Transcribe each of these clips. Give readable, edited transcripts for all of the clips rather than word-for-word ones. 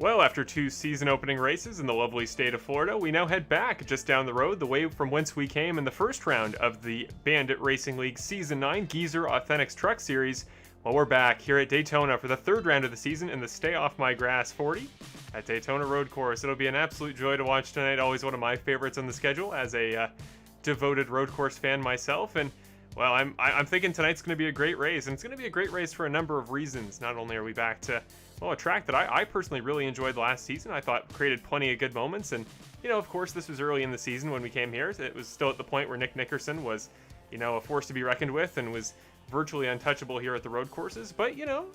Well, after two season opening races in the lovely state of Florida, we now head back just down the road, the way from whence we came in the first round of the Bandit Racing League Season 9 Geezer Authentics Truck Series. Well, we're back here at Daytona for the third round of the season in the Stay Off My Grass 40 at Daytona Road Course. It'll be an absolute joy to watch tonight, always one of my favorites on the schedule as a devoted road course fan myself. And well, I'm thinking tonight's going to be a great race, and it's going to be a great race for a number of reasons. Not only are we back to, well, a track that I personally really enjoyed last season. I thought created plenty of good moments, and, you know, of course, this was early in the season when we came here. It was still at the point where Nick Nickerson was, you know, a force to be reckoned with and was virtually untouchable here at the road courses. But, you know,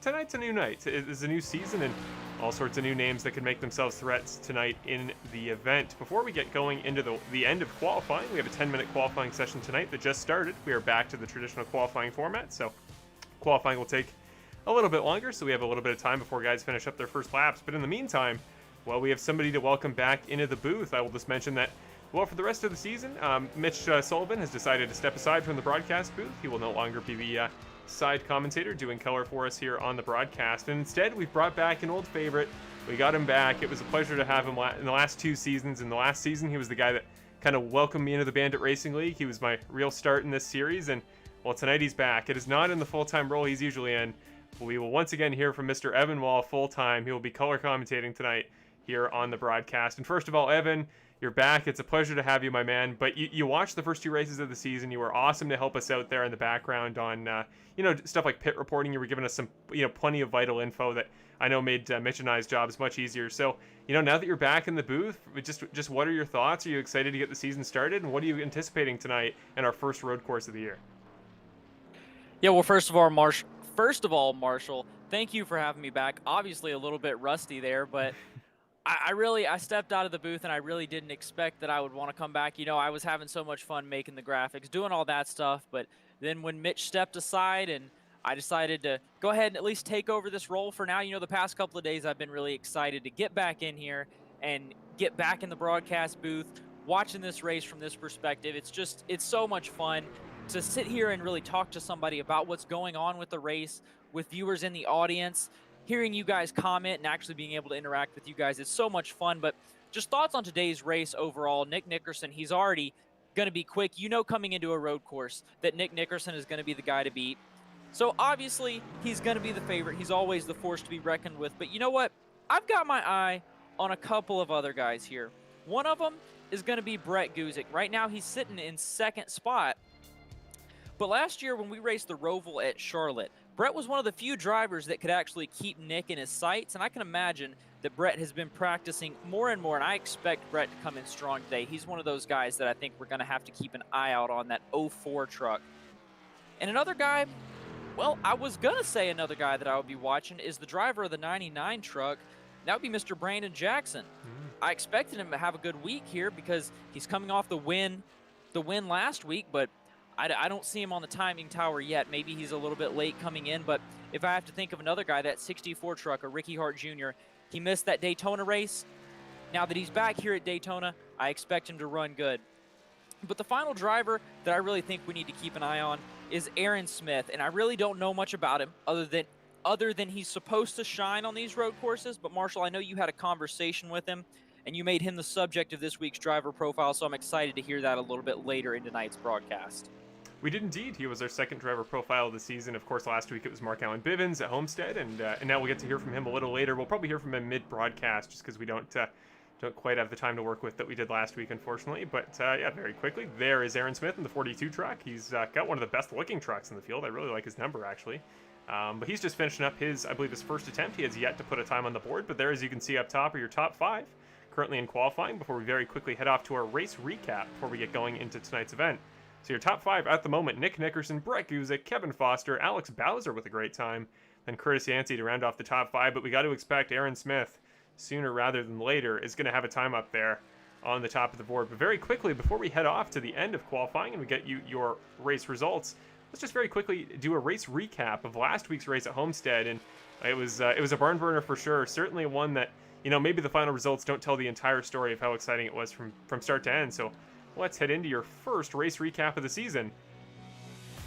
tonight's a new night. It is a new season and all sorts of new names that could make themselves threats tonight in the event. Before we get going into the end of qualifying, we have a 10-minute qualifying session tonight that just started. We are back to the traditional qualifying format, so qualifying will take a little bit longer, so we have a little bit of time before guys finish up their first laps. But in the meantime, well, we have somebody to welcome back into the booth. I will just mention that, well, for the rest of the season, Mitch Sullivan has decided to step aside from the broadcast booth. He will no longer be the side commentator doing color for us here on the broadcast. And instead, we've brought back an old favorite. We got him back. It was a pleasure to have him in the last two seasons. In the last season, he was the guy that kind of welcomed me into the Bandit Racing League. He was my real start in this series. And, well, tonight he's back. It is not in the full-time role he's usually in. We will once again hear from Mr. Evan Wall full-time. He will be color commentating tonight here on the broadcast. And first of all, Evan, you're back. It's a pleasure to have you, my man. But you watched the first two races of the season. You were awesome to help us out there in the background on, you know, stuff like pit reporting. You were giving us some, you know, plenty of vital info that I know made Mitch and I's jobs much easier. So, you know, now that you're back in the booth, just what are your thoughts? Are you excited to get the season started? And what are you anticipating tonight in our first road course of the year? Yeah, well, first of all, Marshall, thank you for having me back. Obviously a little bit rusty there, but I stepped out of the booth and I really didn't expect that I would want to come back. You know, I was having so much fun making the graphics, doing all that stuff, but then when Mitch stepped aside and I decided to go ahead and at least take over this role for now. You know, the past couple of days I've been really excited to get back in here and get back in the broadcast booth, watching this race from this perspective. It's so much fun to sit here and really talk to somebody about what's going on with the race, with viewers in the audience, hearing you guys comment and actually being able to interact with you guys. It's so much fun. But just thoughts on today's race overall. Nick Nickerson, he's already going to be quick. You know, coming into a road course that Nick Nickerson is going to be the guy to beat. So obviously he's going to be the favorite. He's always the force to be reckoned with. But you know what? I've got my eye on a couple of other guys here. One of them is going to be Brett Guzik. Right now he's sitting in second spot. But last year when we raced the Roval at Charlotte, Brett was one of the few drivers that could actually keep Nick in his sights, and I can imagine that Brett has been practicing more and more, and I expect Brett to come in strong today. He's one of those guys that I think we're going to have to keep an eye out on, that 04 truck. And another guy, well, I was going to say another guy that I would be watching is the driver of the 99 truck. That would be Mr. Brandon Jackson. I expected him to have a good week here because he's coming off the win last week, but I don't see him on the timing tower yet. Maybe he's a little bit late coming in, but if I have to think of another guy, that 64 trucker, Ricky Hart Jr., he missed that Daytona race. Now that he's back here at Daytona, I expect him to run good. But the final driver that I really think we need to keep an eye on is Aaron Smith, and I really don't know much about him other than he's supposed to shine on these road courses. But Marshall, I know you had a conversation with him, and you made him the subject of this week's driver profile, so I'm excited to hear that a little bit later in tonight's broadcast. We did indeed. He was our second driver profile of the season. Of course, last week it was Mark Allen Bivens at Homestead, and now we'll get to hear from him a little later. We'll probably hear from him mid-broadcast just because we don't quite have the time to work with that we did last week, unfortunately. But yeah, very quickly, there is Aaron Smith in the 42 truck. He's got one of the best-looking trucks in the field. I really like his number, actually. But he's just finishing up his first attempt. He has yet to put a time on the board, but there, as you can see up top, are your top five currently in qualifying before we very quickly head off to our race recap before we get going into tonight's event. So your top five at the moment: Nick Nickerson, Brett Guzik, Kevin Foster, Alex Bowser with a great time, then Curtis Yancey to round off the top five. But we got to expect Aaron Smith, sooner rather than later, is going to have a time up there on the top of the board. But very quickly, before we head off to the end of qualifying and we get you your race results, let's just very quickly do a race recap of last week's race at Homestead. And it was a barn burner for sure. Certainly one that, you know, maybe the final results don't tell the entire story of how exciting it was from start to end. So let's head into your first race recap of the season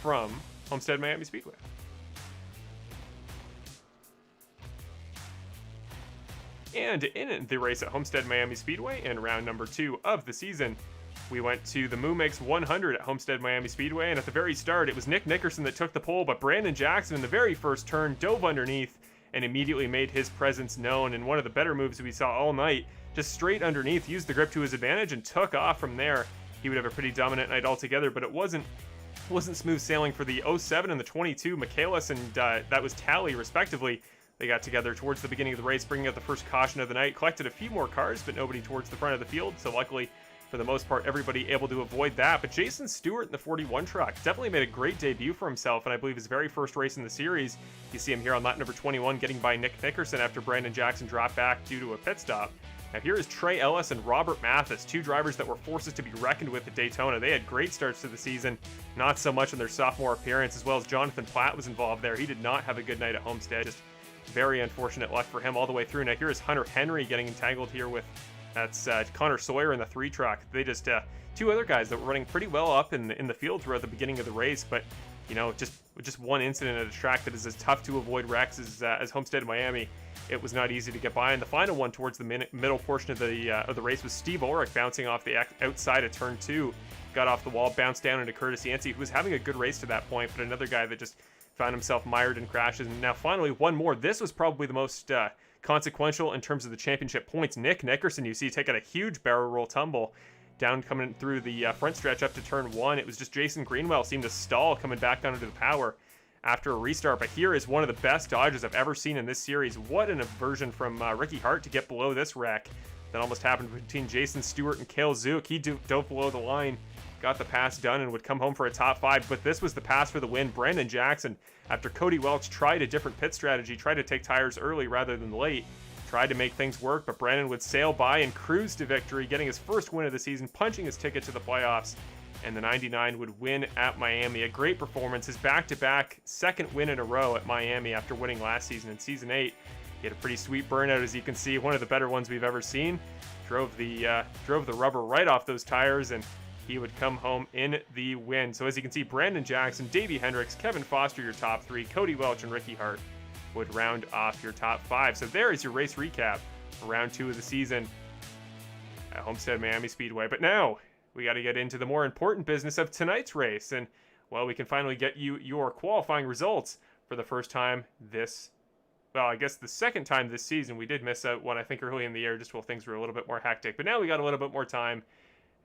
from Homestead-Miami Speedway. And in the race at Homestead-Miami Speedway in round number 2 of the season, we went to the Moomix 100 at Homestead-Miami Speedway, and at the very start, it was Nick Nickerson that took the pole, but Brandon Jackson in the very first turn dove underneath and immediately made his presence known in one of the better moves we saw all night. Just straight underneath, used the grip to his advantage and took off from there. He would have a pretty dominant night altogether, but it wasn't smooth sailing for the 07 and the 22, Michaelis and that was Tally, respectively. They got together towards the beginning of the race, bringing out the first caution of the night, collected a few more cars, but nobody towards the front of the field, so luckily, for the most part, everybody able to avoid that. But Jason Stewart in the 41 truck definitely made a great debut for himself, and I believe his very first race in the series. You see him here on lap number 21, getting by Nick Nickerson after Brandon Jackson dropped back due to a pit stop. Now here is Trey Ellis and Robert Mathis, two drivers that were forces to be reckoned with at Daytona. They had great starts to the season, not so much in their sophomore appearance, as well as Jonathan Platt was involved there. He did not have a good night at Homestead, just very unfortunate luck for him all the way through. Now here is Hunter Henry getting entangled here with, that's Connor Sawyer in the 3 truck. They just, two other guys that were running pretty well up in the field throughout the beginning of the race, but you know, just one incident at a track that is as tough to avoid wrecks as Homestead-Miami. It was not easy to get by, and the final one towards the middle portion of the race was Steve Ulrich bouncing off the outside of turn 2, got off the wall, bounced down into Curtis Yancey, who was having a good race to that point, but another guy that just found himself mired in crashes. And now finally one more. This was probably the most consequential in terms of the championship points. Nick Nickerson, you see, taking a huge barrel roll tumble down coming through the front stretch up to turn 1. It was just Jason Greenwell seemed to stall coming back down into the power after a restart, but here is one of the best dodges I've ever seen in this series. What an aversion from Ricky Hart to get below this wreck that almost happened between Jason Stewart and Cale Zook. He dove below the line, got the pass done, and would come home for a top 5, but this was the pass for the win. Brandon Jackson, after Cody Welch tried a different pit strategy, tried to take tires early rather than late, tried to make things work, but Brandon would sail by and cruise to victory, getting his first win of the season, punching his ticket to the playoffs, and the 99 would win at Miami. A great performance, his back-to-back second win in a row at Miami after winning last season in Season 8. He had a pretty sweet burnout, as you can see, one of the better ones we've ever seen. Drove the rubber right off those tires, and he would come home in the win. So as you can see, Brandon Jackson, Davey Hendricks, Kevin Foster, your top 3, Cody Welch, and Ricky Hart would round off your top 5. So there is your race recap for round 2 of the season at Homestead-Miami Speedway. But now we got to get into the more important business of tonight's race, and well, we can finally get you your qualifying results for the first time I guess the second time this season. We did miss out one, I think, early in the year, just while things were a little bit more hectic, but now we got a little bit more time,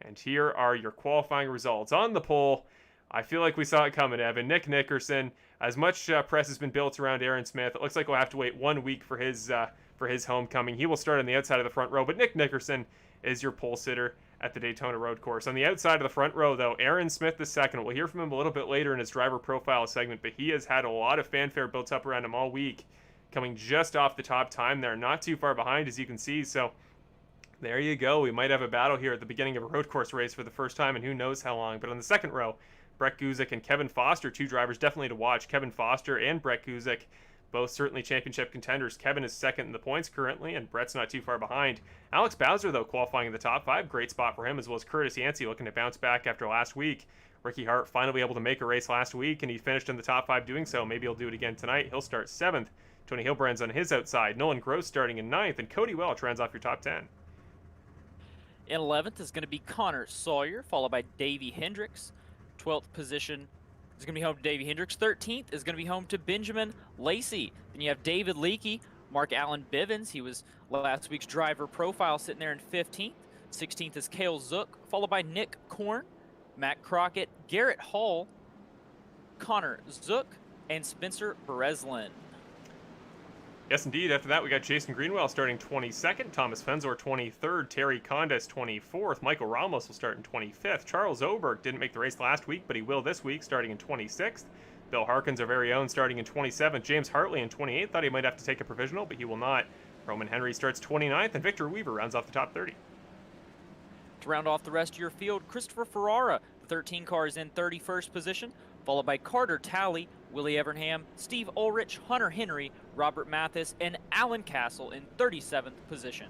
and here are your qualifying results. On the pole, I feel like we saw it coming, Evan. Nick Nickerson. As much press has been built around Aaron Smith, it looks like we'll have to wait 1 week for his homecoming. He will start on the outside of the front row, but Nick Nickerson is your pole sitter at the Daytona Road Course. On the outside of the front row, though, Aaron Smith II. We'll hear from him a little bit later in his driver profile segment, but he has had a lot of fanfare built up around him all week, coming just off the top time there, not too far behind, as you can see. So there you go. We might have a battle here at the beginning of a road course race for the first time, and who knows how long. But on the second row, Brett Guzik and Kevin Foster, two drivers definitely to watch. Kevin Foster and Brett Guzik, both certainly championship contenders. Kevin is second in the points currently, and Brett's not too far behind. Alex Bowser, though, qualifying in the top 5. Great spot for him, as well as Curtis Yancey looking to bounce back after last week. Ricky Hart finally able to make a race last week, and he finished in the top 5 doing so. Maybe he'll do it again tonight. He'll start 7th. Tony Hilbrand's on his outside. Nolan Gross starting in 9th, and Cody Welch rounds off your top 10. In 11th is going to be Connor Sawyer, followed by Davey Hendricks. 12th position is going to be home to Davey Hendricks. 13th is going to be home to Benjamin Lacey. Then you have David Leakey, Mark Allen Bivens. He was last week's driver profile, sitting there in 15th. 16th is Cale Zook, followed by Nick Korn, Matt Crockett, Garrett Hall, Connor Zook, and Spencer Breslin. Yes, indeed. After that, we got Jason Greenwell starting 22nd, Thomas Fenzor 23rd, Terry Condes 24th, Michael Ramos will start in 25th. Charles Oberg didn't make the race last week, but he will this week, starting in 26th. Bill Harkins, our very own, starting in 27th. James Hartley in 28th. Thought he might have to take a provisional, but he will not. Roman Henry starts 29th, and Victor Weaver rounds off the top 30. To round off the rest of your field, Christopher Ferrara, the 13 car, is in 31st position, followed by Carter Talley, Willie Evernham, Steve Ulrich, Hunter Henry, Robert Mathis, and Alan Castle in 37th position.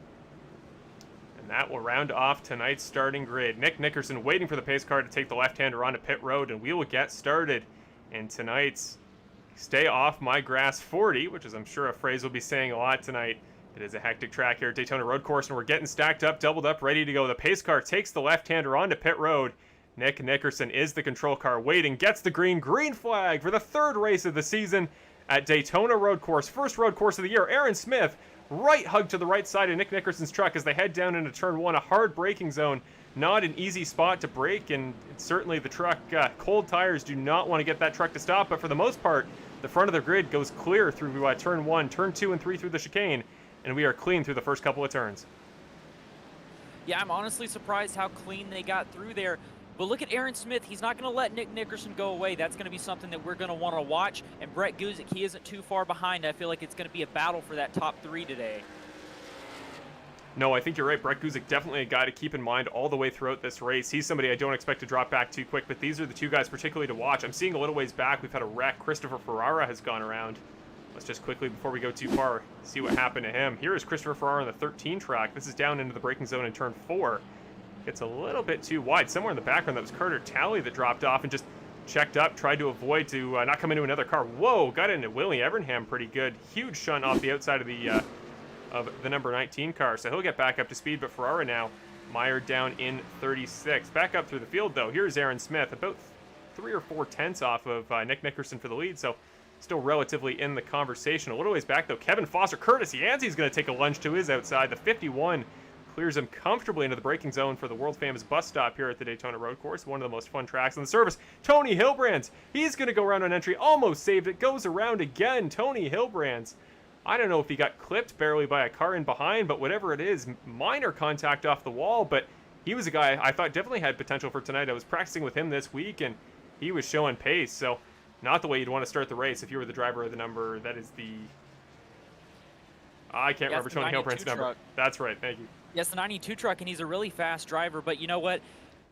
And that will round off tonight's starting grid. Nick Nickerson waiting for the pace car to take the left-hander onto pit road, and we will get started in tonight's Stay Off My Grass 40, which is, I'm sure, a phrase we'll be saying a lot tonight. It is a hectic track here at Daytona Road Course, and we're getting stacked up, doubled up, ready to go. The pace car takes the left-hander onto pit road. Nick Nickerson is the control car waiting, gets the green flag for the third race of the season at Daytona Road Course. First road course of the year. Aaron Smith, right hug to the right side of Nick Nickerson's truck as they head down into turn one, a hard braking zone. Not an easy spot to brake, and certainly the truck, cold tires do not want to get that truck to stop, but for the most part, the front of the grid goes clear through turn one, turn two, and three through the chicane, and we are clean through the first couple of turns. Yeah, I'm honestly surprised how clean they got through there. But look at Aaron Smith. He's not going to let Nick Nickerson go away. That's going to be something that we're going to want to watch. And Brett Guzik, he isn't too far behind. I feel like it's going to be a battle for that top three today. No, I think you're right. Brett Guzik, definitely a guy to keep in mind all the way throughout this race. He's somebody I don't expect to drop back too quick, but these are the two guys particularly to watch. I'm seeing a little ways back. We've had a wreck. Christopher Ferrara has gone around. Let's just quickly, before we go too far, see what happened to him. Here is Christopher Ferrara on the 13 track. This is down into the braking zone in turn 4. It's a little bit too wide. Somewhere in the background, that was Carter Talley that dropped off and just checked up, tried to avoid to not come into another car. Whoa, got into Willie Evernham pretty good. Huge shunt off the outside of the number 19 car, so he'll get back up to speed, but Ferrara now mired down in 36. Back up through the field, though. Here's Aaron Smith, about 3 or 4 tenths off of Nick Nickerson for the lead, so still relatively in the conversation. A little ways back, though, Kevin Foster. Curtis Yancey's going to take a lunge to his outside. The 51 clears him comfortably into the braking zone for the world-famous bus stop here at the Daytona Road Course, one of the most fun tracks on the service. Tony Hilbrands, he's going to go around on entry, almost saved it, goes around again. Tony Hilbrands, I don't know if he got clipped barely by a car in behind, but whatever it is, minor contact off the wall, but he was a guy I thought definitely had potential for tonight. I was practicing with him this week, and he was showing pace, so not the way you'd want to start the race if you were the driver of the number. That is the... I can't remember Tony Hilbrand's number. That's right, thank you. Yes, the 92 truck, and he's a really fast driver, but you know what?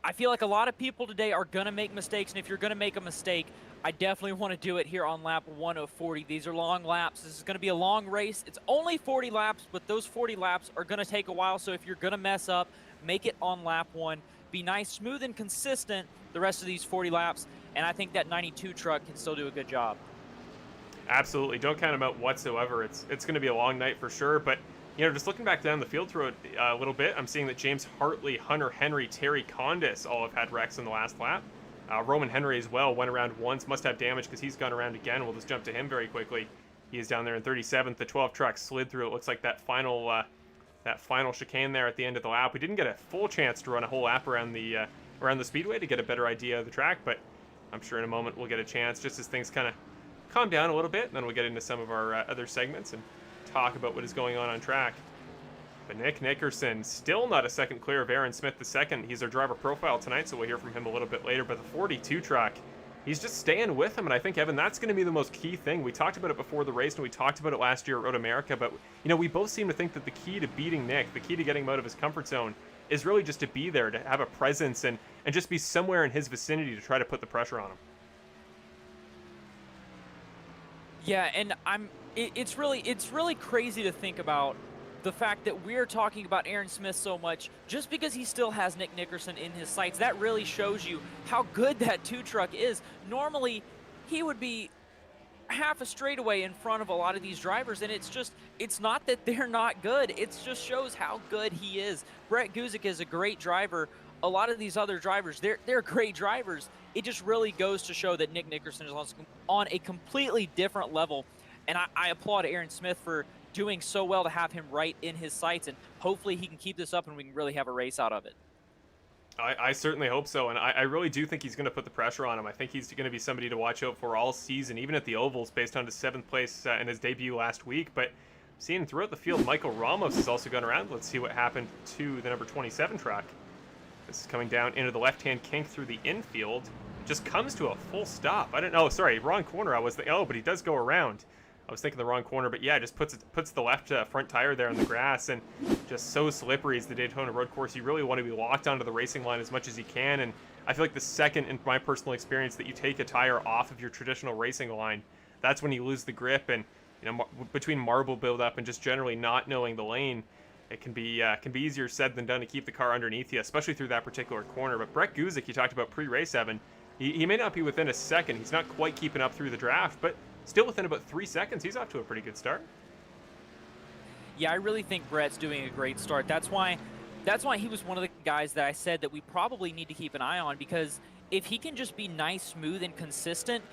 I feel like a lot of people today are going to make mistakes, and if you're going to make a mistake, I definitely want to do it here on lap 1 of 40. These are long laps. This is going to be a long race. It's only 40 laps, but those 40 laps are going to take a while, so if you're going to mess up, make it on lap 1. Be nice, smooth, and consistent the rest of these 40 laps, and I think that 92 truck can still do a good job. Absolutely. Don't count him out whatsoever. It's going to be a long night for sure, but you know, just looking back down the field through it a little bit, I'm seeing that James Hartley, Hunter Henry, Terry Condis all have had wrecks in the last lap. Roman Henry as well went around once, must have damage because he's gone around again. We'll just jump to him very quickly. He is down there in 37th. The 12 truck slid through. It looks like that final chicane there at the end of the lap. We didn't get a full chance to run a whole lap around the speedway to get a better idea of the track, but I'm sure in a moment we'll get a chance just as things kind of calm down a little bit, and then we'll get into some of our other segments and talk about what is going on track. But Nick Nickerson still not a second clear of Aaron Smith II. He's our driver profile tonight, so we'll hear from him a little bit later. But the 42 truck, he's just staying with him, and I think, Evan, that's going to be the most key thing. We talked about it before the race, and we talked about it last year at Road America, but you know, we both seem to think that the key to beating Nick, the key to getting him out of his comfort zone, is really just to be there, to have a presence, and just be somewhere in his vicinity to try to put the pressure on him. Yeah, and it's really crazy to think about the fact that we're talking about Aaron Smith so much just because he still has Nick Nickerson in his sights. That really shows you how good that 2 truck is. Normally, he would be half a straightaway in front of a lot of these drivers, and it's not that they're not good. It just shows how good he is. Brett Guzik is a great driver. A lot of these other drivers, they're great drivers. It just really goes to show that Nick Nickerson is on a completely different level. And I applaud Aaron Smith for doing so well to have him right in his sights, and hopefully he can keep this up and we can really have a race out of it. I certainly hope so, and I really do think he's going to put the pressure on him. I think he's going to be somebody to watch out for all season, even at the Ovals, based on his 7th place in his debut last week. But seeing throughout the field, Michael Ramos has also gone around. Let's see what happened to the number 27 truck. This is coming down into the left-hand kink through the infield. Just comes to a full stop. I don't know. Sorry, wrong corner. But he does go around. I was thinking the wrong corner, but yeah, just puts the left front tire there on the grass, and just so slippery is the Daytona Road Course. You really want to be locked onto the racing line as much as you can, and I feel like the second, in my personal experience, that you take a tire off of your traditional racing line, that's when you lose the grip, and you know, between marble buildup and just generally not knowing the lane, it can be easier said than done to keep the car underneath you, especially through that particular corner. But Brett Guzik, you talked about pre-race, Evan, he may not be within a second. He's not quite keeping up through the draft, but still within about 3 seconds. He's off to a pretty good start. Yeah, I really think Brett's doing a great start. That's why he was one of the guys that I said that we probably need to keep an eye on, because if he can just be nice, smooth, and consistent,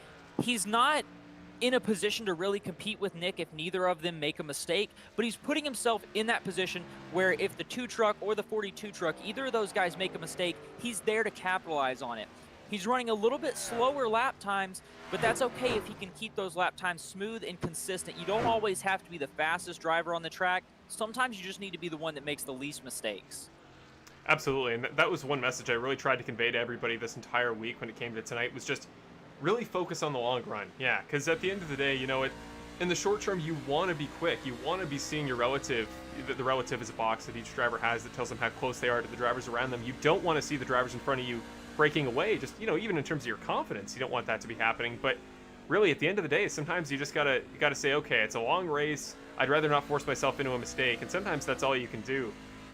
he's not in a position to really compete with Nick if neither of them make a mistake, but he's putting himself in that position where if the 2 truck or the 42 truck, either of those guys make a mistake, he's there to capitalize on it. He's running a little bit slower lap times, but that's okay if he can keep those lap times smooth and consistent. You don't always have to be the fastest driver on the track. Sometimes you just need to be the one that makes the least mistakes. Absolutely, and that was one message I really tried to convey to everybody this entire week when it came to tonight, was just really focus on the long run. Yeah, because at the end of the day, in the short term, you want to be quick. You want to be seeing your relative. The relative is a box that each driver has that tells them how close they are to the drivers around them. You don't want to see the drivers in front of you breaking away, just, even in terms of your confidence. You don't want that to be happening. But really, at the end of the day, sometimes you just gotta say, okay, it's a long race. I'd rather not force myself into a mistake, and sometimes that's all you can do.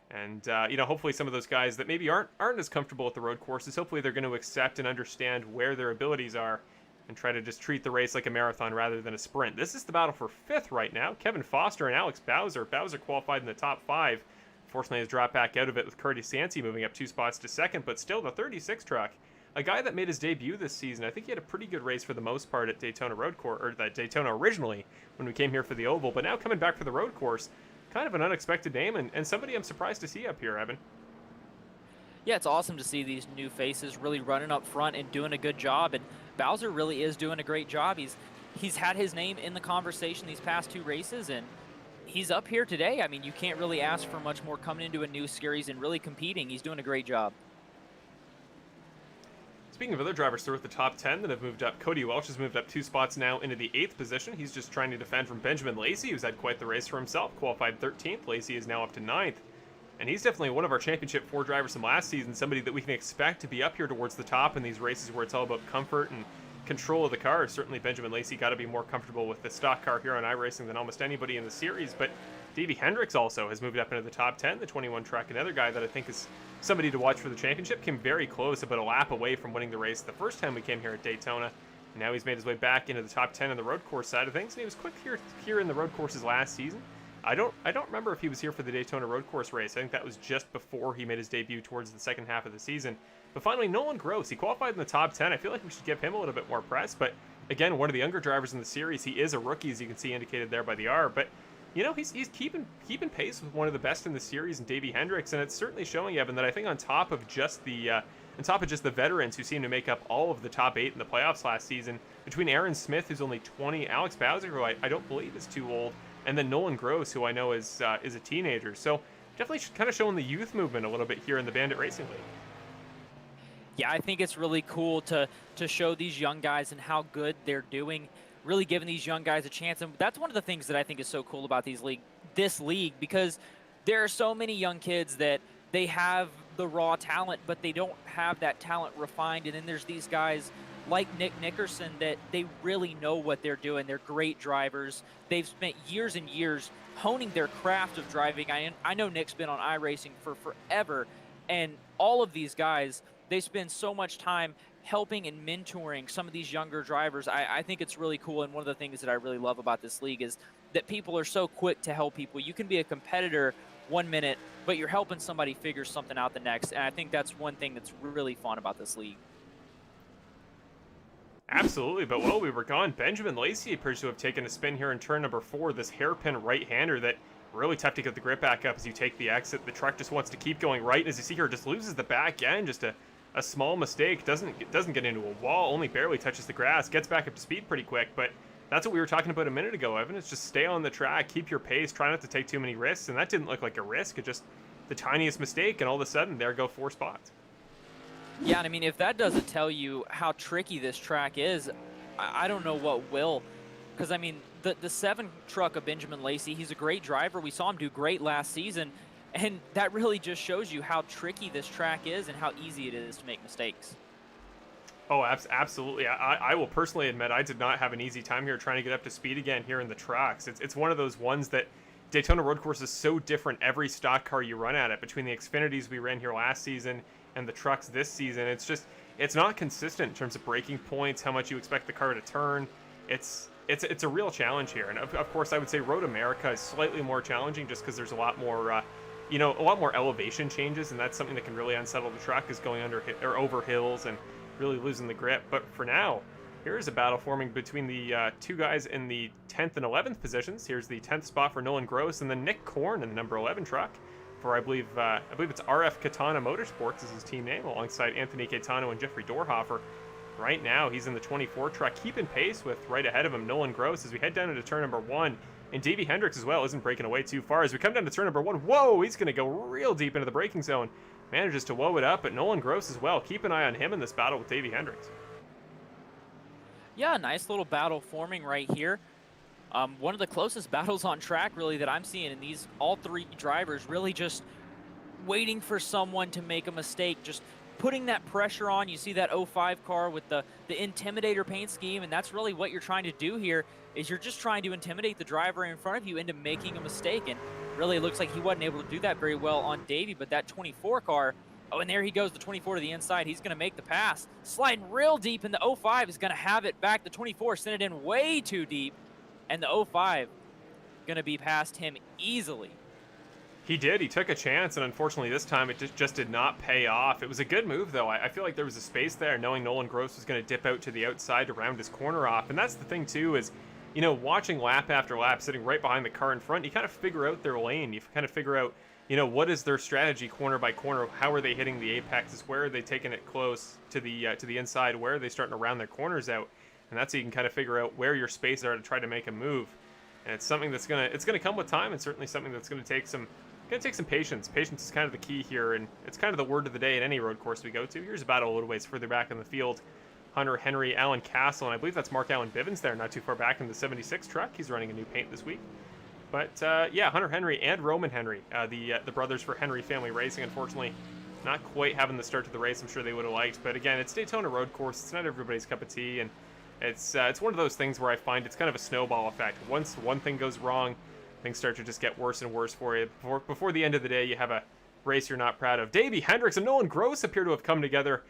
And hopefully some of those guys that maybe aren't as comfortable at the road courses, hopefully they're going to accept and understand where their abilities are and try to just treat the race like a marathon rather than a sprint. This is the battle for 5th right now. Kevin Foster and Alex Bowser. Bowser qualified in the top 5. Fortunately, has dropped back out of it with Curtis Yancey moving up 2 spots to 2nd, but still the 36 truck. A guy that made his debut this season. I think he had a pretty good race for the most part at Daytona Road Course, or at Daytona originally when we came here for the Oval, but now coming back for the Road Course. Kind of an unexpected name, and somebody I'm surprised to see up here, Evan. Yeah, it's awesome to see these new faces really running up front and doing a good job, and Bowser really is doing a great job. He's had his name in the conversation these past 2 races, and he's up here today. I mean, you can't really ask for much more coming into a new series and really competing. He's doing a great job. Speaking of other drivers throughout the top 10 that have moved up, Cody Welch has moved up 2 spots now into the 8th position. He's just trying to defend from Benjamin Lacey, who's had quite the race for himself, qualified 13th. Lacey is now up to 9th. And he's definitely one of our Championship 4 drivers from last season, somebody that we can expect to be up here towards the top in these races where it's all about comfort and control of the car. Certainly Benjamin Lacey got to be more comfortable with the stock car here on iRacing than almost anybody in the series, but Davey Hendricks also has moved up into the top 10, the 21 truck, another guy that I think is somebody to watch for the championship. Came very close, about a lap away from winning the race the first time we came here at Daytona. And now he's made his way back into the top 10 on the road course side of things, and he was quick here in the road courses last season. I don't remember if he was here for the Daytona Road Course race. I think that was just before he made his debut towards the second half of the season. But finally, Nolan Gross, he qualified in the top 10. I feel like we should give him a little bit more press, but again, one of the younger drivers in the series. He is a rookie, as you can see indicated there by the R, but he's keeping pace with one of the best in the series in Davey Hendricks, and it's certainly showing, Evan, that I think on top of just the veterans who seem to make up all of the top 8 in the playoffs last season, between Aaron Smith, who's only 20, Alex Bowser, who I don't believe is too old, and then Nolan Gross, who I know is a teenager. So definitely kind of showing the youth movement a little bit here in the Bandit Racing League. Yeah, I think it's really cool to show these young guys and how good they're doing, really giving these young guys a chance. And that's one of the things that I think is so cool about this league, because there are so many young kids that they have the raw talent, but they don't have that talent refined. And then there's these guys like Nick Nickerson that they really know what they're doing. They're great drivers. They've spent years and years honing their craft of driving. I know Nick's been on iRacing for forever, and all of these guys, they spend so much time helping and mentoring some of these younger drivers. I think it's really cool, and one of the things that I really love about this league is that people are so quick to help people. You can be a competitor one minute, but you're helping somebody figure something out the next, and I think that's one thing that's really fun about this league. Absolutely, but while we were gone, Benjamin Lacey appears to have taken a spin here in turn number 4, this hairpin right-hander that really tough to get the grip back up as you take the exit. The truck just wants to keep going right, and as you see here, just loses the back end, just a small mistake, doesn't get into a wall, only barely touches the grass, gets back up to speed pretty quick, but that's what we were talking about a minute ago, Evan. It's just stay on the track, keep your pace, try not to take too many risks, and that didn't look like a risk, it just the tiniest mistake, and all of a sudden, there go 4 spots. Yeah, and I mean, if that doesn't tell you how tricky this track is, I don't know what will. Because, I mean, the 7 truck of Benjamin Lacey, he's a great driver. We saw him do great last season, and that really just shows you how tricky this track is and how easy it is to make mistakes. Oh, absolutely. I will personally admit I did not have an easy time here trying to get up to speed again here in the trucks. It's one of those ones that Daytona Road Course is so different every stock car you run at it. Between the Xfinities we ran here last season and the trucks this season, it's not consistent in terms of braking points, how much you expect the car to turn. It's it's a real challenge here. And of course, I would say Road America is slightly more challenging just because there's a lot more, you know, a lot more elevation changes, and that's something that can really unsettle the truck, is going under or over hills and really losing the grip. But for now, here's a battle forming between the two guys in the 10th and 11th positions. Here's the 10th spot for Nolan Gross, and then Nick Korn in the number 11 truck for I believe it's RF Katana Motorsports is his team name, alongside Anthony Caetano and Jeffrey Dorhofer. Right now, he's in the 24 truck, keeping pace with right ahead of him Nolan Gross as we head down into turn number 1. And Davey Hendricks as well isn't breaking away too far. As we come down to turn number 1, whoa, he's going to go real deep into the braking zone. Manages to woe it up, but Nolan Gross as well. Keep an eye on him in this battle with Davey Hendricks. Yeah, nice little battle forming right here. One of the closest battles on track, really, that I'm seeing, and these all three drivers really just waiting for someone to make a mistake, just putting that pressure on. You see that 05 car with the Intimidator paint scheme, and that's really what you're trying to do here, is you're just trying to intimidate the driver in front of you into making a mistake. And really, it looks like he wasn't able to do that very well on Davey, but that 24 car, oh, and there he goes, the 24 to the inside. He's going to make the pass. Sliding real deep, and the 05 is going to have it back. The 24 sent it in way too deep, and the 05 going to be past him easily. He did. He took a chance, and unfortunately this time it just did not pay off. It was a good move, though. I feel like there was a space there, knowing Nolan Gross was going to dip out to the outside to round his corner off. And that's the thing, too, is, you know, watching lap after lap, sitting right behind the car in front, you kind of figure out their lane. You kind of figure out, you know, what is their strategy corner by corner? How are they hitting the apexes? Where are they taking it close to the inside? Where are they starting to round their corners out? And that's how you can kind of figure out where your spaces are to try to make a move. And it's something that's gonna come with time, and certainly something that's gonna take some patience. Patience is kind of the key here, and it's kind of the word of the day at any road course we go to. Here's a battle a little ways further back in the field. Hunter Henry, Alan Castle, and I believe that's Mark Allen Bivens there, not too far back in the 76 truck. He's running a new paint this week. But yeah, Hunter Henry and Roman Henry, the brothers for Henry Family Racing, unfortunately not quite having the start to the race I'm sure they would have liked. But again, it's Daytona Road Course. It's not everybody's cup of tea, and it's one of those things where I find it's kind of a snowball effect. Once one thing goes wrong, things start to just get worse and worse for you. Before the end of the day, you have a race you're not proud of. Davey Hendricks and Nolan Gross appear to have come together.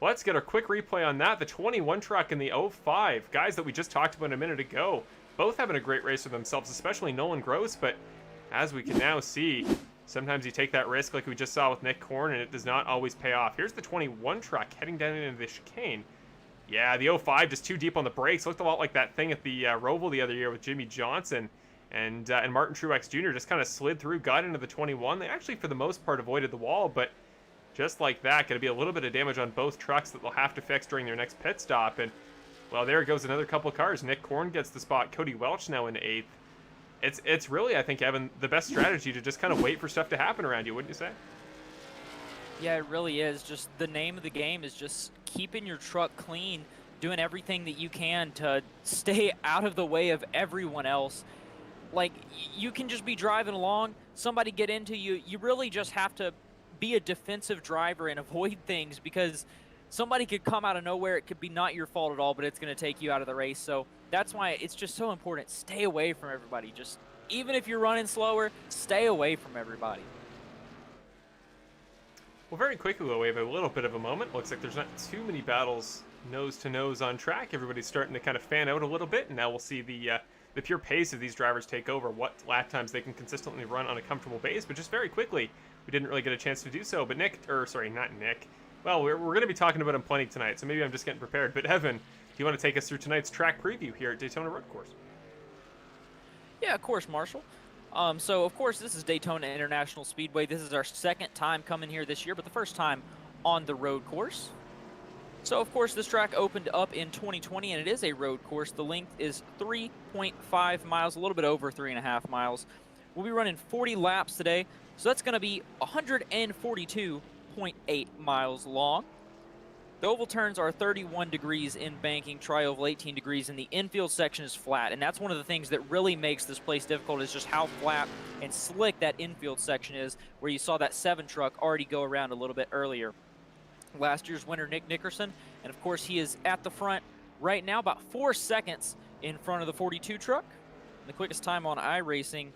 Let's get a quick replay on that. The 21 truck and the 05, guys that we just talked about a minute ago, both having a great race for themselves, especially Nolan Gross. But as we can now see, sometimes you take that risk like we just saw with Nick Korn, and it does not always pay off. Here's the 21 truck heading down into the chicane. Yeah, the 05 just too deep on the brakes. Looked a lot like that thing at the Roval the other year with Jimmy Johnson. And Martin Truex Jr. just kind of slid through, got into the 21. They actually, for the most part, avoided the wall, but just like that, going to be a little bit of damage on both trucks that they'll have to fix during their next pit stop. And, well, there goes another couple of cars. Nick Korn gets the spot. Cody Welch now in 8th. It's really, I think, Evan, the best strategy to just kind of wait for stuff to happen around you, wouldn't you say? Yeah, it really is. Just the name of the game is just keeping your truck clean, doing everything that you can to stay out of the way of everyone else. Like, you can just be driving along, somebody get into you, you really just have to be a defensive driver and avoid things, because somebody could come out of nowhere. It could be not your fault at all, but it's going to take you out of the race. So that's why it's just so important. Stay away from everybody. Just, even if you're running slower, stay away from everybody. Well, very quickly, we have a little bit of a moment. Looks like there's not too many battles nose to nose on track. Everybody's starting to kind of fan out a little bit, and now we'll see the pure pace of these drivers take over, what lap times they can consistently run on a comfortable base. But just very quickly, we didn't really get a chance to do so. But not Nick. Well, we're going to be talking about him plenty tonight, so maybe I'm just getting prepared. But Evan, do you want to take us through tonight's track preview here at Daytona Road Course? Yeah, of course, Marshall. So, of course, this is Daytona International Speedway. This is our second time coming here this year, but the first time on the road course. So, of course, this track opened up in 2020, and it is a road course. The length is 3.5 miles, a little bit over 3.5 miles. We'll be running 40 laps today, so that's going to be 142.8 miles long. The oval turns are 31 degrees in banking, tri-oval 18 degrees, and the infield section is flat. And that's one of the things that really makes this place difficult, is just how flat and slick that infield section is, where you saw that 7 truck already go around a little bit earlier. Last year's winner, Nick Nickerson, and of course he is at the front right now, about 4 seconds in front of the 42 truck. And the quickest time on iRacing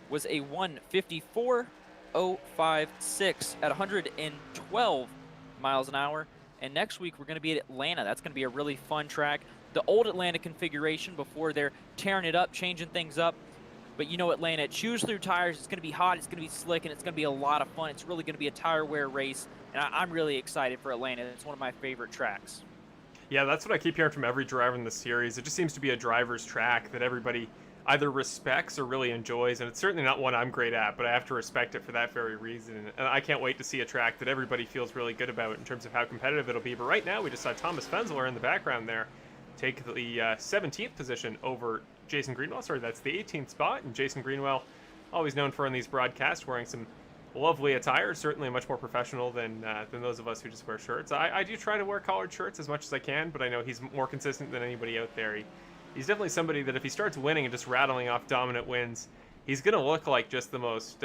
was a 1:54.056 at 112 miles an hour. And next week, we're going to be at Atlanta. That's going to be a really fun track. The old Atlanta configuration before they're tearing it up, changing things up. But you know Atlanta, it chews through tires. It's going to be hot. It's going to be slick, and it's going to be a lot of fun. It's really going to be a tire wear race, and I'm really excited for Atlanta. It's one of my favorite tracks. Yeah, that's what I keep hearing from every driver in the series. It just seems to be a driver's track that everybody either respects or really enjoys, and it's certainly not one I'm great at, but I have to respect it for that very reason. And I can't wait to see a track that everybody feels really good about in terms of how competitive it'll be. But right now, we just saw Thomas Fensler in the background there take the 17th position over Jason Greenwell. Sorry, that's the 18th spot, and Jason Greenwell, always known for in these broadcasts wearing some lovely attire, certainly much more professional than those of us who just wear shirts. I do try to wear collared shirts as much as I can, but I know he's more consistent than anybody out there. He's definitely somebody that if he starts winning and just rattling off dominant wins, he's going to look like just the most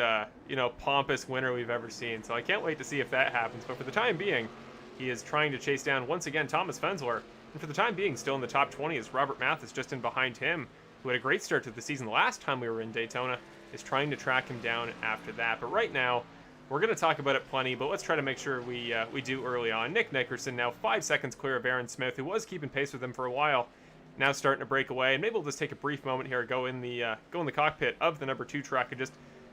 pompous winner we've ever seen. So I can't wait to see if that happens. But for the time being, he is trying to chase down, once again, Thomas Fensler. And for the time being, still in the top 20 is Robert Mathis, just in behind him, who had a great start to the season last time we were in Daytona, is trying to track him down after that. But right now, we're going to talk about it plenty, but let's try to make sure we do early on. Nick Nickerson now 5 seconds clear of Aaron Smith, who was keeping pace with him for a while, now starting to break away. And maybe we'll just take a brief moment here, go in the cockpit of the number 2 truck and just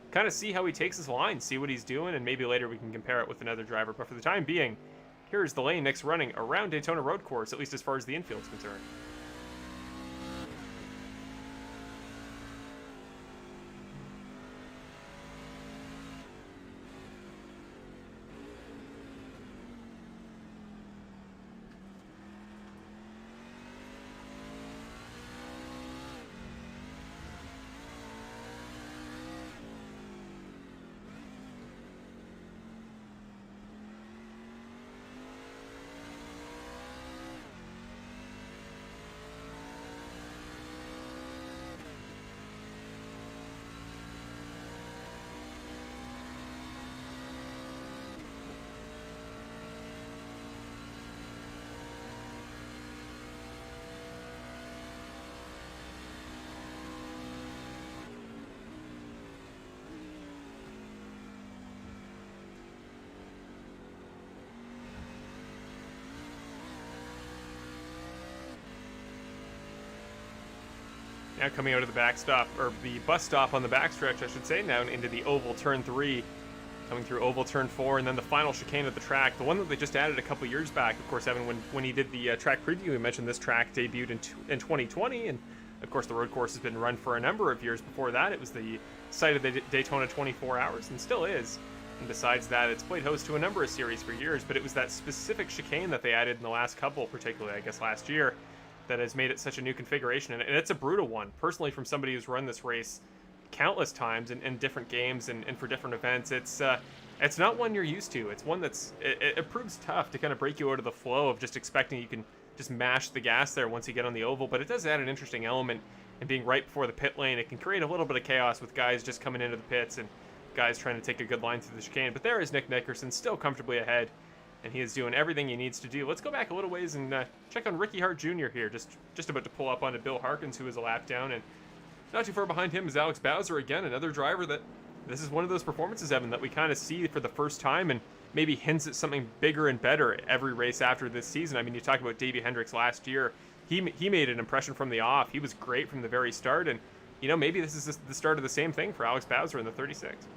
kind of see how he takes his line, see what he's doing, and maybe later we can compare it with another driver. But for the time being, here's the lane Nick's running around Daytona Road Course, at least as far as the infield is concerned. Now coming out of the backstop, or the bus stop on the backstretch, I should say, now into the oval turn 3, coming through oval turn 4, and then the final chicane of the track, the one that they just added a couple years back. Of course, Evan, when he did the track preview, he mentioned this track debuted in 2020, and of course the road course has been run for a number of years before that. It was the site of the Daytona 24 Hours, and still is. And besides that, it's played host to a number of series for years, but it was that specific chicane that they added in the last couple, particularly, I guess, last year, that has made it such a new configuration. And it's a brutal one. Personally, from somebody who's run this race countless times in different games and for different events, it's not one you're used to. It's one it proves tough to kind of break you out of the flow of just expecting you can just mash the gas there once you get on the oval. But it does add an interesting element, and being right before the pit lane, it can create a little bit of chaos with guys just coming into the pits and guys trying to take a good line through the chicane. But there is Nick Nickerson, still comfortably ahead, and he is doing everything he needs to do. Let's go back a little ways and check on Ricky Hart Jr. here, just about to pull up onto Bill Harkins, who is a lap down, and not too far behind him is Alex Bowser, again, another driver that this is one of those performances, Evan, that we kind of see for the first time and maybe hints at something bigger and better every race after this season. I mean, you talk about Davey Hendricks last year. He made an impression from the off. He was great from the very start, and maybe this is the start of the same thing for Alex Bowser in the 36.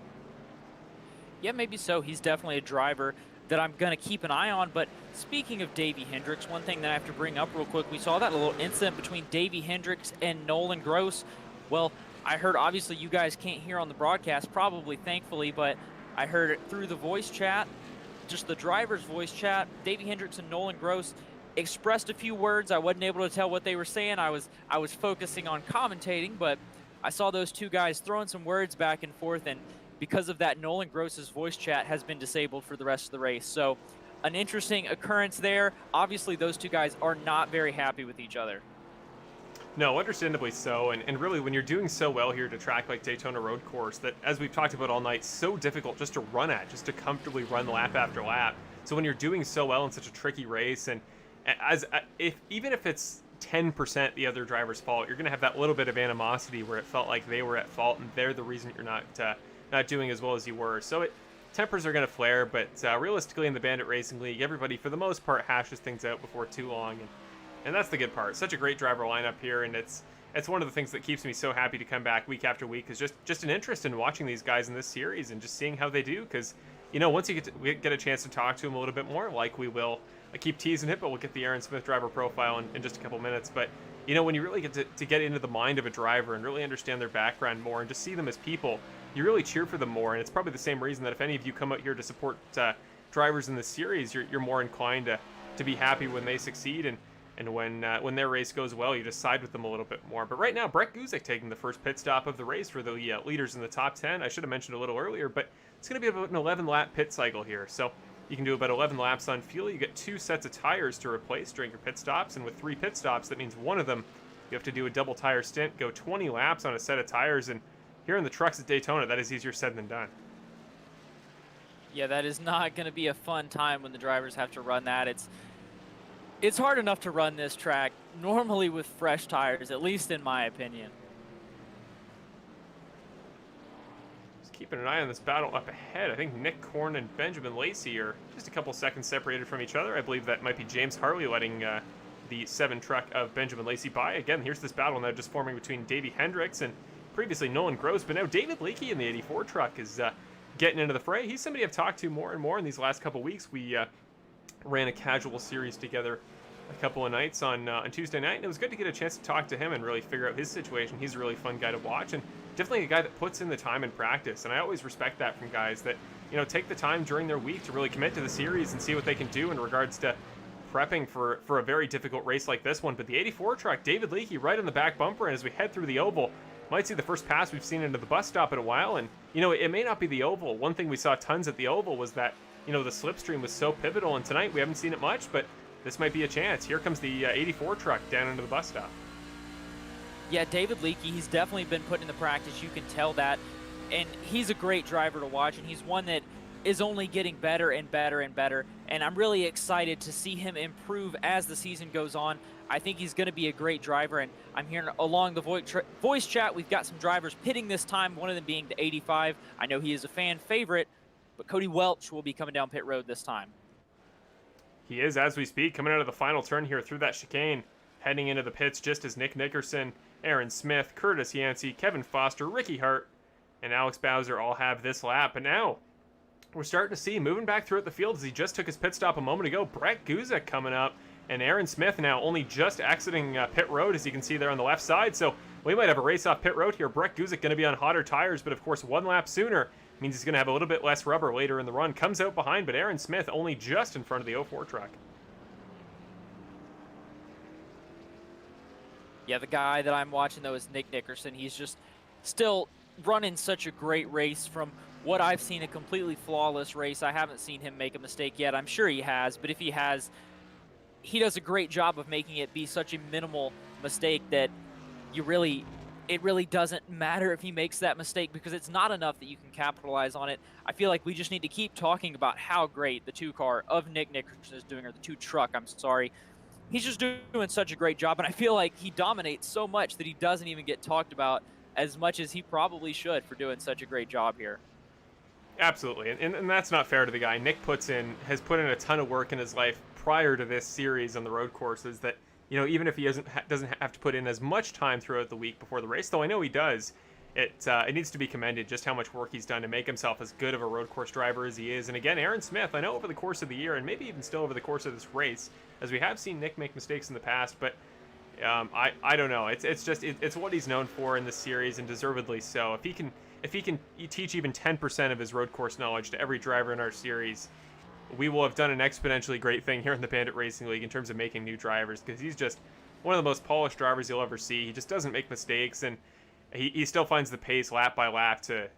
Yeah, maybe so. He's definitely a driver that I'm going to keep an eye on. But speaking of Davey Hendricks, one thing that I have to bring up real quick, we saw that little incident between Davey Hendricks and Nolan Gross. Well, I heard, obviously you guys can't hear on the broadcast, probably, thankfully, but I heard it through the voice chat, just the driver's voice chat. Davey Hendricks and Nolan Gross expressed a few words. I wasn't able to tell what they were saying. I was focusing on commentating, but I saw those two guys throwing some words back and forth, and because of that, Nolan Gross's voice chat has been disabled for the rest of the race. So an interesting occurrence there. Obviously, those two guys are not very happy with each other. No, understandably so. And really, when you're doing so well here to track like Daytona Road Course, that, as we've talked about all night, so difficult just to run at, just to comfortably run lap after lap. So when you're doing so well in such a tricky race, and even if it's 10% the other driver's fault, you're going to have that little bit of animosity where it felt like they were at fault and they're the reason you're not doing as well as you were. So tempers are going to flare, but realistically in the Bandit Racing League, everybody for the most part hashes things out before too long, and that's the good part. Such a great driver lineup here, and it's one of the things that keeps me so happy to come back week after week, is just an interest in watching these guys in this series and just seeing how they do, because once we get a chance to talk to them a little bit more, like we will. I keep teasing it, but we'll get the Aaron Smith driver profile in just a couple minutes. But when you really get to get into the mind of a driver and really understand their background more and just see them as people, you really cheer for them more. And it's probably the same reason that if any of you come out here to support drivers in this series, you're more inclined to be happy when they succeed, and when their race goes well, you just side with them a little bit more. But right now, Brett Guzik taking the first pit stop of the race for the leaders in the top 10. I should have mentioned a little earlier, but it's going to be about an 11-lap pit cycle here. So you can do about 11 laps on fuel. You get 2 sets of tires to replace during your pit stops, and with 3 pit stops, that means one of them you have to do a double tire stint, go 20 laps on a set of tires, and here in the trucks at Daytona, that is easier said than done. Yeah, that is not going to be a fun time when the drivers have to run that. It's hard enough to run this track normally with fresh tires, at least in my opinion. Keeping an eye on this battle up ahead. I think Nick Corn and Benjamin Lacey are just a couple seconds separated from each other. I believe that might be James Harley letting the 7 truck of Benjamin Lacey by. Again, here's this battle now just forming between Davey Hendricks and previously Nolan Gross, but now David Leakey in the 84 truck is getting into the fray. He's somebody I've talked to more and more in these last couple weeks. We ran a casual series together a couple of nights on Tuesday night, and it was good to get a chance to talk to him and really figure out his situation. He's a really fun guy to watch, and definitely a guy that puts in the time in practice, and I always respect that from guys that take the time during their week to really commit to the series and see what they can do in regards to prepping for a very difficult race like this one. But the 84 truck, David Leakey right on the back bumper, and as we head through the oval, might see the first pass we've seen into the bus stop in a while. And it may not be the oval. One thing we saw tons at the oval was that the slipstream was so pivotal, and tonight we haven't seen it much, but this might be a chance. Here comes the 84 truck down into the bus stop. Yeah, David Leakey, he's definitely been put in the practice. You can tell that. And he's a great driver to watch, and he's one that is only getting better and better and better. And I'm really excited to see him improve as the season goes on. I think he's going to be a great driver, and I'm hearing along the voice chat, we've got some drivers pitting this time, one of them being the 85. I know he is a fan favorite, but Cody Welch will be coming down pit road this time. He is, as we speak, coming out of the final turn here through that chicane, heading into the pits just as Nick Nickerson, Aaron Smith, Curtis Yancey, Kevin Foster, Ricky Hart, and Alex Bowser all have this lap. But now we're starting to see, moving back throughout the field as he just took his pit stop a moment ago, Brett Guzik coming up, and Aaron Smith now only just exiting pit road, as you can see there on the left side. So we might have a race off pit road here. Brett Guzik going to be on hotter tires, but of course 1 lap sooner means he's going to have a little bit less rubber later in the run. Comes out behind, but Aaron Smith only just in front of the 04 truck. Yeah, the guy that I'm watching, though, is Nick Nickerson. He's just still running such a great race. From what I've seen, a completely flawless race. I haven't seen him make a mistake yet. I'm sure he has, but if he has, he does a great job of making it be such a minimal mistake that it really doesn't matter if he makes that mistake, because it's not enough that you can capitalize on it. I feel like we just need to keep talking about how great the 2-car of Nick Nickerson is doing, or the 2-truck, I'm sorry. He's just doing such a great job, and I feel like he dominates so much that he doesn't even get talked about as much as he probably should for doing such a great job here. Absolutely, and that's not fair to the guy. Nick has put in a ton of work in his life prior to this series on the road courses that, even if he doesn't have to put in as much time throughout the week before the race, though I know he does, it needs to be commended just how much work he's done to make himself as good of a road course driver as he is. And again, Aaron Smith, I know over the course of the year, and maybe even still over the course of this race, as we have seen Nick make mistakes in the past, but I don't know. It's what he's known for in this series, and deservedly so. If he can teach even 10% of his road course knowledge to every driver in our series, we will have done an exponentially great thing here in the Bandit Racing League in terms of making new drivers, because he's just one of the most polished drivers you'll ever see. He just doesn't make mistakes, and he still finds the pace lap by lap to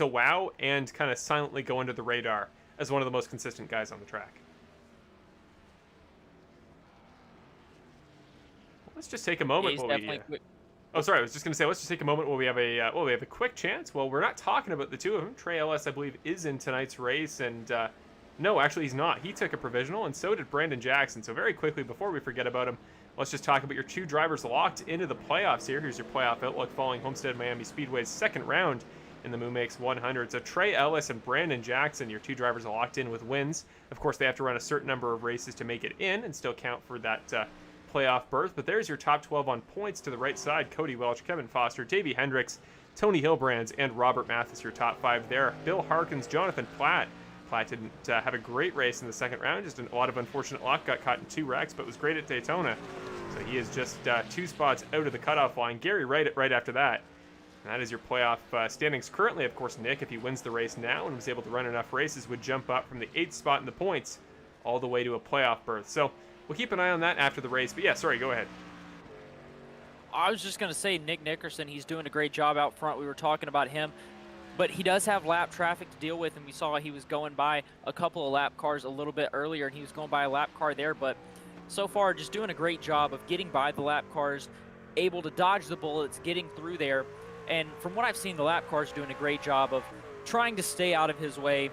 wow and kind of silently go under the radar as one of the most consistent guys on the track. Let's just take a moment while we... Oh, sorry. I was just going to say, let's just take a moment while we have a quick chance. Well, we're not talking about the two of them. Trey Ellis, I believe, is in tonight's race, and no, actually, he's not. He took a provisional, and so did Brandon Jackson. So very quickly, before we forget about him, let's just talk about your 2 drivers locked into the playoffs here. Here's your playoff outlook following Homestead-Miami Speedway's second round in the MooMakes 100. So Trey Ellis and Brandon Jackson, your 2 drivers, are locked in with wins. Of course, they have to run a certain number of races to make it in and still count for that playoff berth. But there's your top 12 on points to the right side. Cody Welch, Kevin Foster, Davey Hendricks, Tony Hilbrands, and Robert Mathis, your top 5 there. Bill Harkins, Jonathan Platt. Platt didn't have a great race in the second round, just a lot of unfortunate luck, got caught in 2 wrecks, but was great at Daytona. So he is just 2 spots out of the cutoff line. Gary right after that. And that is your playoff standings currently. Of course, Nick, if he wins the race now and was able to run enough races, would jump up from the 8th spot in the points all the way to a playoff berth. So we'll keep an eye on that after the race. But yeah, sorry, go ahead. I was just going to say Nick Nickerson, he's doing a great job out front. We were talking about him. But he does have lap traffic to deal with, and we saw he was going by a couple of lap cars a little bit earlier, and he was going by a lap car there. But so far, just doing a great job of getting by the lap cars, able to dodge the bullets, getting through there. And from what I've seen, the lap cars doing a great job of trying to stay out of his way,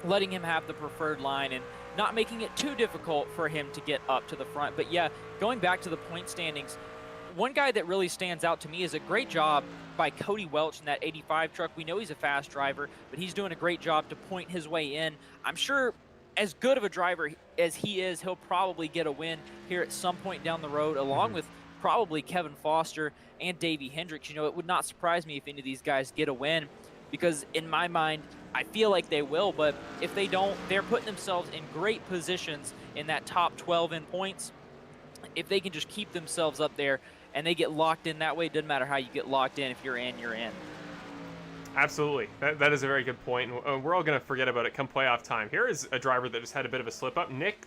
letting him have the preferred line, and not making it too difficult for him to get up to the front. But yeah, going back to the point standings, one guy that really stands out to me is a great job by Cody Welch in that 85 truck. We know he's a fast driver, but he's doing a great job to point his way in. I'm sure as good of a driver as he is, he'll probably get a win here at some point down the road, along with probably Kevin Foster and Davey Hendricks. You know, it would not surprise me if any of these guys get a win, because in my mind, I feel like they will, but if they don't, they're putting themselves in great positions in that top 12 in points. If they can just keep themselves up there and they get locked in that way, it doesn't matter how you get locked in. If you're in, you're in. Absolutely. That is a very good point. And we're all going to forget about it come playoff time. Here is a driver that just had a bit of a slip-up. Nick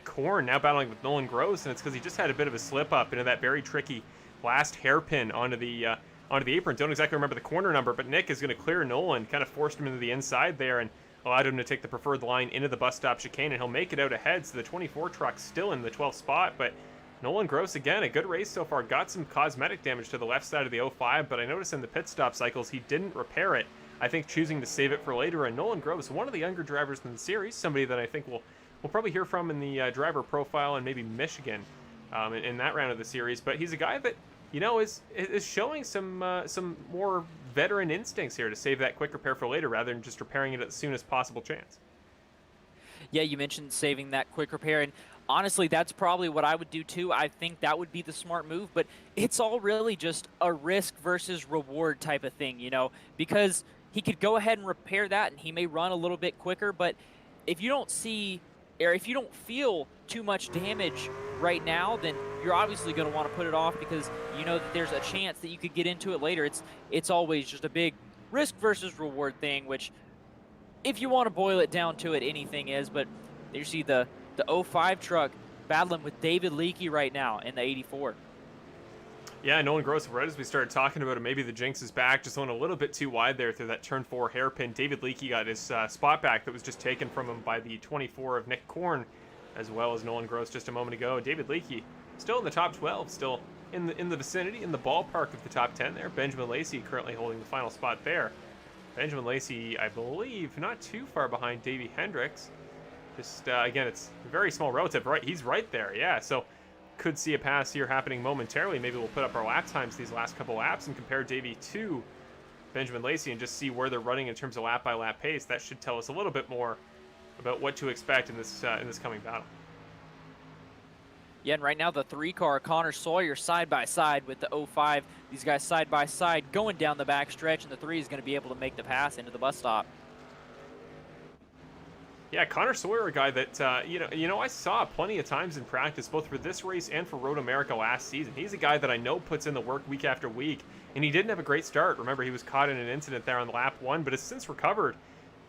Korn now battling with Nolan Gross, and it's because he just had a bit of a slip-up into that very tricky last hairpin onto the apron. Don't exactly remember the corner number, but Nick is going to clear Nolan, kind of forced him into the inside there and allowed him to take the preferred line into the bus stop chicane, and he'll make it out ahead. So the 24 truck's still in the 12th spot, but Nolan Gross, again, a good race so far. Got some cosmetic damage to the left side of the 05, but I noticed in the pit stop cycles he didn't repair it. I think choosing to save it for later. And Nolan Gross, one of the younger drivers in the series, somebody that I think we'll probably hear from in the driver profile and maybe Michigan in that round of the series. But he's a guy that, you know, is showing some more veteran instincts here to save that quick repair for later rather than just repairing it at the soonest possible chance. Yeah, you mentioned saving that quick repair, and honestly, that's probably what I would do too. I think that would be the smart move, but it's all really just a risk versus reward type of thing, you know, because he could go ahead and repair that and he may run a little bit quicker, but if you don't see, or if you don't feel too much damage right now, then you're obviously going to want to put it off because you know that there's a chance that you could get into it later. It's always just a big risk versus reward thing, which if you want to boil it down to it, anything is, but you see the 05 truck battling with David Leakey right now in the 84. Yeah, Nolan Gross, right as we started talking about it, maybe the jinx is back, just went a little bit too wide there through that turn 4 hairpin. David Leakey got his spot back that was just taken from him by the 24 of Nick Korn, as well as Nolan Gross just a moment ago. David Leakey still in the top 12, still in the vicinity, in the ballpark of the top 10 there. Benjamin Lacey currently holding the final spot there. Benjamin Lacey, I believe, not too far behind Davey Hendricks. Just, again, it's a very small relative. Right, he's right there, yeah. So could see a pass here happening momentarily. Maybe we'll put up our lap times these last couple laps and compare Davey to Benjamin Lacey and just see where they're running in terms of lap-by-lap pace. That should tell us a little bit more about what to expect in this coming battle. Yeah, and right now the 3-car, Connor Sawyer side by side with the 05. These guys side by side going down the back stretch, and the 3 is going to be able to make the pass into the bus stop. Yeah, Connor Sawyer, a guy that you know I saw plenty of times in practice, both for this race and for Road America last season. He's a guy that I know puts in the work week after week, and he didn't have a great start. Remember, he was caught in an incident there on lap 1, but has since recovered.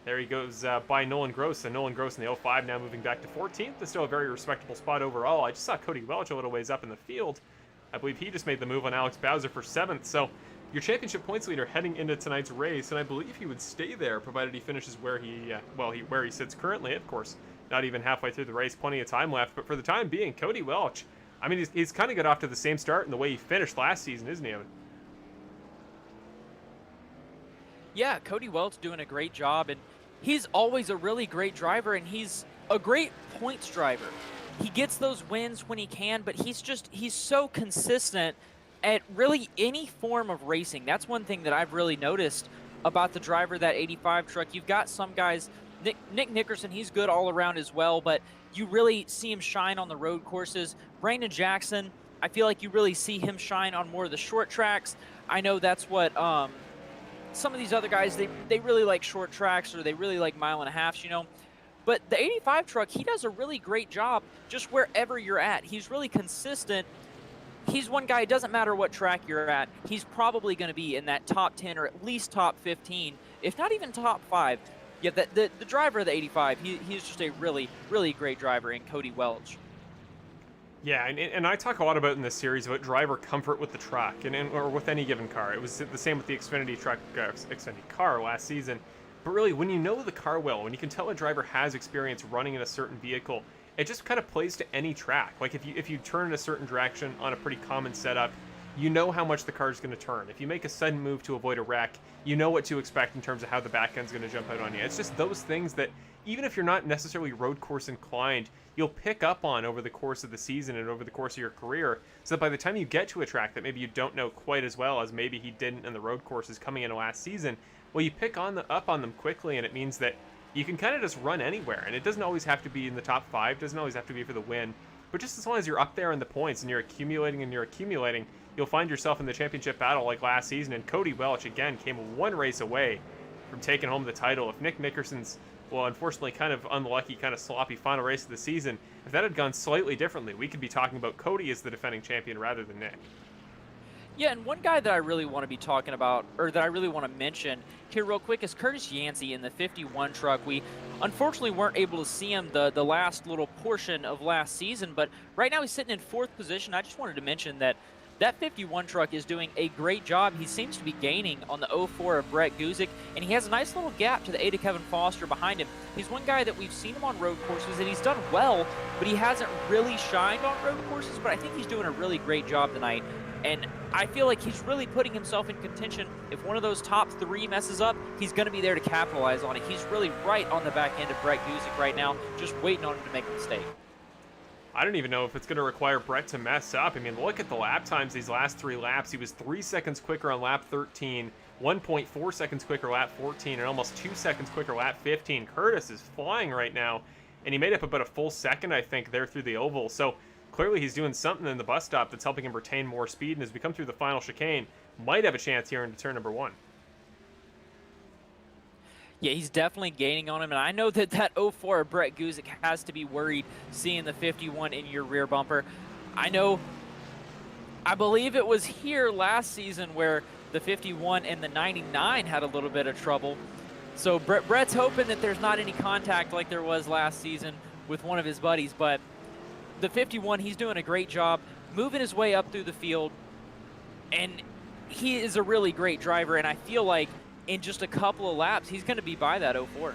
There he goes by Nolan Gross, and Nolan Gross in the 05 now moving back to 14th. That's still a very respectable spot overall. I just saw Cody Welch a little ways up in the field. I believe he just made the move on Alex Bowser for 7th. So your championship points leader heading into tonight's race, and I believe he would stay there provided he finishes where he sits currently. Of course, not even halfway through the race, plenty of time left. But for the time being, Cody Welch, I mean, he's kind of got off to the same start in the way he finished last season, isn't he, Evan? Yeah, Cody Welch doing a great job, and he's always a really great driver, and he's a great points driver. He gets those wins when he can, but he's so consistent at really any form of racing. That's one thing that I've really noticed about the driver of that 85 truck. You've got some guys, Nick Nickerson, he's good all around as well, but you really see him shine on the road courses. Brandon Jackson, I feel like you really see him shine on more of the short tracks. I know that's what some of these other guys, they really like short tracks, or they really like mile and a halves, you know. But the 85 truck, he does a really great job just wherever you're at. He's really consistent. He's one guy, it doesn't matter what track you're at, he's probably going to be in that top 10 or at least top 15, if not even top 5. Yeah, the driver of the 85, he's just a really, really great driver in Cody Welch. Yeah, and I talk a lot about in this series about driver comfort with the truck, or with any given car. It was the same with the Xfinity truck, Xfinity car last season. But really, when you know the car well, when you can tell a driver has experience running in a certain vehicle, it just kind of plays to any track. Like if you turn in a certain direction on a pretty common setup, you know how much the car is going to turn. If you make a sudden move to avoid a wreck, you know what to expect in terms of how the back end's going to jump out on you. It's just those things that, even if you're not necessarily road course inclined, you'll pick up on over the course of the season and over the course of your career, so that by the time you get to a track that maybe you don't know quite as well as maybe he didn't in the road courses coming in last season, well, you pick up on them quickly, and it means that you can kind of just run anywhere. And it doesn't always have to be in the top 5, doesn't always have to be for the win, but just as long as you're up there in the points and you're accumulating, you'll find yourself in the championship battle like last season. And Cody Welch, again, came one race away from taking home the title. If Nick Nickerson's, well, unfortunately kind of unlucky, kind of sloppy final race of the season, if that had gone slightly differently, we could be talking about Cody as the defending champion rather than Nick. Yeah, and one guy that I really want to be talking about, or that I really want to mention here real quick, is Curtis Yancey in the 51 truck. We unfortunately weren't able to see him the last little portion of last season, but right now he's sitting in 4th position. I just wanted to mention that 51 truck is doing a great job. He seems to be gaining on the 04 of Brett Guzik, and he has a nice little gap to the 8 of Kevin Foster behind him. He's one guy that we've seen him on road courses, and he's done well, but he hasn't really shined on road courses, but I think he's doing a really great job tonight. And I feel like he's really putting himself in contention. If one of those top 3 messes up, he's going to be there to capitalize on it. He's really right on the back end of Brett Guzik right now, just waiting on him to make a mistake. I don't even know if it's going to require Brett to mess up. I mean, look at the lap times these last 3 laps. He was 3 seconds quicker on lap 13, 1.4 seconds quicker lap 14, and almost 2 seconds quicker lap 15. Curtis is flying right now, and he made up about a full second, I think, there through the oval. So clearly he's doing something in the bus stop that's helping him retain more speed, and as we come through the final chicane, might have a chance here into turn number 1. Yeah, he's definitely gaining on him, and I know that 04 of Brett Guzik has to be worried seeing the 51 in your rear bumper. I believe it was here last season where the 51 and the 99 had a little bit of trouble. So Brett's hoping that there's not any contact like there was last season with one of his buddies, but the 51, he's doing a great job moving his way up through the field, and he is a really great driver, and I feel like in just a couple of laps, he's going to be by that 04.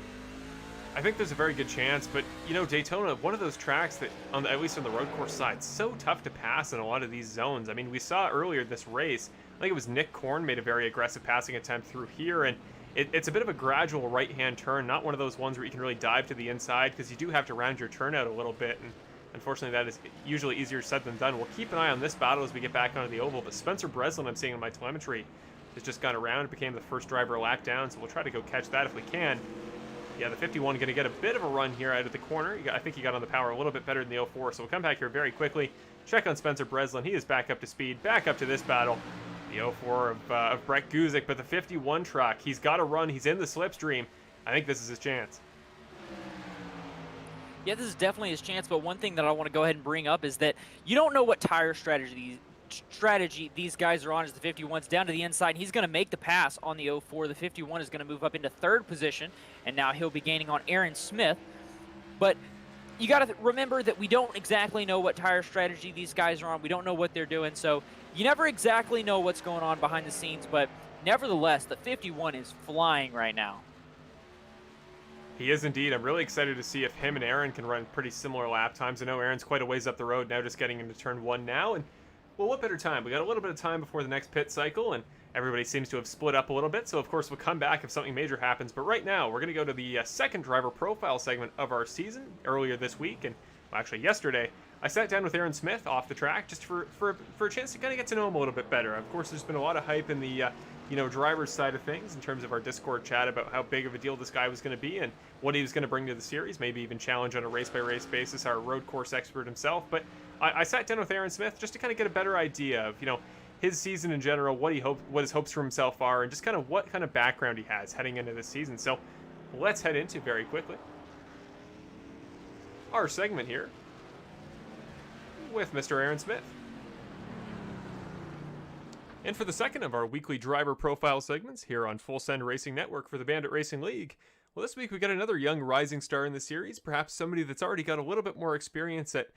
I think there's a very good chance, but, you know, Daytona, one of those tracks that, at least on the road course side, so tough to pass in a lot of these zones. I mean, we saw earlier this race, I think it was Nick Korn made a very aggressive passing attempt through here, and it's a bit of a gradual right-hand turn, not one of those ones where you can really dive to the inside, because you do have to round your turnout a little bit, and unfortunately that is usually easier said than done. We'll keep an eye on this battle as we get back onto the oval, but Spencer Breslin, I'm seeing in my telemetry, has just gone around, became the first driver a lap down, so we'll try to go catch that if we can. Yeah, the 51 going to get a bit of a run here out of the corner. I think he got on the power a little bit better than the 04, so we'll come back here very quickly, check on Spencer Breslin. He is back up to speed, back up to this battle. The 04 of Brett Guzik, but the 51 truck, he's got to run. He's in the slipstream. I think this is his chance. Yeah, this is definitely his chance, but one thing that I want to go ahead and bring up is that you don't know what tire strategy these guys are on as the 51's down to the inside. He's going to make the pass on the 04. The 51 is going to move up into 3rd position, and now he'll be gaining on Aaron Smith. But you got to remember that we don't exactly know what tire strategy these guys are on. We don't know what they're doing, so you never exactly know what's going on behind the scenes, but nevertheless, the 51 is flying right now. He is indeed. I'm really excited to see if him and Aaron can run pretty similar lap times. I know Aaron's quite a ways up the road now, just getting into turn 1 now, and well, what better time? We got a little bit of time before the next pit cycle, and everybody seems to have split up a little bit, so of course we'll come back if something major happens. But right now, we're going to go to the second driver profile segment of our season earlier this week, and well, actually yesterday. I sat down with Aaron Smith off the track just for a chance to kind of get to know him a little bit better. Of course, there's been a lot of hype in the driver's side of things in terms of our Discord chat about how big of a deal this guy was going to be and what he was going to bring to the series, maybe even challenge on a race-by-race basis, our road course expert himself. But I sat down with Aaron Smith just to kind of get a better idea of, his season in general, what his hopes for himself are, and just kind of what kind of background he has heading into this season. So let's head into very quickly our segment here with Mr. Aaron Smith. And for the second of our weekly driver profile segments here on Full Send Racing Network for the Bandit Racing League, well, this week we got another young rising star in the series, perhaps somebody that's already got a little bit more experience at,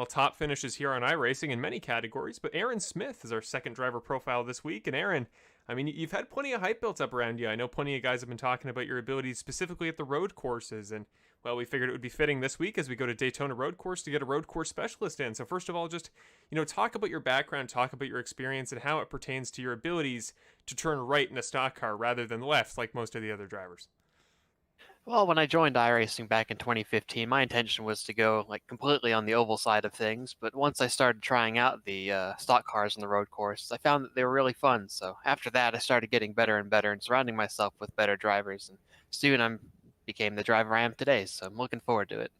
top finishes here on iRacing in many categories, but Aaron Smith is our second driver profile this week. And Aaron, I mean, you've had plenty of hype built up around you. I know plenty of guys have been talking about your abilities specifically at the road courses, and, well, we figured it would be fitting this week as we go to Daytona Road Course to get a road course specialist in. So first of all, just, talk about your background, talk about your experience, and how it pertains to your abilities to turn right in a stock car rather than left like most of the other drivers. Well, when I joined iRacing back in 2015, my intention was to go completely on the oval side of things. But once I started trying out the stock cars on the road course, I found that they were really fun. So after that, I started getting better and better and surrounding myself with better drivers. And soon I became the driver I am today. So I'm looking forward to it.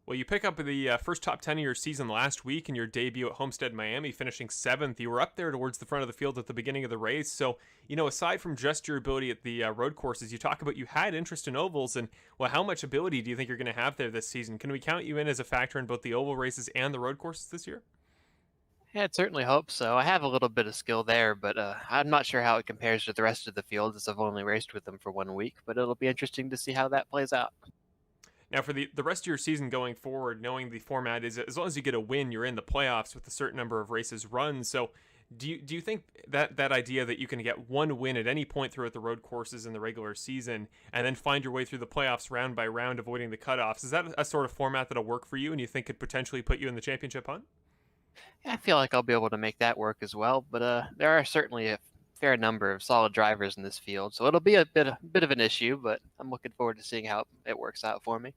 Well, you pick up the first top 10 of your season last week in your debut at Homestead-Miami, finishing 7th. You were up there towards the front of the field at the beginning of the race. So, aside from just your ability at the road courses, you talk about you had interest in ovals. And, well, how much ability do you think you're going to have there this season? Can we count you in as a factor in both the oval races and the road courses this year? Yeah, I'd certainly hope so. I have a little bit of skill there, but I'm not sure how it compares to the rest of the field as I've only raced with them for 1 week. But it'll be interesting to see how that plays out. Now, for the rest of your season going forward, knowing the format is as long as you get a win, you're in the playoffs with a certain number of races run. So do you think that idea that you can get one win at any point throughout the road courses in the regular season and then find your way through the playoffs round by round, avoiding the cutoffs, is that a sort of format that'll work for you and you think could potentially put you in the championship hunt? Yeah, I feel like I'll be able to make that work as well, but there are certainly a fair number of solid drivers in this field, so it'll be a bit of an issue, but I'm looking forward to seeing how it works out for me.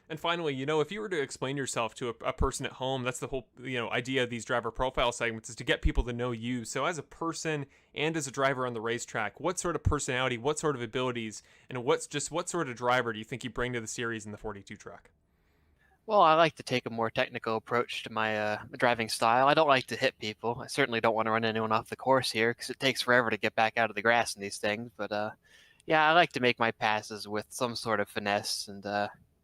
And finally, if you were to explain yourself to a person at home, that's the whole, idea of these driver profile segments, is to get people to know you. So as a person and as a driver on the racetrack, what sort of personality, what sort of abilities, and what sort of driver do you think you bring to the series in the 42 truck? Well, I like to take a more technical approach to my driving style. I don't like to hit people. I certainly don't want to run anyone off the course here because it takes forever to get back out of the grass in these things. But yeah, I like to make my passes with some sort of finesse and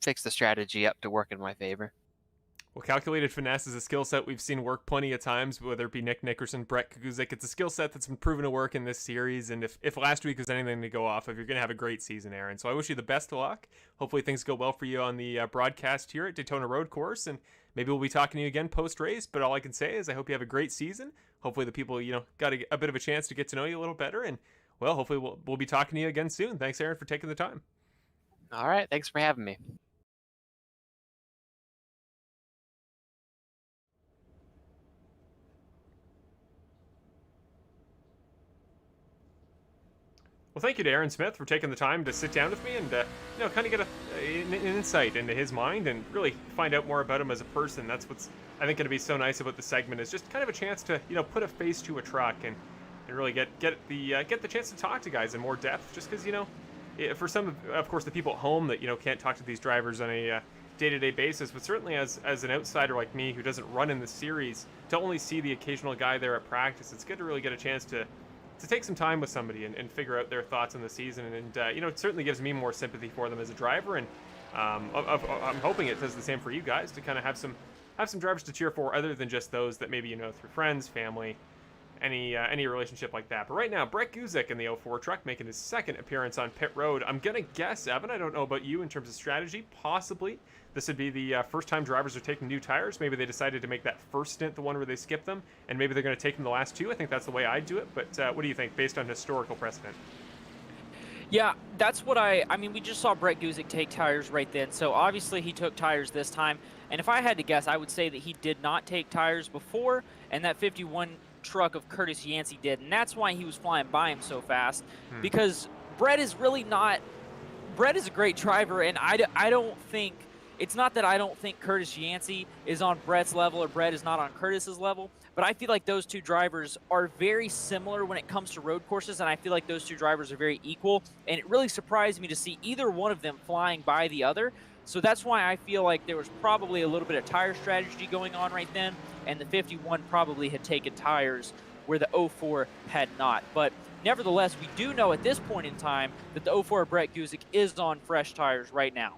fix the strategy up to work in my favor. Well, calculated finesse is a skill set we've seen work plenty of times, whether it be Nick Nickerson, Brett Kuzik. It's a skill set that's been proven to work in this series, and if last week was anything to go off of, you're going to have a great season, Aaron. So I wish you the best of luck. Hopefully things go well for you on the broadcast here at Daytona Road Course, and maybe we'll be talking to you again post-race, but all I can say is I hope you have a great season. Hopefully the people, got a bit of a chance to get to know you a little better, and, well, hopefully we'll be talking to you again soon. Thanks, Aaron, for taking the time. All right, thanks for having me. Well, thank you to Aaron Smith for taking the time to sit down with me and, kind of get an insight into his mind and really find out more about him as a person. That's what's, I think, going to be so nice about the segment, is just kind of a chance to, put a face to a truck and really get the chance to talk to guys in more depth. Just because, for some of course, the people at home that can't talk to these drivers on a day-to-day basis, but certainly as an outsider like me who doesn't run in the series, to only see the occasional guy there at practice, it's good to really get a chance to take some time with somebody and figure out their thoughts on the season. And it certainly gives me more sympathy for them as a driver. And I'm hoping it does the same for you guys, to kind of have some drivers to cheer for other than just those that maybe through friends, family, any relationship like that. But right now, Brett Kuzik in the 04 truck making his second appearance on pit road. I'm gonna guess, Evan, I don't know about you in terms of strategy, possibly this would be the first time drivers are taking new tires. Maybe they decided to make that first stint the one where they skip them, and maybe they're going to take them the last two. I think that's the way I'd do it. But what do you think, based on historical precedent? Yeah, that's what I mean, we just saw Brett Kuzik take tires right then, so obviously he took tires this time. And if I had to guess, I would say that he did not take tires before, and that 51 truck of Curtis Yancey did, and that's why he was flying by him so fast. Because Brett is really not. Brett is a great driver, and I don't think it's not that I don't think Curtis Yancey is on Brett's level or Brett is not on Curtis's level, but I feel like those two drivers are very similar when it comes to road courses, and I feel like those two drivers are very equal, and it really surprised me to see either one of them flying by the other. So that's why I feel like there was probably a little bit of tire strategy going on right then, and the 51 probably had taken tires where the 04 had not. But nevertheless, we do know at this point in time that the 04 Brett Guzik is on fresh tires right now.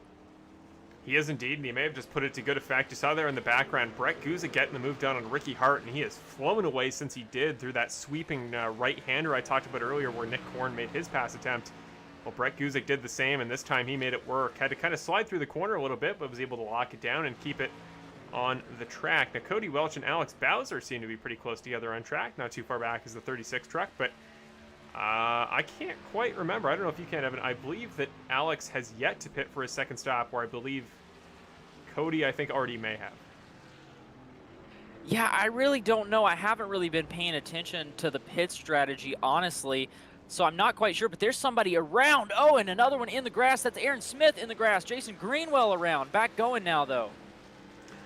He is indeed, and he may have just put it to good effect. You saw there in the background, Brett Guzik getting the move done on Ricky Hart, and he has flown away since he did through that sweeping right-hander I talked about earlier where Nick Korn made his pass attempt. Well, Brett Guzik did the same, and this time he made it work. Had to kind of slide through the corner a little bit, but was able to lock it down and keep it on the track. Now, Cody Welch and Alex Bowser seem to be pretty close together on track. Not too far back is the 36 truck, but I can't quite remember. I don't know if you can, Evan. I believe that Alex has yet to pit for his second stop, where I believe Cody, I think, already may have. Yeah, I really don't know. I haven't really been paying attention to the pit strategy, honestly, so I'm not quite sure, but there's somebody around. Oh, and another one in the grass. That's Aaron Smith in the grass. Jason Greenwell around. Back going now, though.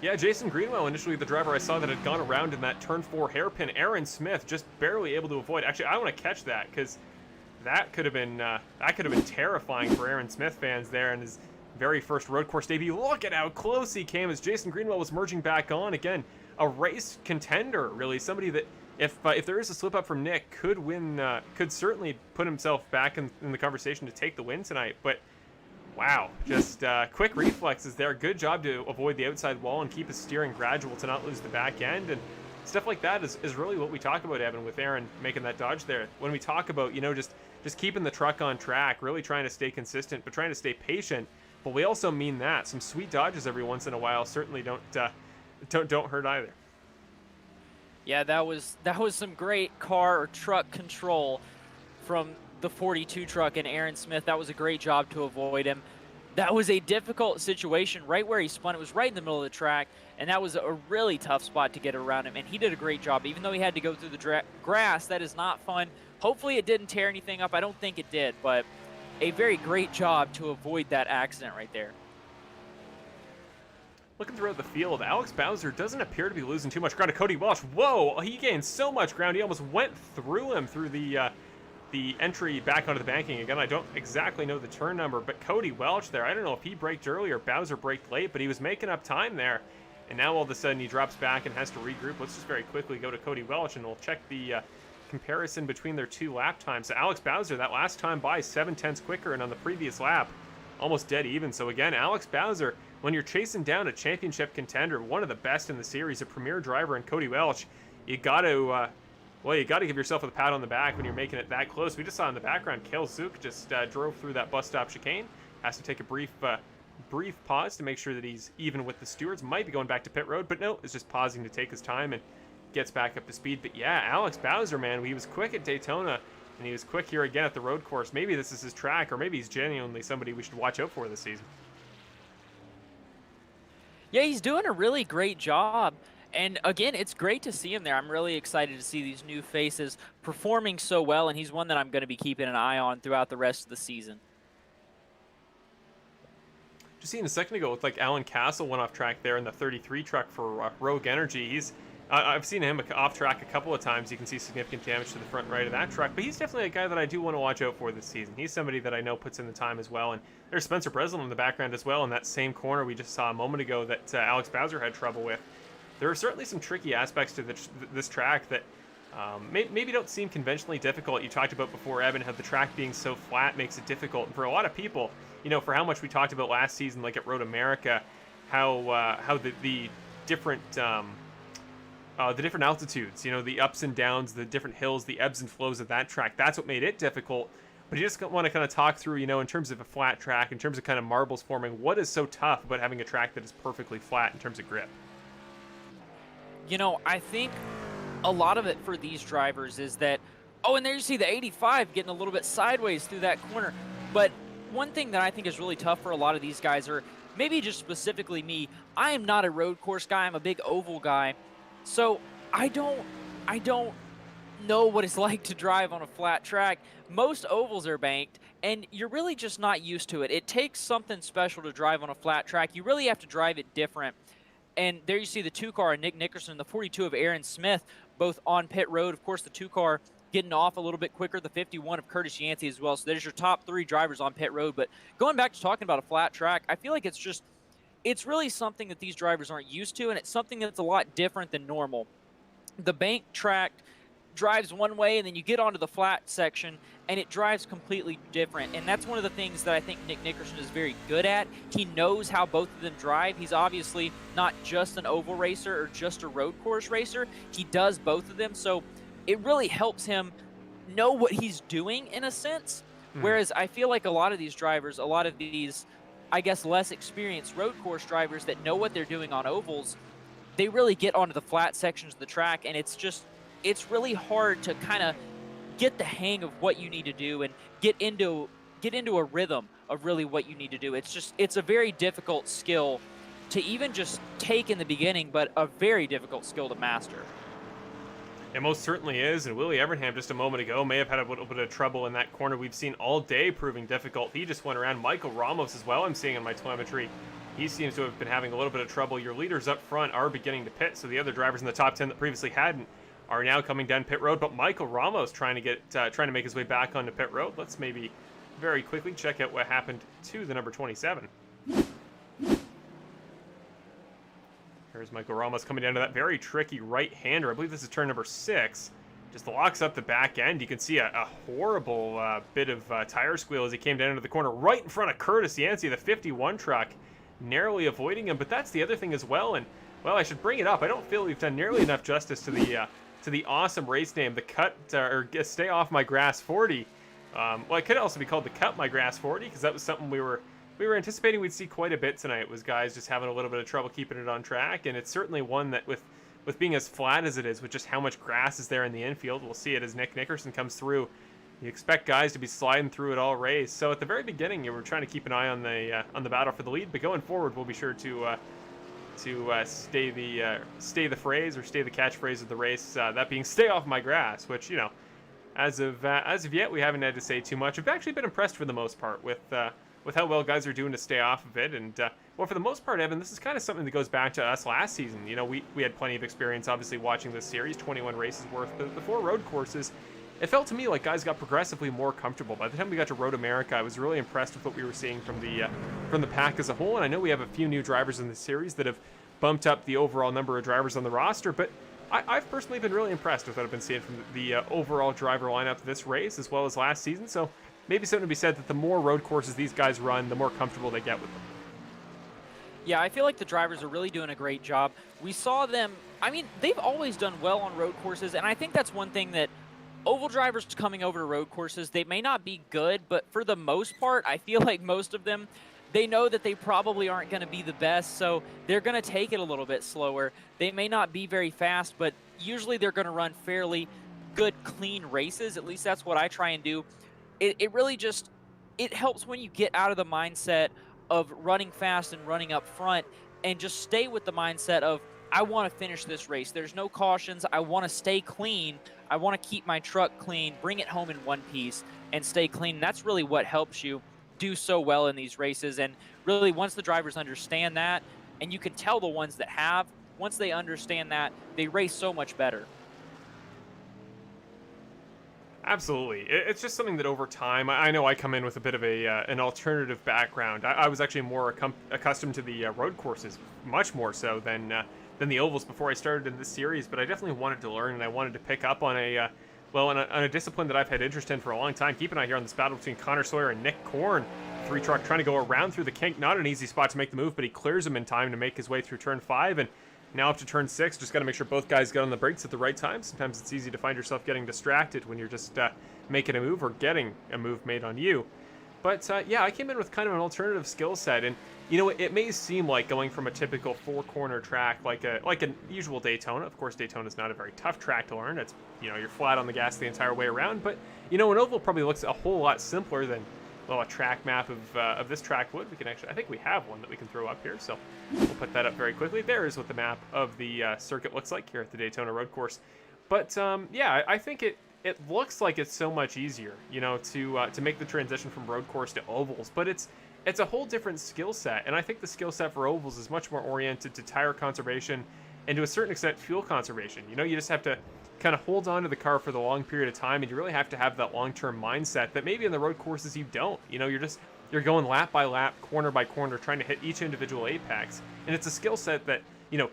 Yeah, Jason Greenwell, initially the driver I saw that had gone around in that turn 4 hairpin. Aaron Smith just barely able to avoid. Actually, I want to catch that because that could have been terrifying for Aaron Smith fans there in his very first road course debut. Look at how close he came as Jason Greenwell was merging back on again. A race contender, really, somebody that if there is a slip up from Nick, could win, could certainly put himself back in the conversation to take the win tonight. But wow, just quick reflexes there. Good job to avoid the outside wall and keep his steering gradual to not lose the back end. And stuff like that is really what we talk about, Evan, with Aaron making that dodge there. When we talk about, just keeping the truck on track, really trying to stay consistent, but trying to stay patient. But we also mean that. Some sweet dodges every once in a while certainly don't hurt either. Yeah, that was some great car or truck control from the 42 truck and Aaron Smith. That was a great job to avoid him. That was a difficult situation right where he spun. It was right in the middle of the track, and that was a really tough spot to get around him, and he did a great job. Even though he had to go through the grass, that is not fun. Hopefully it didn't tear anything up. I don't think it did, but a very great job to avoid that accident right there. Looking throughout the field, Alex Bowser doesn't appear to be losing too much ground to Cody Welch. Whoa, he gained so much ground, he almost went through him through the entry back onto the banking. Again, I don't exactly know the turn number, but Cody Welch there, I don't know if he braked early or Bowser braked late, but he was making up time there. And now all of a sudden he drops back and has to regroup. Let's just very quickly go to Cody Welch and we'll check the comparison between their 2 lap times. So Alex Bowser, that last time by 7/10 quicker, and on the previous lap, almost dead even. So again, Alex Bowser, when you're chasing down a championship contender, one of the best in the series, a premier driver in Cody Welch, you got to give yourself a pat on the back when you're making it that close. We just saw in the background, Kale Zook just drove through that bus stop chicane. Has to take a brief pause to make sure that he's even with the stewards. Might be going back to pit road, but no, is just pausing to take his time and gets back up to speed. But yeah, Alex Bowser, man, he was quick at Daytona, and he was quick here again at the road course. Maybe this is his track, or maybe he's genuinely somebody we should watch out for this season. Yeah, he's doing a really great job. And again, it's great to see him there. I'm really excited to see these new faces performing so well, and he's one that I'm going to be keeping an eye on throughout the rest of the season. Just seeing a second ago, it looked like Alan Castle went off track there in the 33 truck for Rogue Energy. I've seen him off track a couple of times. You can see significant damage to the front right of that truck, but he's definitely a guy that I do want to watch out for this season. He's somebody that I know puts in the time as well. And there's Spencer Breslin in the background as well in that same corner we just saw a moment ago that Alex Bowser had trouble with. There are certainly some tricky aspects to this track that maybe don't seem conventionally difficult. You talked about before, Evan, how the track being so flat makes it difficult. And for a lot of people, for how much we talked about last season, like at Road America, how the different altitudes, the ups and downs, the different hills, the ebbs and flows of that track, that's what made it difficult. But you just want to kind of talk through, in terms of a flat track, in terms of kind of marbles forming, what is so tough about having a track that is perfectly flat in terms of grip? I think a lot of it for these drivers is that, and there you see the 85 getting a little bit sideways through that corner. But one thing that I think is really tough for a lot of these guys, or maybe just specifically me, I am not a road course guy. I'm a big oval guy. So I don't know what it's like to drive on a flat track. Most ovals are banked, and you're really just not used to it. It takes something special to drive on a flat track. You really have to drive it different. And there you see the 2-car, Nick Nickerson, the 42 of Aaron Smith, both on pit road. Of course, the 2-car getting off a little bit quicker, the 51 of Curtis Yancey as well. So there's your top 3 drivers on pit road. But going back to talking about a flat track, I feel like it's really something that these drivers aren't used to, and it's something that's a lot different than normal. The bank track drives one way, and then you get onto the flat section and it drives completely different. And that's one of the things that I think Nick Nickerson is very good at. He knows how both of them drive. He's obviously not just an oval racer or just a road course racer. He does both of them, so it really helps him know what he's doing in a sense. Whereas I feel like a lot of these drivers, a lot of these, I guess, less experienced road course drivers that know what they're doing on ovals, they really get onto the flat sections of the track, and it's really hard to kind of get the hang of what you need to do and get into a rhythm of really what you need to do. It's a very difficult skill to even just take in the beginning, but a very difficult skill to master. It most certainly is, and Willie Evernham just a moment ago may have had a little bit of trouble in that corner we've seen all day proving difficult. He just went around. Michael Ramos as well, I'm seeing in my telemetry. He seems to have been having a little bit of trouble. Your leaders up front are beginning to pit, so the other drivers in the top 10 that previously hadn't are now coming down pit road, but Michael Ramos trying to make his way back onto pit road. Let's maybe very quickly check out what happened to the number 27. There's Michael Ramos coming down to that very tricky right-hander. I believe this is turn number 6. Just locks up the back end. You can see a horrible bit of tire squeal as he came down into the corner right in front of Curtis Yancey, the 51 truck, narrowly avoiding him. But that's the other thing as well, and, well, I should bring it up. I don't feel we've done nearly enough justice to the awesome race name, the Stay Off My Grass 40. Well, it could also be called the Cut My Grass 40, because that was something we were anticipating we'd see quite a bit tonight, was guys just having a little bit of trouble keeping it on track. And it's certainly one that with being as flat as it is, with just how much grass is there in the infield, we'll see it as Nick Nickerson comes through. You expect guys to be sliding through it all race. So at the very beginning, you were trying to keep an eye on the battle for the lead, but going forward, we'll be sure to stay the phrase or stay the catchphrase of the race, that being "Stay off my grass," which, you know, as of yet, we haven't had to say too much. I've actually been impressed for the most part with how well guys are doing to stay off of it. And well, for the most part, Evan, this is kind of something that goes back to us last season. You know, we had plenty of experience, obviously, watching this series, 21 races worth, but the 4 road courses, it felt to me like guys got progressively more comfortable. By the time we got to Road America, I was really impressed with what we were seeing from the pack as a whole. And I know we have a few new drivers in the series that have bumped up the overall number of drivers on the roster, but I've personally been really impressed with what I've been seeing from the overall driver lineup this race, as well as last season. So maybe something to be said that the more road courses these guys run, the more comfortable they get with them. Yeah, I feel like the drivers are really doing a great job. We saw them, I mean, they've always done well on road courses, and I think that's one thing that oval drivers coming over to road courses, they may not be good, but for the most part, I feel like most of them, they know that they probably aren't going to be the best, so they're going to take it a little bit slower. They may not be very fast, but usually they're going to run fairly good, clean races. At least that's what I try and do. It really just, it helps when you get out of the mindset of running fast and running up front and just stay with the mindset of, I want to finish this race. There's no cautions. I want to stay clean. I want to keep my truck clean, bring it home in one piece, and stay clean. That's really what helps you do so well in these races. And really, once the drivers understand that, and you can tell the ones that have, once they understand that, they race so much better. Absolutely. It's just something that over time, I know I come in with a bit of an alternative background. I was actually more accustomed to the road courses, much more so than the ovals before I started in this series, but I definitely wanted to learn, and I wanted to pick up on on a discipline that I've had interest in for a long time. Keep an eye here on this battle between Connor Sawyer and Nick Korn. 3-truck trying to go around through the kink. Not an easy spot to make the move, but he clears him in time to make his way through turn 5, and now up to turn 6. Just got to make sure both guys get on the brakes at the right time. Sometimes it's easy to find yourself getting distracted when you're just making a move or getting a move made on you. But yeah, I came in with kind of an alternative skill set, and you know, it may seem like going from a typical 4-corner track like a usual Daytona. Of course, Daytona is not a very tough track to learn. It's, you know, you're flat on the gas the entire way around. But you know, an oval probably looks a whole lot simpler than, well, a track map of this track would. We can actually, I think we have one that we can throw up here, so we'll put that up very quickly. There is what the map of the circuit looks like here at the Daytona Road Course. But yeah, I think it looks like it's so much easier, to make the transition from road course to ovals, but it's a whole different skill set. And I think the skill set for ovals is much more oriented to tire conservation and to a certain extent fuel conservation. You just have to kind of hold on to the car for the long period of time, and you really have to have that long-term mindset that maybe in the road courses you don't. You're going lap by lap, corner by corner, trying to hit each individual apex. And it's a skill set that,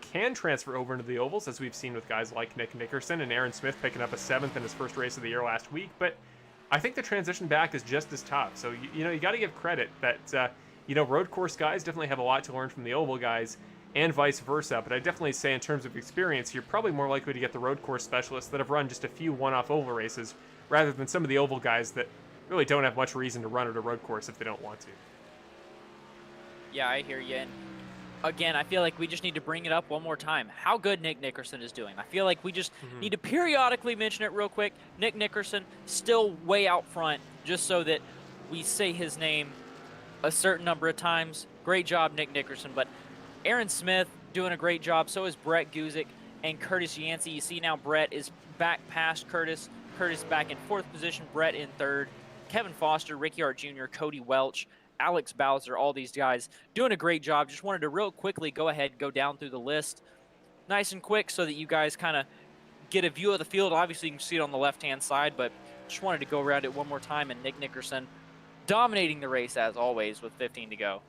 can transfer over into the ovals, as we've seen with guys like Nick Nickerson and Aaron Smith picking up a 7th in his first race of the year last week. But I think the transition back is just as tough. So, you got to give credit that, road course guys definitely have a lot to learn from the oval guys, and vice versa. But I definitely say in terms of experience, you're probably more likely to get the road course specialists that have run just a few one-off oval races rather than some of the oval guys that really don't have much reason to run at a road course if they don't want to. Yeah, I hear you. And again, I feel like we just need to bring it up one more time. How good Nick Nickerson is doing. I feel like we just need to periodically mention it real quick. Nick Nickerson still way out front, just so that we say his name a certain number of times. Great job, Nick Nickerson. But Aaron Smith doing a great job. So is Brett Guzik and Curtis Yancey. You see now Brett is back past Curtis. Curtis back in 4th position. Brett in 3rd. Kevin Foster, Ricky Hart Jr., Cody Welch, Alex Bowser, all these guys doing a great job. Just wanted to real quickly go ahead and go down through the list nice and quick so that you guys kind of get a view of the field. Obviously, you can see it on the left-hand side, but just wanted to go around it one more time. And Nick Nickerson dominating the race, as always, with 15 to go.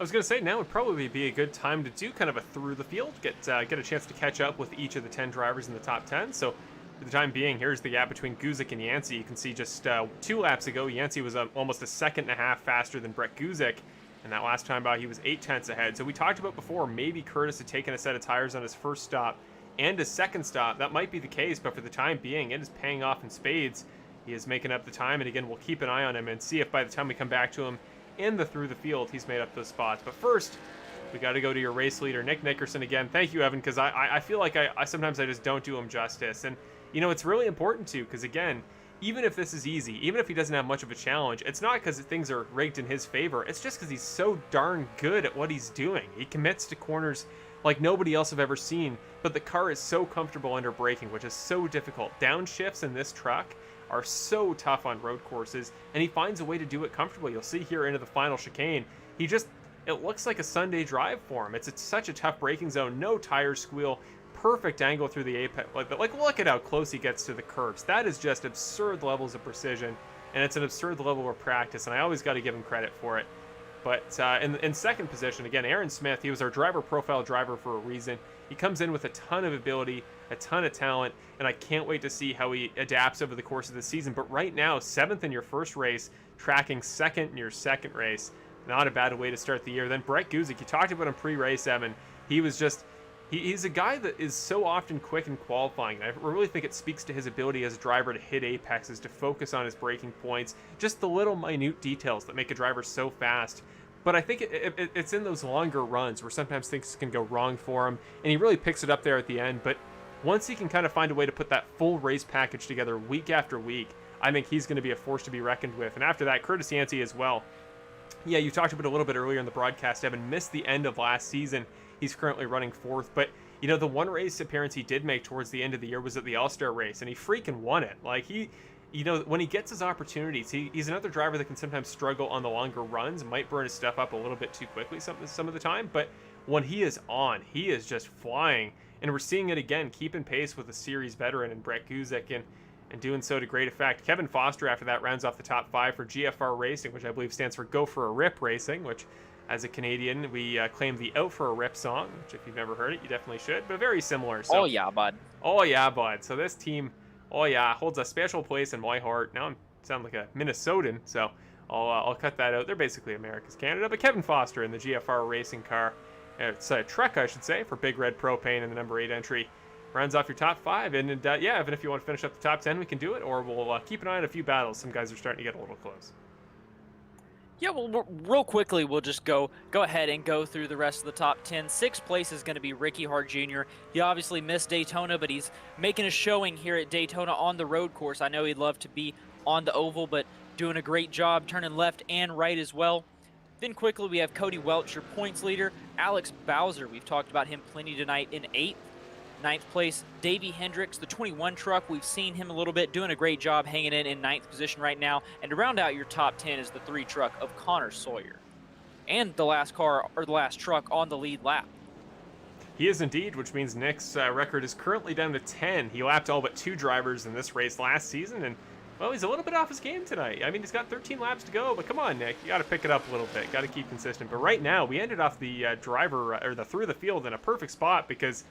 I was going to say, now would probably be a good time to do kind of a through the field, get a chance to catch up with each of the 10 drivers in the top 10. So for the time being, here's the gap between Guzik and Yancey. You can see just 2 laps ago, Yancey was almost a 1.5 seconds faster than Brett Guzik, and that last time out, he was 0.8 ahead. So we talked about before, maybe Curtis had taken a set of tires on his first stop and his second stop. That might be the case, but for the time being, it is paying off in spades. He is making up the time, and again, we'll keep an eye on him and see if by the time we come back to him in the through the field, he's made up those spots. But first, we got to go to your race leader, Nick Nickerson, again. Thank you, Evan, because I feel like I sometimes I just don't do him justice. And, it's really important to, because again, even if this is easy, even if he doesn't have much of a challenge, it's not because things are rigged in his favor. It's just because he's so darn good at what he's doing. He commits to corners like nobody else I've ever seen, but the car is so comfortable under braking, which is so difficult. Downshifts in this truck are so tough on road courses, and he finds a way to do it comfortably. You'll see here into the final chicane, it looks like a Sunday drive for him. It's such a tough braking zone, no tire squeal, perfect angle through the apex. Like look at how close he gets to the curves. That is just absurd levels of precision, and it's an absurd level of practice, and I always got to give him credit for it. But in second position, again, Aaron Smith, he was our driver profile driver for a reason. He comes in with a ton of ability, a ton of talent, and I can't wait to see how he adapts over the course of the season. But right now, 7th in your first race, tracking 2nd in your second race. Not a bad way to start the year. Then Brett Guzik, you talked about him pre-race, Evan. He was just... He's a guy that is so often quick in qualifying, and I really think it speaks to his ability as a driver to hit apexes, to focus on his braking points, just the little minute details that make a driver so fast. But I think it's in those longer runs where sometimes things can go wrong for him, and he really picks it up there at the end. But once he can kind of find a way to put that full race package together week after week, I think he's going to be a force to be reckoned with. And after that, Curtis Yancey as well. Yeah, you talked about it a little bit earlier in the broadcast, Evan, missed the end of last season. He's currently running 4th, but the one race appearance he did make towards the end of the year was at the All-Star race, and he freaking won it. Like, when he gets his opportunities, he's another driver that can sometimes struggle on the longer runs, might burn his stuff up a little bit too quickly some of the time, but when he is on, he is just flying, and we're seeing it again, keeping pace with a series veteran in Brett Guzik, and doing so to great effect. Kevin Foster, after that, rounds off the top 5 for GFR Racing, which I believe stands for Go for a Rip Racing, which, as a Canadian, we claim the Out for a Rip song, which if you've never heard it, you definitely should, but very similar. So, oh, yeah, bud. Oh, yeah, bud. So this team, oh, yeah, holds a special place in my heart. Now I sound like a Minnesotan, so I'll cut that out. They're basically America's Canada, but Kevin Foster in the GFR Racing car, it's a truck, I should say, for Big Red Propane in the number 8 entry. Rounds off your top 5, and yeah, even if you want to finish up the top 10, we can do it, or we'll keep an eye on a few battles. Some guys are starting to get a little close. Yeah, well, real quickly, we'll just go ahead and go through the rest of the top 10. 6th place is going to be Ricky Hart Jr. He obviously missed Daytona, but he's making a showing here at Daytona on the road course. I know he'd love to be on the oval, but doing a great job turning left and right as well. Then quickly, we have Cody Welch, your points leader. Alex Bowser, we've talked about him plenty tonight, in 8th. Ninth place, Davey Hendricks, the 21 truck. We've seen him a little bit, doing a great job hanging in ninth position right now. And to round out your top 10 is the 3 truck of Connor Sawyer. And the last car, or the last truck on the lead lap. He is indeed, which means Nick's record is currently down to 10. He lapped all but 2 drivers in this race last season, and, well, he's a little bit off his game tonight. I mean, he's got 13 laps to go, but come on, Nick. You got to pick it up a little bit. Got to keep consistent. But right now, we ended off the through the field in a perfect spot because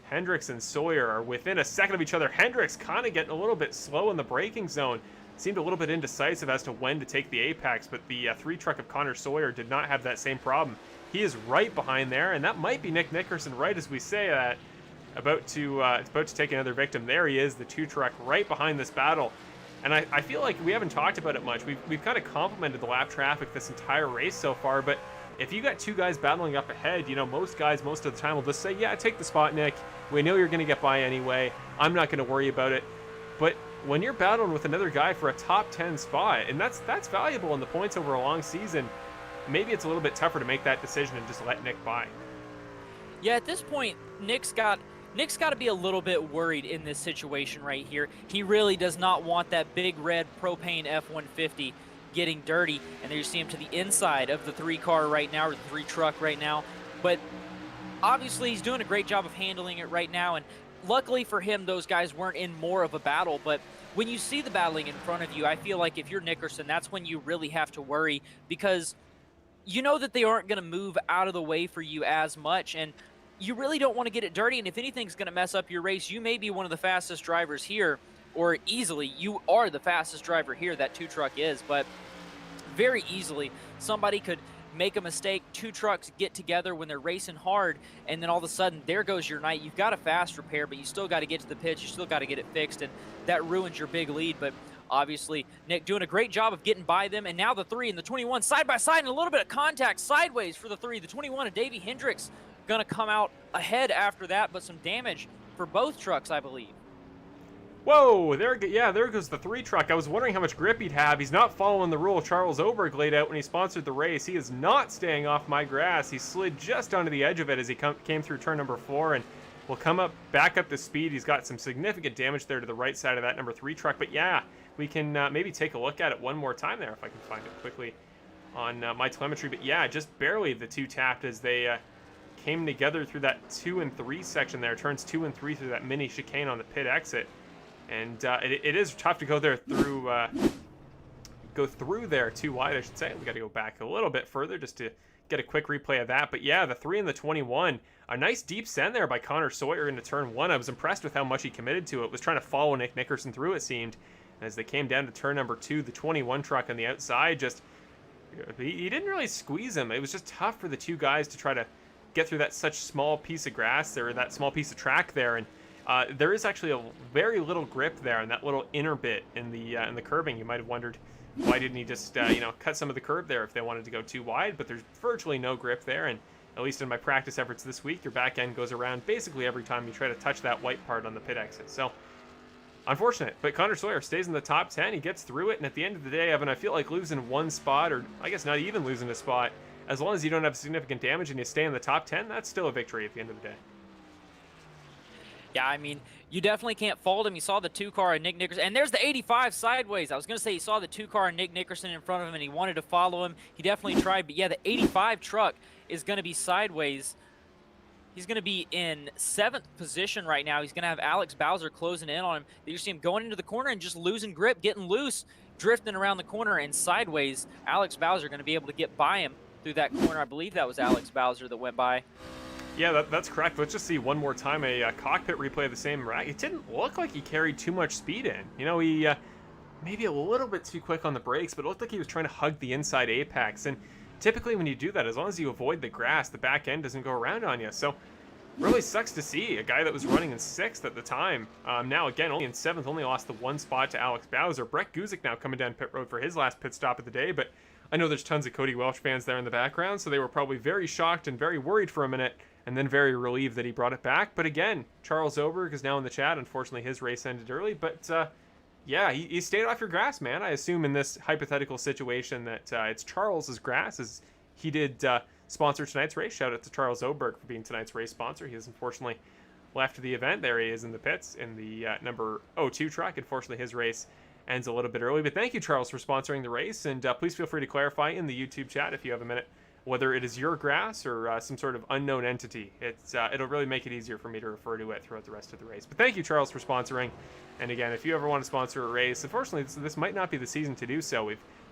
Hendricks and Sawyer are within a second of each other. Hendricks kind of getting a little bit slow in the braking zone. Seemed a little bit indecisive as to when to take the apex, but the 3 truck of Connor Sawyer did not have that same problem. He is right behind there, and that might be Nick Nickerson right as we say that. About to take another victim. There he is, the 2 truck right behind this battle. And I feel like we haven't talked about it much. We've kind of complimented the lap traffic this entire race so far, but if you got 2 guys battling up ahead, you know, most guys most of the time will just say, yeah, take the spot, Nick. We know you're going to get by anyway. I'm not going to worry about it. But when you're battling with another guy for a top 10 spot, and that's valuable in the points over a long season, maybe it's a little bit tougher to make that decision and just let Nick by. Yeah, at this point, Nick's got to be a little bit worried in this situation right here. He really does not want that big red propane F-150 getting dirty. And there you see him to the inside of the 3 car right now, or the 3 truck right now. But obviously he's doing a great job of handling it right now. And luckily for him, those guys weren't in more of a battle. But when you see the battling in front of you, I feel like if you're Nickerson, that's when you really have to worry, because you know that they aren't going to move out of the way for you as much, and you really don't want to get it dirty. And if anything's going to mess up your race, you may be one of the fastest drivers here, or easily you are the fastest driver here, that 2 truck is, but very easily somebody could make a mistake. 2 trucks get together when they're racing hard, and then all of a sudden there goes your night. You've got a fast repair, but you still got to get to the pits, you still got to get it fixed, and that ruins your big lead. But obviously, Nick doing a great job of getting by them, and now the 3 and the 21 side by side, and a little bit of contact sideways for the 3. The 21 of Davey Hendricks going to come out ahead after that, but some damage for both trucks, I believe. Whoa, there goes the 3 truck. I was wondering how much grip he'd have. He's not following the rule Charles Oberg laid out when he sponsored the race. He is not staying off my grass. He slid just onto the edge of it as he came through turn number 4, and will come back up to speed. He's got some significant damage there to the right side of that number 3 truck, but yeah, we can maybe take a look at it one more time there if I can find it quickly on my telemetry. But yeah, just barely the 2 tapped as they came together through that 2 and 3 section there, turns 2 and 3 through that mini chicane on the pit exit. And it is tough to go there through there too wide, I should say. We got to go back a little bit further just to get a quick replay of that. But yeah, the 3 and the 21, a nice deep send there by Connor Sawyer into turn 1. I was impressed with how much he committed to it. Was trying to follow Nick Nickerson through, it seemed. And as they came down to turn number 2, the 21 truck on the outside, just he didn't really squeeze him. It was just tough for the 2 guys to try to get through that such small piece of grass there, or that small piece of track there. And there is actually a very little grip there in that little inner bit in the curbing. You might have wondered, why didn't he just cut some of the curb there if they wanted to go too wide? But there's virtually no grip there, and at least in my practice efforts this week, your back end goes around basically every time you try to touch that white part on the pit exit. So unfortunate, but Connor Sawyer stays in the top 10. He gets through it, and at the end of the day, Evan, I feel like losing 1 spot, or I guess not even losing a spot, as long as you don't have significant damage and you stay in the top 10, that's still a victory at the end of the day. Yeah, I mean, you definitely can't fault him. You saw the 2 car and Nick Nickerson, and there's the 85 sideways. I was going to say he saw the 2 car and Nick Nickerson in front of him, and he wanted to follow him. He definitely tried, but yeah, the 85 truck is going to be sideways. He's going to be in 7th position right now. He's going to have Alex Bowser closing in on him. You see him going into the corner and just losing grip, getting loose, drifting around the corner and sideways. Alex Bowser going to be able to get by him through that corner. I believe that was Alex Bowser that went by. Yeah, that's correct. Let's just see one more time a cockpit replay of the same rack. It didn't look like he carried too much speed in. You know, he maybe a little bit too quick on the brakes, but it looked like he was trying to hug the inside apex. And typically when you do that, as long as you avoid the grass, the back end doesn't go around on you. So really sucks to see a guy that was running in 6th at the time. Now, again, only in 7th, only lost the 1 spot to Alex Bowser. Brett Guzik now coming down pit road for his last pit stop of the day, but I know there's tons of Cody Welch fans there in the background, so they were probably very shocked and very worried for a minute, and then very relieved that he brought it back. But again, Charles Oberg is now in the chat. Unfortunately, his race ended early, but yeah, he stayed off your grass, man. I assume in this hypothetical situation that it's Charles's grass, as he did sponsor tonight's race. Shout out to Charles Oberg for being tonight's race sponsor. He is unfortunately left of the event. There he is in the pits in the number 02 truck. Unfortunately, his race ends a little bit early. But thank you, Charles, for sponsoring the race. And please feel free to clarify in the YouTube chat if you have a minute whether it is your grass or some sort of unknown entity. It'll really make it easier for me to refer to it throughout the rest of the race. But thank you, Charles, for sponsoring. And again, if you ever want to sponsor a race, unfortunately, this might not be the season to do so.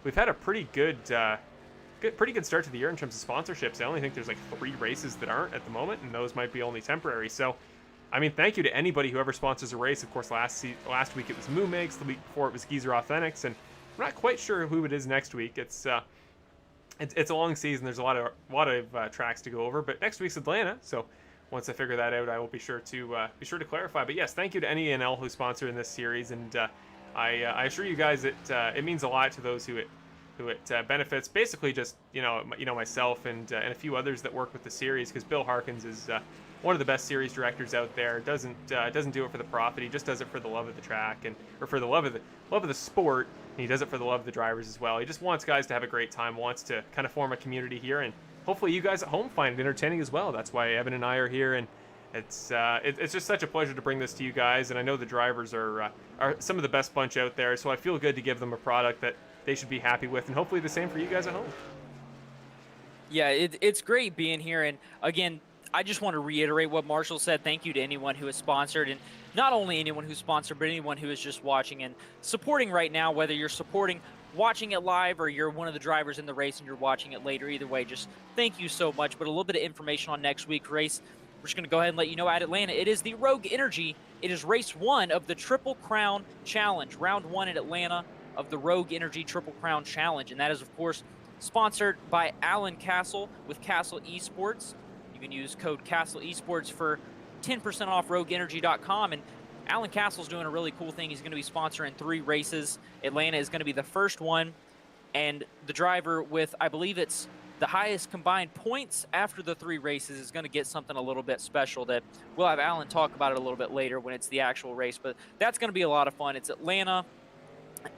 We've had a pretty good start to the year in terms of sponsorships. I only think there's like 3 races that aren't at the moment, and those might be only temporary. So, I mean, thank you to anybody who ever sponsors a race. Of course, last week it was Moomix. The week before it was Geezer Authentics, and I'm not quite sure who it is next week. It's a long season. There's a lot of tracks to go over, but next week's Atlanta. So once I figure that out, I will be sure to clarify. But yes, thank you to any NL who sponsor in this series, and I assure you guys that it means a lot to those who it benefits. Basically, just myself and a few others that work with the series, because Bill Harkins is one of the best series directors out there. Doesn't do it for the profit. He just does it for the love of the track or for the love of the sport. And he does it for the love of the drivers as well. He just wants guys to have a great time, wants to kind of form a community here, and hopefully you guys at home find it entertaining as well. That's why Evan and I are here, and it's just such a pleasure to bring this to you guys. And I know the drivers are some of the best bunch out there, so I feel good to give them a product that they should be happy with, and hopefully the same for you guys at home. Yeah, it's great being here, and again, I just want to reiterate what Marshall said. Thank you to anyone who has sponsored, and not only anyone who's sponsored, but anyone who is just watching and supporting right now, whether you're watching it live or you're one of the drivers in the race and you're watching it later. Either way, just thank you so much. But a little bit of information on next week's race. We're just going to go ahead and let you know at Atlanta, it is the Rogue Energy. It is race 1 of the Triple Crown Challenge, round 1 at Atlanta of the Rogue Energy Triple Crown Challenge. And that is, of course, sponsored by Alan Castle with Castle Esports. You can use code Castle Esports for 10% off RogueEnergy.com. And Alan Castle's doing a really cool thing. He's going to be sponsoring 3 races. Atlanta is going to be the first one. And the driver with, I believe it's the highest combined points after the 3 races is going to get something a little bit special that we'll have Alan talk about it a little bit later when it's the actual race. But that's going to be a lot of fun. It's Atlanta,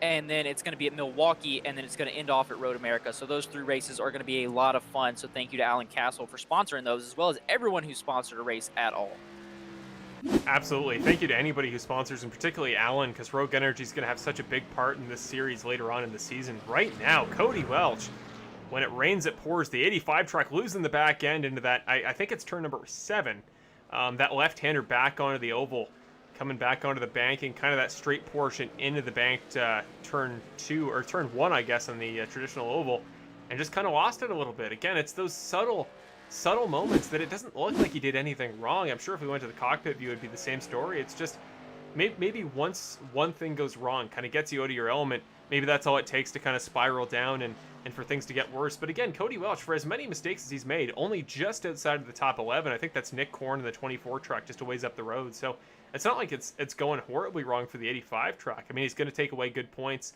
and then it's going to be at Milwaukee, and then it's going to end off at Road America. So those 3 races are going to be a lot of fun. So thank you to Alan Castle for sponsoring those, as well as everyone who sponsored a race at all. Absolutely. Thank you to anybody who sponsors, and particularly Alan, because Rogue Energy is going to have such a big part in this series later on in the season. Right now, Cody Welch, when it rains, it pours. The 85 truck losing the back end into that, I think it's turn number 7, that left-hander back onto the oval, coming back onto the bank, and kind of that straight portion into the banked turn 2, or turn 1, I guess, on the traditional oval, and just kind of lost it a little bit. Again, it's those subtle moments that it doesn't look like he did anything wrong. I'm sure if we went to the cockpit view, it'd be the same story. It's just maybe once one thing goes wrong, kind of gets you out of your element, maybe that's all it takes to kind of spiral down and for things to get worse. But again, Cody Welch, for as many mistakes as he's made, only just outside of the top 11. I think that's Nick Korn in the 24 truck, just a ways up the road. So it's not like it's going horribly wrong for the 85 truck. I mean, he's going to take away good points,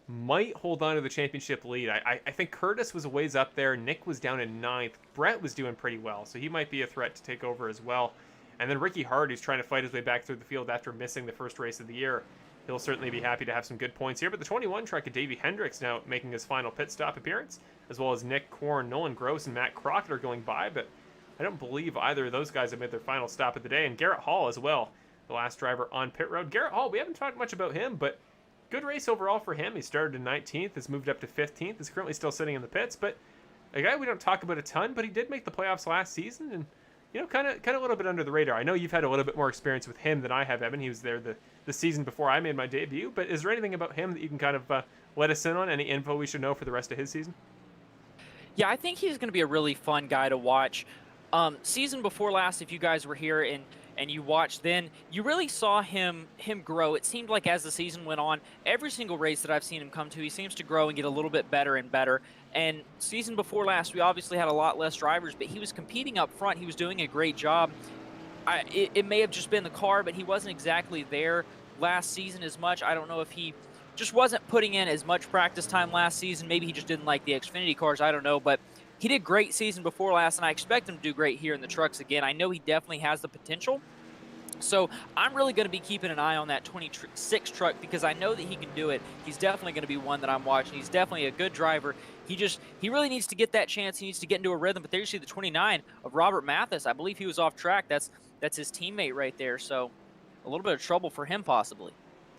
might hold on to the championship lead. I think Curtis was a ways up there. Nick was down in 9th. Brett was doing pretty well, so he might be a threat to take over as well. And then Ricky Hart, who's trying to fight his way back through the field after missing the first race of the year. He'll certainly be happy to have some good points here. But the 21 truck of Davey Hendricks now making his final pit stop appearance, as well as Nick Korn, Nolan Gross, and Matt Crocker are going by. But I don't believe either of those guys have made their final stop of the day. And Garrett Hall as well, the last driver on pit road. Garrett Hall, we haven't talked much about him, but good race overall for him. He started in 19th, has moved up to 15th, is currently still sitting in the pits. But a guy we don't talk about a ton, but he did make the playoffs last season, and kind of a little bit under the radar. I know you've had a little bit more experience with him than I have, Evan. He was there the season before I made my debut. But is there anything about him that you can kind of let us in on? Any info we should know for the rest of his season? Yeah, I think he's going to be a really fun guy to watch. Season before last, if you guys were here and you watched then, you really saw him grow. It seemed like as the season went on, every single race that I've seen him come to, he seems to grow and get a little bit better and better. And season before last, we obviously had a lot less drivers, but he was competing up front. He was doing a great job. It may have just been the car, but he wasn't exactly there last season as much. I don't know if he just wasn't putting in as much practice time last season. Maybe he just didn't like the Xfinity cars. I don't know, but he did great season before last, and I expect him to do great here in the trucks again. I know he definitely has the potential. So I'm really going to be keeping an eye on that 26 truck because I know that he can do it. He's definitely going to be one that I'm watching. He's definitely a good driver. He really needs to get that chance. He needs to get into a rhythm. But there you see the 29 of Robert Mathis. I believe he was off track. That's That's his teammate right there. So a little bit of trouble for him possibly.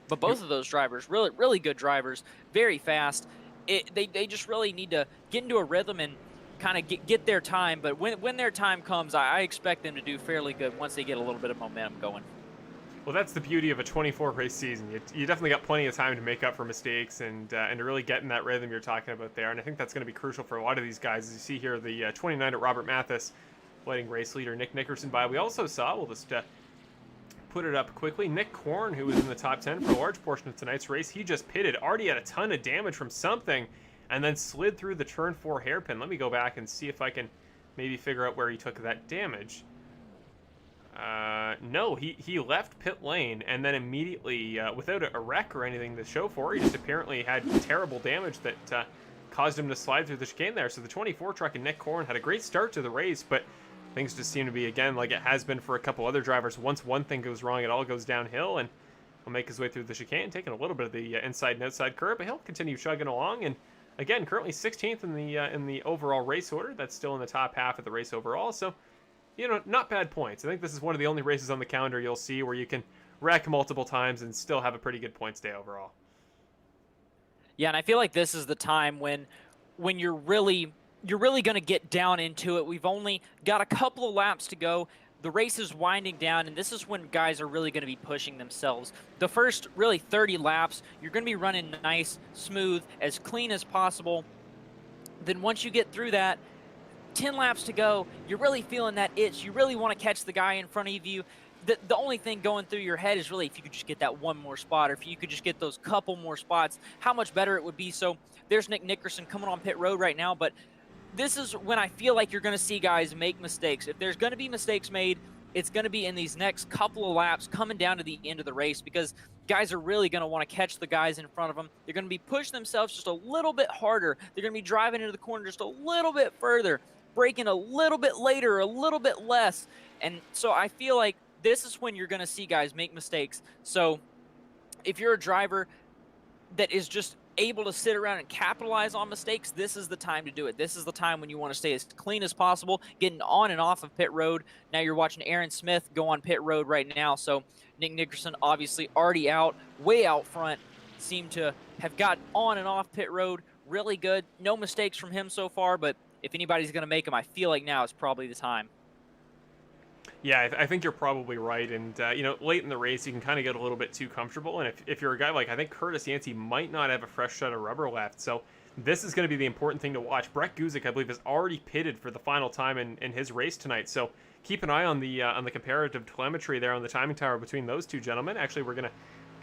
But both of those drivers, really, really good drivers, very fast. They just really need to get into a rhythm and kind of get their time. But when their time comes, I expect them to do fairly good once they get a little bit of momentum going. Well, that's the beauty of a 24 race season. You definitely got plenty of time to make up for mistakes and to really get in that rhythm you're talking about there. And I think that's going to be crucial for a lot of these guys. As you see here, the 29 at Robert Mathis letting race leader Nick Nickerson by. We also saw, we'll just put it up quickly, Nick Korn, who was in the top 10 for a large portion of tonight's race. He just pitted, already had a ton of damage from something, and then slid through the turn 4 hairpin. Let me go back and see if I can maybe figure out where he took that damage. No, he left pit lane and then immediately, without a wreck or anything to show for, he just apparently had terrible damage that caused him to slide through the chicane there. So the 24 truck and Nick Korn had a great start to the race, but things just seem to be, again, like it has been for a couple other drivers. Once one thing goes wrong, it all goes downhill, and he'll make his way through the chicane, taking a little bit of the inside and outside curve, but he'll continue chugging along. And again, currently 16th in the overall race order. That's still in the top half of the race overall. So, you know, not bad points. I think this is one of the only races on the calendar you'll see where you can wreck multiple times and still have a pretty good points day overall. Yeah, and I feel like this is the time when you're really going to get down into it. We've only got a couple of laps to go. The race is winding down, and this is when guys are really going to be pushing themselves. The first really 30 laps, you're going to be running nice, smooth, as clean as possible. Then once you get through that, 10 laps to go, you're really feeling that itch. You really want to catch the guy in front of you. The only thing going through your head is really if you could just get that one more spot, or if you could just get those couple more spots, how much better it would be. So there's Nick Nickerson coming on pit road right now, but this is when I feel like you're going to see guys make mistakes. If there's going to be mistakes made, it's going to be in these next couple of laps coming down to the end of the race, because guys are really going to want to catch the guys in front of them. They're going to be pushing themselves just a little bit harder. They're going to be driving into the corner just a little bit further, braking a little bit later, a little bit less. And so I feel like this is when you're going to see guys make mistakes. So if you're a driver that is just able to sit around and capitalize on mistakes, this is the time to do it. This is the time when you want to stay as clean as possible, getting on and off of pit road. Now you're watching Aaron Smith go on pit road right now. So Nick Nickerson obviously already out, way out front, seemed to have gotten on and off pit road really good. No mistakes from him so far, but if anybody's going to make them, I feel like now is probably the time. Yeah, I think you're probably right. And, you know, late in the race, you can kind of get a little bit too comfortable. And if you're a guy like, I think Curtis Yancey might not have a fresh set of rubber left. So this is going to be the important thing to watch. Brett Guzik, I believe, is already pitted for the final time in his race tonight. So keep an eye on the comparative telemetry there on the timing tower between those two gentlemen. Actually, we're going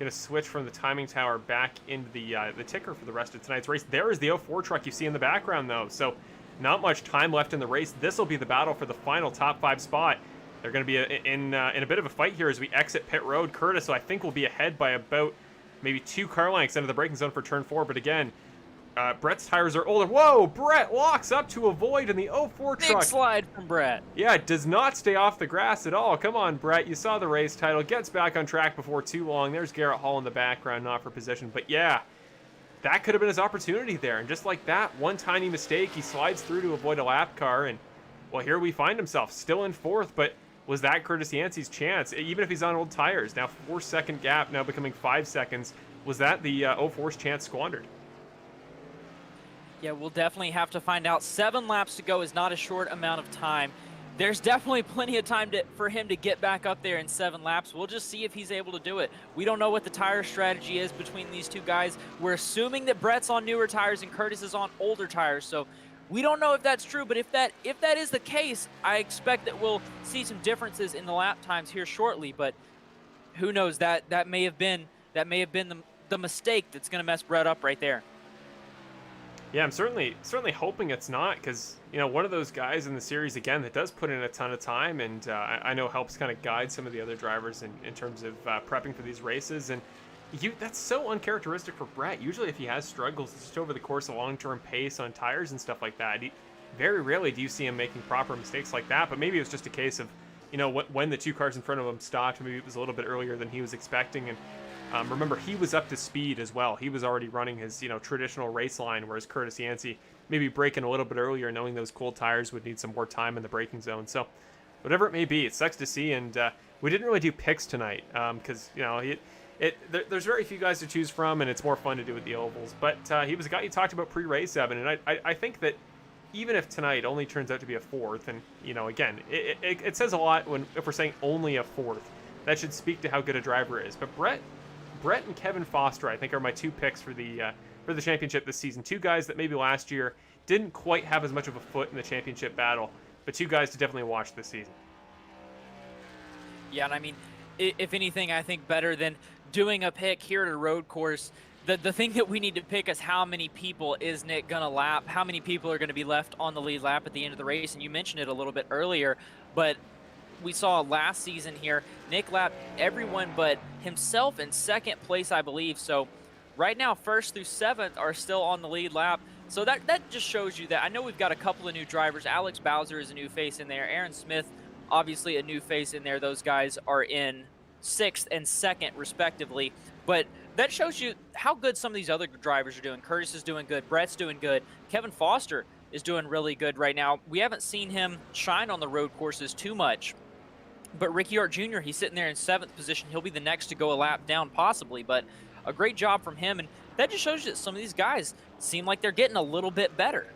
to switch from the timing tower back into the ticker for the rest of tonight's race. There is the 04 truck you see in the background, though. So not much time left in the race. This will be the battle for the final top 5 spot. They're going to be in a bit of a fight here as we exit pit road. Curtis, so I think, will be ahead by about maybe 2 car lengths into the braking zone for turn 4. But again, Brett's tires are older. Whoa, Brett locks up to avoid in the 04 truck. Big slide from Brett. Yeah, it does not stay off the grass at all. Come on, Brett. You saw the race title. Gets back on track before too long. There's Garrett Hall in the background, not for position. But yeah, that could have been his opportunity there. And just like that, one tiny mistake, he slides through to avoid a lap car. And, well, here we find himself still in 4th, but was that Curtis Yancey's chance? Even if he's on old tires, now 4-second gap, now becoming 5 seconds. Was that the 04's chance squandered? Yeah, we'll definitely have to find out. 7 laps to go is not a short amount of time. There's definitely plenty of time for him to get back up there in 7 laps. We'll just see if he's able to do it. We don't know what the tire strategy is between these two guys. We're assuming that Brett's on newer tires and Curtis is on older tires, so we don't know if that's true, but if that is the case, I expect that we'll see some differences in the lap times here shortly. But who knows? That may have been the mistake that's going to mess Brett up right there. Yeah, I'm certainly hoping it's not, because, you know, one of those guys in the series, again, that does put in a ton of time, and I know helps kind of guide some of the other drivers in terms of prepping for these races. And that's so uncharacteristic for Brett. Usually if he has struggles, it's just over the course of long-term pace on tires and stuff like that. Very rarely do you see him making proper mistakes like that, but maybe it was just a case of, you know, when the 2 cars in front of him stopped, maybe it was a little bit earlier than he was expecting. And remember, he was up to speed as well. He was already running his, you know, traditional race line, whereas Curtis Yancey maybe braking a little bit earlier, knowing those cold tires would need some more time in the braking zone. So whatever it may be. It sucks to see, and we didn't really do picks tonight because there's very few guys to choose from, and it's more fun to do with the ovals. But he was a guy you talked about pre-race, Evan, and I think that even if tonight only turns out to be a fourth, and again, it says a lot if we're saying only a fourth. That should speak to how good a driver is. But Brett and Kevin Foster, I think, are my two picks for the championship this season. Two guys that maybe last year didn't quite have as much of a foot in the championship battle, but two guys to definitely watch this season. Yeah, and I mean, if anything, I think better than doing a pick here at a road course, the thing that we need to pick is how many people is Nick going to lap, how many people are going to be left on the lead lap at the end of the race. And you mentioned it a little bit earlier, but we saw last season here, Nick lapped everyone but himself in second place, I believe. So right now, 1st through 7th are still on the lead lap. So that just shows you that. I know we've got a couple of new drivers. Alex Bowser is a new face in there. Aaron Smith, obviously a new face in there. Those guys are in 6th and 2nd, respectively. But that shows you how good some of these other drivers are doing. Curtis is doing good. Brett's doing good. Kevin Foster is doing really good right now. We haven't seen him shine on the road courses too much. But Ricky Hart Jr., he's sitting there in 7th position. He'll be the next to go a lap down, possibly. But a great job from him. And that just shows you that some of these guys seem like they're getting a little bit better.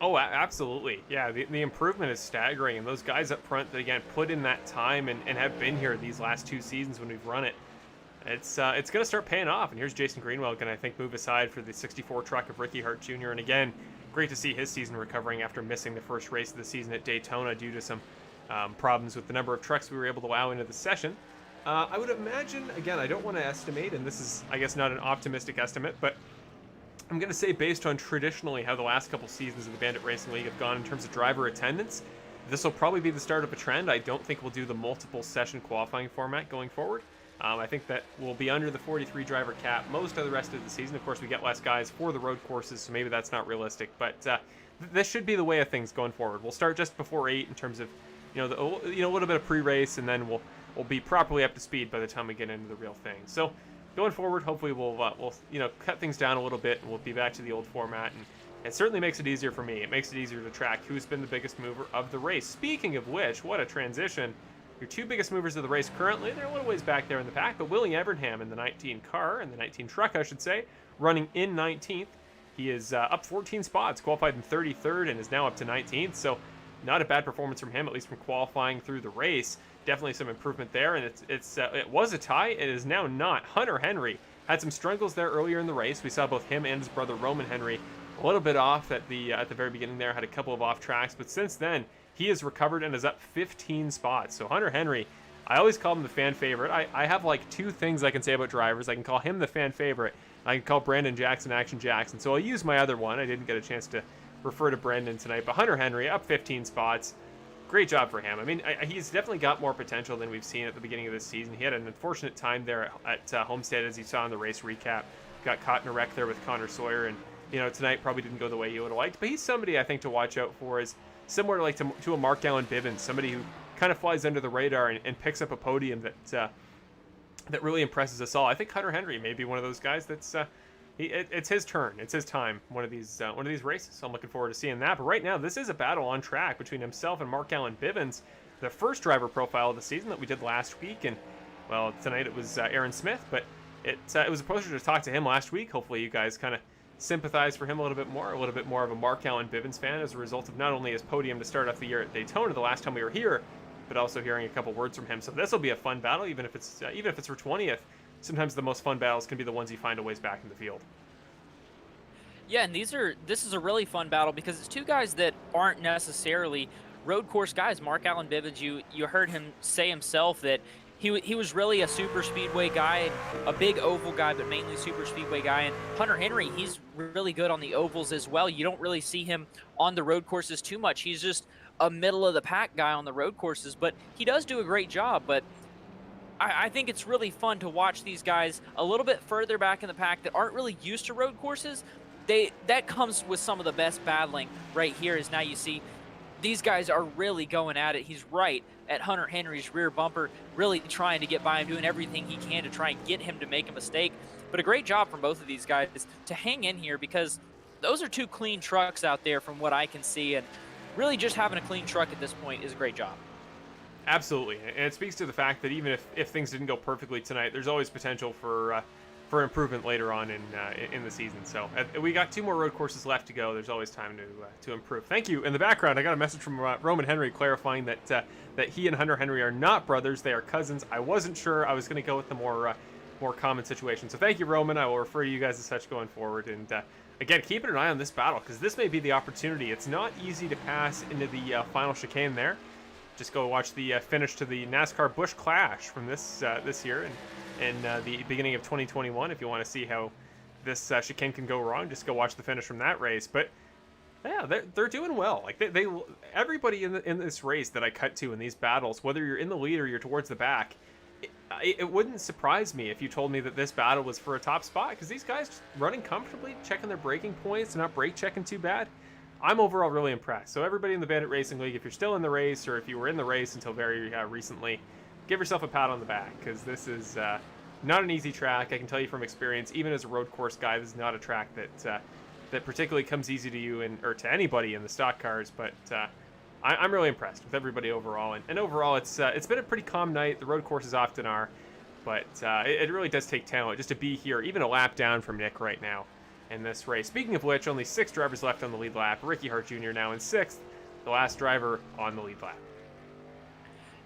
Oh, absolutely. Yeah, the improvement is staggering. And those guys up front, that, again, put in that time and have been here these last 2 seasons when we've run it. It's going to start paying off. And here's Jason Greenwell going to, I think, move aside for the 64 truck of Ricky Hart Jr. And again, great to see his season recovering after missing the first race of the season at Daytona due to some problems with the number of trucks we were able to allow into the session. I would imagine, again, I don't want to estimate, and this is, I guess, not an optimistic estimate, but I'm going to say based on traditionally how the last couple seasons of the Bandit Racing League have gone in terms of driver attendance, this will probably be the start of a trend. I don't think we'll do the multiple session qualifying format going forward. I think that we'll be under the 43 driver cap most of the rest of the season. Of course, we get less guys for the road courses, so maybe that's not realistic, but this should be the way of things going forward. We'll start just before 8 in terms of a little bit of pre-race, and then we'll be properly up to speed by the time we get into the real thing. So going forward, hopefully we'll cut things down a little bit, and we'll be back to the old format. And it certainly makes it easier for me. It makes it easier to track who's been the biggest mover of the race. Speaking of which, what a transition! Your 2 biggest movers of the race currently, they're a little ways back there in the pack, but Willie Evernham in the 19 car, and the 19 truck, I should say, running in 19th. He is up 14 spots, qualified in 33rd, and is now up to 19th. So not a bad performance from him, at least from qualifying through the race. Definitely some improvement there, and it was a tie. It is now not. Hunter Henry had some struggles there earlier in the race. We saw both him and his brother Roman Henry a little bit off at the very beginning there, had a couple of off tracks, but since then he has recovered and is up 15 spots. So Hunter Henry, I always call him the fan favorite. I have like 2 things I can say about drivers. I can call him the fan favorite. I can call Brandon Jackson Action Jackson. So I'll use my other one. I didn't get a chance to refer to Brandon tonight, but Hunter Henry up 15 spots. Great job for him. I mean, he's definitely got more potential than we've seen at the beginning of this season. He had an unfortunate time there at Homestead, as you saw in the race recap. Got caught in a wreck there with Connor Sawyer, and tonight probably didn't go the way he would have liked. But he's somebody I think to watch out for, is similar to a Mark Allen Bivens, somebody who kind of flies under the radar and picks up a podium that really impresses us all. I think Hunter Henry may be one of those guys that's it's his turn. It's his time. One of these races. So I'm looking forward to seeing that. But right now, this is a battle on track between himself and Mark Allen Bivens, the first driver profile of the season that we did last week. And well, tonight it was Aaron Smith, but it was a pleasure to talk to him last week. Hopefully, you guys kind of sympathize for him a little bit more of a Mark Allen Bivens fan as a result of not only his podium to start off the year at Daytona the last time we were here, but also hearing a couple words from him. So this will be a fun battle, even if it's for 20th. Sometimes the most fun battles can be the ones you find a ways back in the field. Yeah, and this is a really fun battle because it's 2 guys that aren't necessarily road course guys. Mark Allen Bivens, you heard him say himself that he was really a super speedway guy, a big oval guy, but mainly super speedway guy. And Hunter Henry, he's really good on the ovals as well. You don't really see him on the road courses too much. He's just a middle of the pack guy on the road courses, but he does do a great job. But I think it's really fun to watch these guys a little bit further back in the pack that aren't really used to road courses. That comes with some of the best battling right here, is now you see these guys are really going at it. He's right at Hunter Henry's rear bumper, really trying to get by him, doing everything he can to try and get him to make a mistake. But a great job from both of these guys to hang in here, because those are 2 clean trucks out there from what I can see. And really just having a clean truck at this point is a great job. Absolutely, and it speaks to the fact that even if things didn't go perfectly tonight, there's always potential for improvement later on in the season. So we got 2 more road courses left to go. There's always time to improve. Thank you. In the background, I got a message from Roman Henry clarifying that he and Hunter Henry are not brothers; they are cousins. I wasn't sure. I was going to go with the more common situation. So thank you, Roman. I will refer to you guys as such going forward. And again, keeping an eye on this battle because this may be the opportunity. It's not easy to pass into the final chicane there. Just go watch the finish to the NASCAR Busch Clash from this year and the beginning of 2021. If you want to see how this chicane can go wrong, just go watch the finish from that race. But yeah, they're doing well. Like they everybody in this race that I cut to in these battles, whether you're in the lead or you're towards the back, it wouldn't surprise me if you told me that this battle was for a top spot because these guys running comfortably, checking their braking points, not brake checking too bad. I'm overall really impressed. So everybody in the Bandit Racing League, if you're still in the race or if you were in the race until very recently, give yourself a pat on the back because this is not an easy track. I can tell you from experience, even as a road course guy, this is not a track that particularly comes easy to you or to anybody in the stock cars. But I'm really impressed with everybody overall. And overall, it's been a pretty calm night. The road courses often are, but it really does take talent just to be here, even a lap down from Nick right now in this race. Speaking of which, only 6 drivers left on the lead lap. Ricky Hart Jr. now in 6th, the last driver on the lead lap.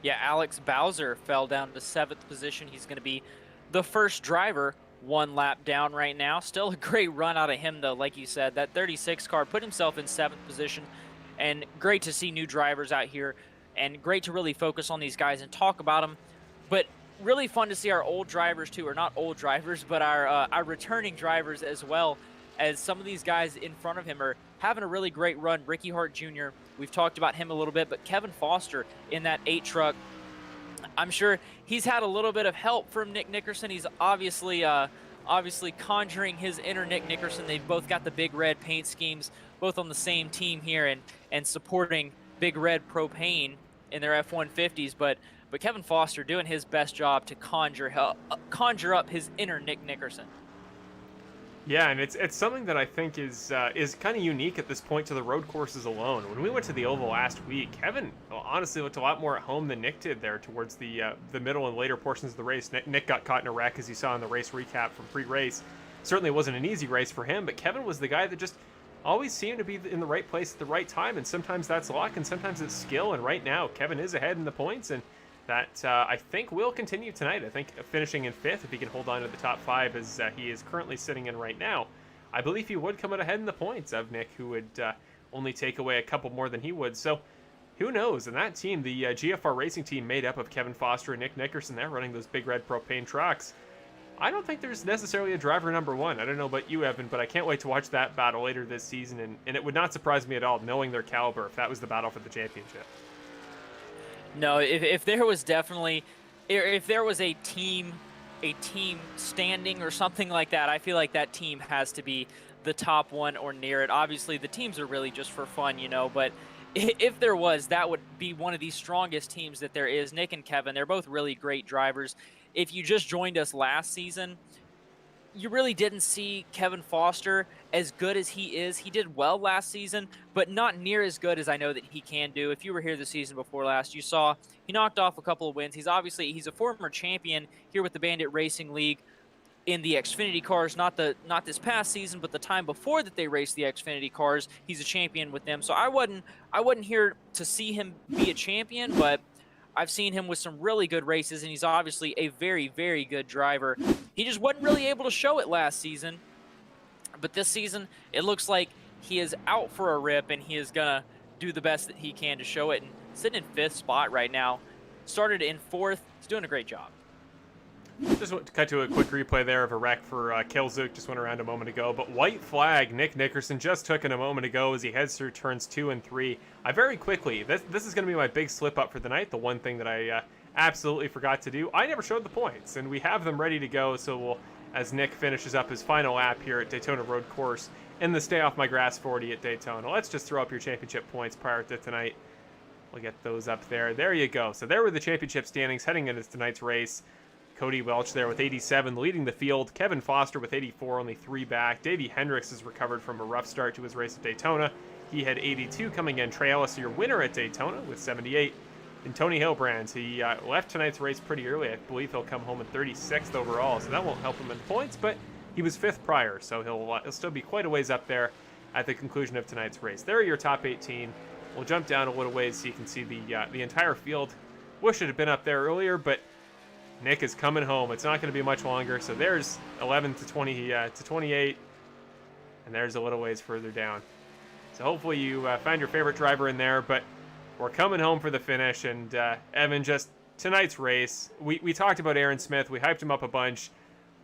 Yeah, Alex Bowser fell down to 7th position. He's going to be the first driver 1 lap down right now. Still a great run out of him, though. Like you said, that 36 car put himself in 7th position. And great to see new drivers out here. And great to really focus on these guys and talk about them. But really fun to see our old drivers, too. Or not old drivers, but our returning drivers as well. As some of these guys in front of him are having a really great run. Ricky Hart Jr., we've talked about him a little bit, but Kevin Foster in that 8 truck, I'm sure he's had a little bit of help from Nick Nickerson. He's obviously conjuring his inner Nick Nickerson. They've both got the big red paint schemes, both on the same team here and supporting Big Red Propane in their F-150s. But Kevin Foster doing his best job to conjure up his inner Nick Nickerson. Yeah, and it's something that I think is kind of unique at this point to the road courses alone. When we went to the Oval last week, Kevin honestly looked a lot more at home than Nick did there towards the middle and later portions of the race. Nick got caught in a wreck, as you saw in the race recap from pre-race. Certainly wasn't an easy race for him, but Kevin was the guy that just always seemed to be in the right place at the right time, and sometimes that's luck and sometimes it's skill, and right now Kevin is ahead in the points, and that I think will continue tonight. I think finishing in 5th, if he can hold on to the top 5 as he is currently sitting in right now, I believe he would come out ahead in the points of Nick, who would only take away a couple more than he would. So who knows? And that team, the GFR Racing team made up of Kevin Foster and Nick Nickerson, they're running those Big Red Propane trucks. I don't think there's necessarily a driver number 1. I don't know about you, Evan, but I can't wait to watch that battle later this season, and it would not surprise me at all, knowing their caliber, if that was the battle for the championship. No, if there was definitely, if there was a team standing or something like that, I feel like that team has to be the top one or near it. Obviously, the teams are really just for fun, but if there was, that would be one of the strongest teams that there is. Nick and Kevin, they're both really great drivers. If you just joined us last season, you really didn't see Kevin Foster as good as he is. He did well last season, but not near as good as I know that he can do. If you were here the season before last, you saw he knocked off a couple of wins. He's a former champion here with the Bandit Racing League in the Xfinity cars, not this past season, but the time before that they raced the Xfinity cars. He's a champion with them. So I wasn't here to see him be a champion, but I've seen him with some really good races, and he's obviously a very, very good driver. He just wasn't really able to show it last season. But this season, it looks like he is out for a rip, and he is going to do the best that he can to show it. And sitting in 5th spot right now. Started in 4th. He's doing a great job. Just want to cut to a quick replay there of a wreck for Kilzook. Just went around a moment ago. But white flag, Nick Nickerson just took in a moment ago as he heads through turns 2 and 3. I very quickly, this is going to be my big slip up for the night. The one thing that I absolutely forgot to do. I never showed the points, and we have them ready to go. So we'll, as Nick finishes up his final lap here at Daytona Road Course in the Stay Off My Grass 40 at Daytona. Let's just throw up your championship points prior to tonight. We'll get those up there. There you go. So there were the championship standings heading into tonight's race. Cody Welch there with 87, leading the field. Kevin Foster with 84, only 3 back. Davey Hendricks has recovered from a rough start to his race at Daytona. He had 82 coming in. Trey Ellis, your winner at Daytona, with 78. And Tony Hilbrand, he left tonight's race pretty early. I believe he'll come home in 36th overall, so that won't help him in points, but he was 5th prior, so he'll still be quite a ways up there at the conclusion of tonight's race. There are your top 18. We'll jump down a little ways so you can see the entire field. Wish it had been up there earlier, but Nick is coming home. It's not going to be much longer, so there's 11 to 20 to 28, and there's a little ways further down. So hopefully you found your favorite driver in there, but we're coming home for the finish, and Evan, just tonight's race, we talked about Aaron Smith, we hyped him up a bunch,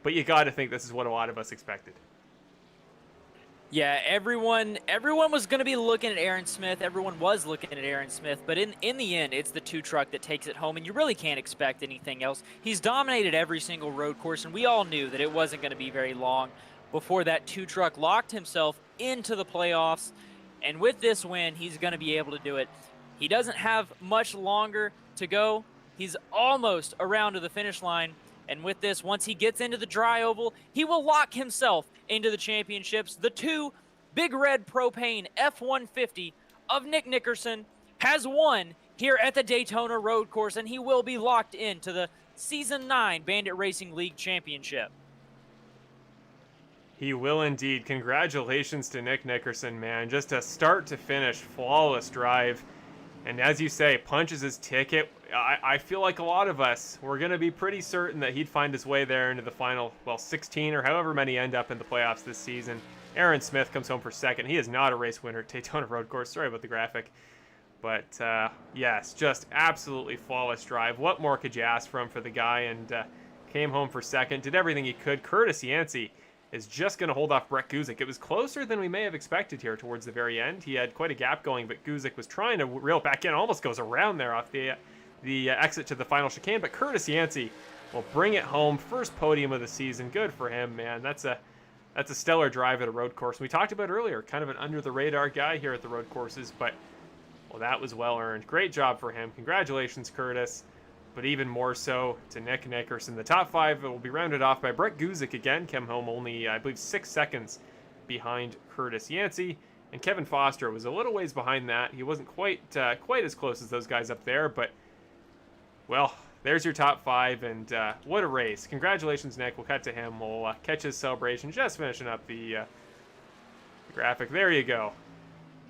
but you got to think this is what a lot of us expected. Yeah, everyone was going to be looking at Aaron Smith. Everyone was looking at Aaron Smith, but in the end, it's the 2-truck that takes it home, and you really can't expect anything else. He's dominated every single road course, and we all knew that it wasn't going to be very long before that 2-truck locked himself into the playoffs, and with this win, he's going to be able to do it. He doesn't have much longer to go. He's almost around to the finish line. And with this, once he gets into the dry oval, he will lock himself into the championships. The 2 Big Red Propane F-150 of Nick Nickerson has won here at the Daytona Road Course, and he will be locked into the Season 9 Bandit Racing League Championship. He will indeed. Congratulations to Nick Nickerson, man. Just a start to finish, flawless drive. And as you say, punches his ticket. I feel like a lot of us were going to be pretty certain that he'd find his way there into the final, 16 or however many end up in the playoffs this season. Aaron Smith comes home for second. He is not a race winner at Daytona Road Course. Sorry about the graphic. But, yes, just absolutely flawless drive. What more could you ask from for the guy? And came home for second. Did everything he could. Curtis Yancey is just going to hold off Brett Guzik. It was closer than we may have expected here towards the very end. He had quite a gap going, but Guzik was trying to reel back in. Almost goes around there off the exit to the final chicane, but Curtis Yancey will bring it home. First podium of the season. Good for him, man. That's a stellar drive at a road course. We talked about earlier, kind of an under-the-radar guy here at the road courses, but, well, that was well-earned. Great job for him. Congratulations, Curtis. But even more so to Nick Nickerson. The top 5 will be rounded off by Brett Guzik again. Came home only, I believe, 6 seconds behind Curtis Yancey. And Kevin Foster was a little ways behind that. He wasn't quite as close as those guys up there, but, well, there's your top 5, and what a race. Congratulations, Nick. We'll cut to him. We'll catch his celebration. Just finishing up the graphic. There you go.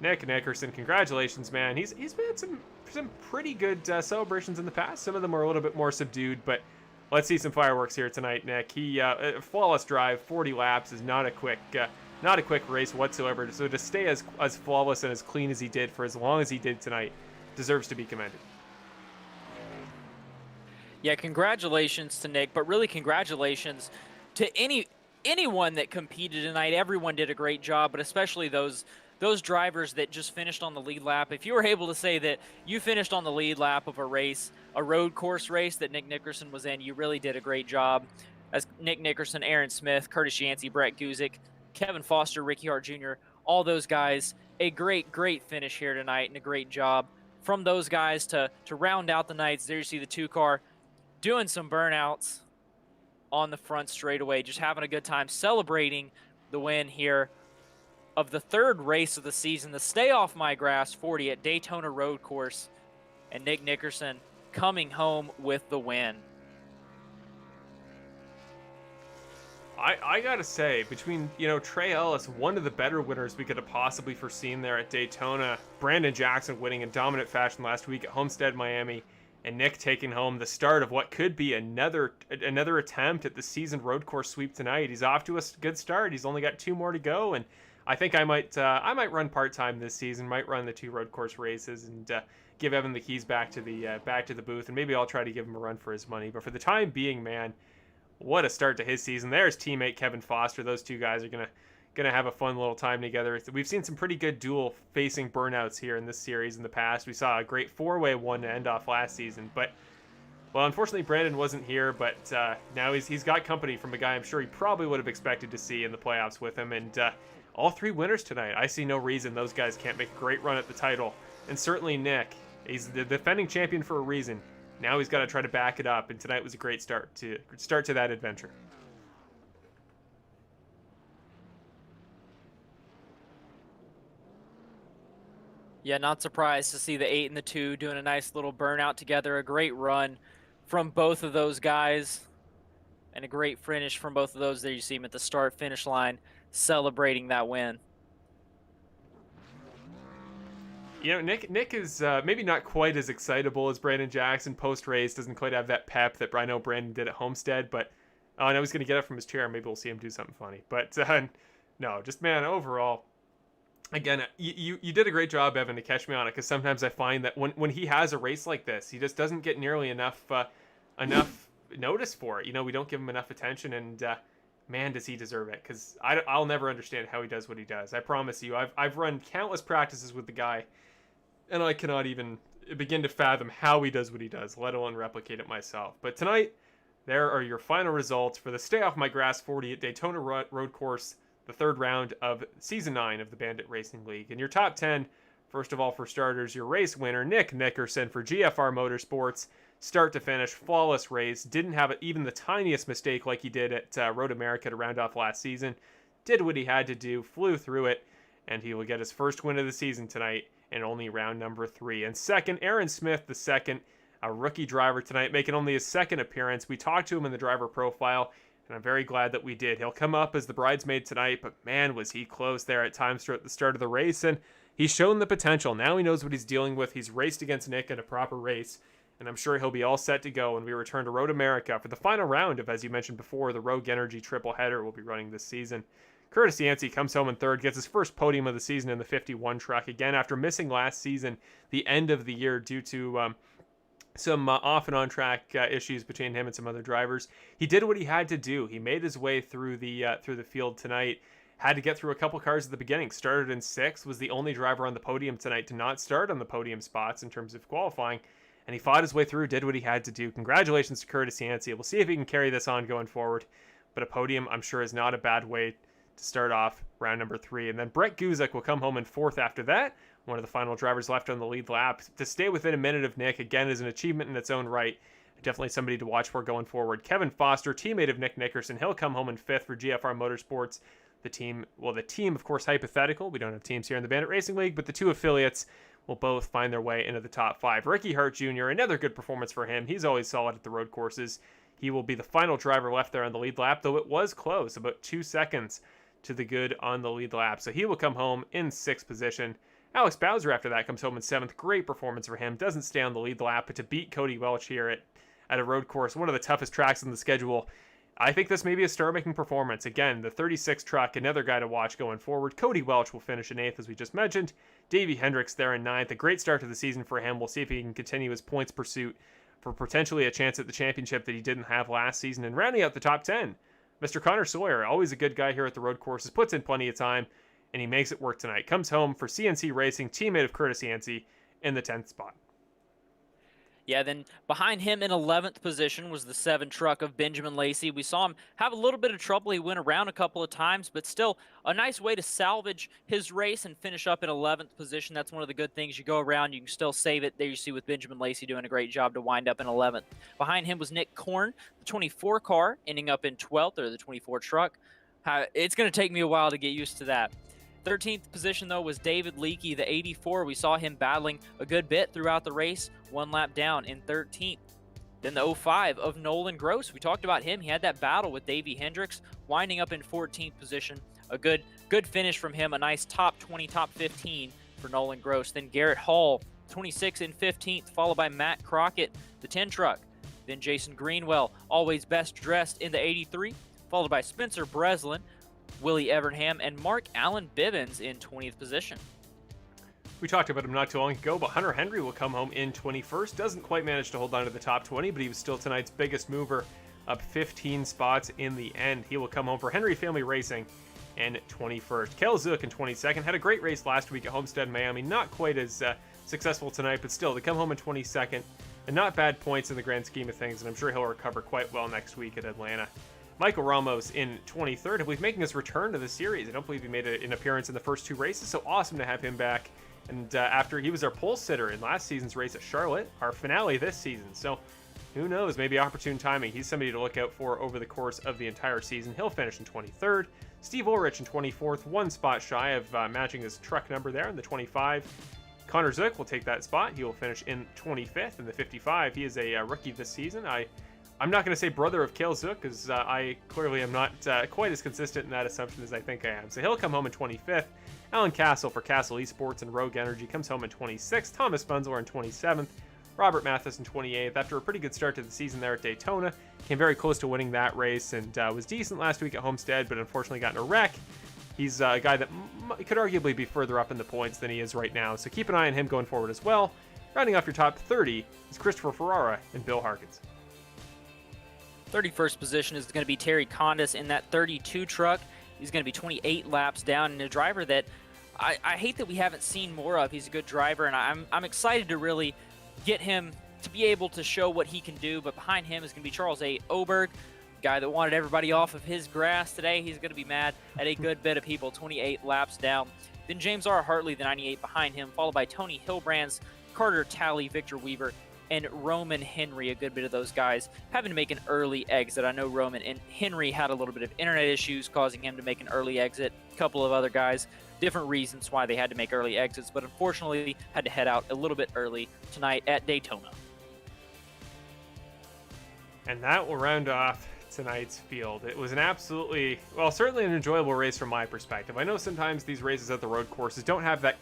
Nick Nickerson, congratulations, man. He's had some pretty good celebrations in the past. Some of them are a little bit more subdued, but let's see some fireworks here tonight, Nick. He flawless drive, 40 laps is not a quick race whatsoever. So to stay as flawless and as clean as he did for as long as he did tonight deserves to be commended. Yeah, congratulations to Nick, but really congratulations to anyone that competed tonight. Everyone did a great job, but especially those drivers that just finished on the lead lap. If you were able to say that you finished on the lead lap of a race, a road course race that Nick Nickerson was in, you really did a great job. As Nick Nickerson, Aaron Smith, Curtis Yancey, Brett Guzik, Kevin Foster, Ricky Hart Jr., all those guys, a great finish here tonight and a great job from those guys to round out the nights. There you see the 2-car doing some burnouts on the front straightaway, just having a good time celebrating the win here of the 3rd race of the season, the Stay Off My Grass 40 at Daytona Road Course, and Nick Nickerson coming home with the win. I gotta say, between, Trey Ellis, one of the better winners we could have possibly foreseen there at Daytona, Brandon Jackson winning in dominant fashion last week at Homestead-Miami, and Nick taking home the start of what could be another attempt at the season road course sweep tonight. He's off to a good start. He's only got 2 more to go, and I think I might run part-time this season, might run the 2 road course races, and give Evan the keys back to the booth, and maybe I'll try to give him a run for his money. But for the time being, man, what a start to his season. There's teammate Kevin Foster. Those 2 guys are gonna have a fun little time together. We've seen some pretty good dual facing burnouts here in this series in the past. We saw a great 4-way one to end off last season, but, well, unfortunately Brandon wasn't here, but now he's got company from a guy I'm sure he probably would have expected to see in the playoffs with him, and all 3 winners tonight. I see no reason those guys can't make a great run at the title, and certainly Nick. He's the defending champion for a reason. Now he's got to try to back it up, and tonight was a great start to that adventure. Yeah, not surprised to see the 8 and the 2 doing a nice little burnout together. A great run from both of those guys and a great finish from both of those. There you see him at the start-finish line celebrating that win. You know, Nick is maybe not quite as excitable as Brandon Jackson post-race. Doesn't quite have that pep that I know Brandon did at Homestead. But I know he's going to get up from his chair. Maybe we'll see him do something funny. But no, just, man, overall, again, you did a great job, Evan, to catch me on it. Because sometimes I find that when he has a race like this, he just doesn't get nearly enough notice for it. You know, we don't give him enough attention. And man, does he deserve it. Because I'll never understand how he does what he does. I promise you. I've run countless practices with the guy, and I cannot even begin to fathom how he does what he does, let alone replicate it myself. But tonight, there are your final results for the Stay Off My Grass 40 at Daytona Road Course, the third round of Season 9 of the Bandit Racing League. In your top 10, first of all, for starters, your race winner, Nick Nickerson for GFR Motorsports. Start to finish, flawless race. Didn't have even the tiniest mistake like he did at Road America to round off last season. Did what he had to do, flew through it, and he will get his first win of the season tonight in only round number 3. And second, Aaron Smith, the second, a rookie driver tonight, making only his second appearance. We talked to him in the driver profile, and I'm very glad that we did. He'll come up as the bridesmaid tonight, but man, was he close there at times at the start of the race, and he's shown the potential. Now he knows what he's dealing with. He's raced against Nick in a proper race, and I'm sure he'll be all set to go when we return to Road America for the final round of, as you mentioned before, the Rogue Energy triple header we'll be running this season. Curtis Yancey comes home in third, gets his first podium of the season in the 51 truck, again after missing last season, the end of the year, due to some off and on track issues between him and some other drivers. He did what he had to do. He made his way through the field tonight. Had to get through a couple cars at the beginning. Started in 6th, was the only driver on the podium tonight to not start on the podium spots in terms of qualifying. And he fought his way through, did what he had to do. Congratulations to Curtis Yancey. We'll see if he can carry this on going forward. But a podium, I'm sure, is not a bad way to start off round number 3. And then Brett Guzek will come home in 4th after that. One of the final drivers left on the lead lap. To stay within a minute of Nick, again, is an achievement in its own right. Definitely somebody to watch for going forward. Kevin Foster, teammate of Nick Nickerson. He'll come home in 5th for GFR Motorsports. The team, of course, hypothetical. We don't have teams here in the Bandit Racing League, but the 2 affiliates will both find their way into the top 5. Ricky Hart Jr., another good performance for him. He's always solid at the road courses. He will be the final driver left there on the lead lap, though it was close, about 2 seconds to the good on the lead lap. So he will come home in 6th position. Alex Bowser after that comes home in 7th. Great performance for him. Doesn't stay on the lead lap, but to beat Cody Welch here at a road course, one of the toughest tracks in the schedule, I think this may be a star-making performance. Again, the 36 truck, another guy to watch going forward. Cody Welch will finish in 8th, as we just mentioned. Davey Hendricks there in 9th. A great start to the season for him. We'll see if he can continue his points pursuit for potentially a chance at the championship that he didn't have last season. And rounding out the top 10, Mr. Connor Sawyer, always a good guy here at the road courses, puts in plenty of time, and he makes it work tonight. Comes home for CNC Racing, teammate of Curtis Yancey, in the 10th spot. Yeah, then behind him in 11th position was the 7 truck of Benjamin Lacey. We saw him have a little bit of trouble. He went around a couple of times, but still a nice way to salvage his race and finish up in 11th position. That's one of the good things. You go around, you can still save it. There you see with Benjamin Lacey doing a great job to wind up in 11th. Behind him was Nick Korn, the 24 car, ending up in 12th, or the 24 truck. It's going to take me a while to get used to that. 13th position, though, was David Leakey, the 84. We saw him battling a good bit throughout the race, 1 lap down in 13th. Then the 05 of Nolan Gross. We talked about him. He had that battle with Davey Hendricks, winding up in 14th position. A good finish from him, a nice top 20, top 15 for Nolan Gross. Then Garrett Hall, 26th and 15th, followed by Matt Crockett, the 10 truck. Then Jason Greenwell, always best dressed, in the 83, followed by Spencer Breslin, Willie Evernham, and Mark Allen Bivens in 20th position. We talked about him not too long ago, but Hunter Henry will come home in 21st. Doesn't quite manage to hold on to the top 20, but he was still tonight's biggest mover, up 15 spots in the end. He will come home for Henry Family Racing in 21st. Kel Zook in 22nd. Had a great race last week at Homestead-Miami. Not quite as successful tonight, but still, to come home in 22nd. And not bad points in the grand scheme of things, and I'm sure he'll recover quite well next week at Atlanta. Michael Ramos in 23rd. I believe making his return to the series. I don't believe he made an appearance in the first 2 races, so awesome to have him back. And after he was our pole sitter in last season's race at Charlotte, our finale this season. So who knows, maybe opportune timing. He's somebody to look out for over the course of the entire season. He'll finish in 23rd. Steve Ulrich in 24th, 1 spot shy of matching his truck number there in the 25. Connor Zook will take that spot. He will finish in 25th in the 55. He is a rookie this season. I'm not going to say brother of Cale Zook, because I clearly am not quite as consistent in that assumption as I think I am. So he'll come home in 25th. Alan Castle for Castle Esports and Rogue Energy comes home in 26th. Thomas Funzler in 27th. Robert Mathis in 28th. After a pretty good start to the season there at Daytona, came very close to winning that race and was decent last week at Homestead, but unfortunately got in a wreck. He's a guy that could arguably be further up in the points than he is right now, so keep an eye on him going forward as well. Rounding off your top 30 is Christopher Ferrara and Bill Harkins. 31st position is going to be Terry Condis in that 32 truck. He's going to be 28 laps down, and a driver that I hate that we haven't seen more of. He's a good driver, and I'm excited to really get him to be able to show what he can do. But behind him is going to be Charles A. Oberg, guy that wanted everybody off of his grass today. He's going to be mad at a good bit of people, 28 laps down. Then James R. Hartley, the 98 behind him, followed by Tony Hilbrands, Carter Talley, Victor Weaver, and Roman Henry. A good bit of those guys having to make an early exit. I know Roman and Henry had a little bit of internet issues causing him to make an early exit. A couple of other guys, different reasons why they had to make early exits, but unfortunately had to head out a little bit early tonight at Daytona. And that will round off tonight's field. It was an absolutely, well, certainly an enjoyable race from my perspective. I know sometimes these races at the road courses don't have that,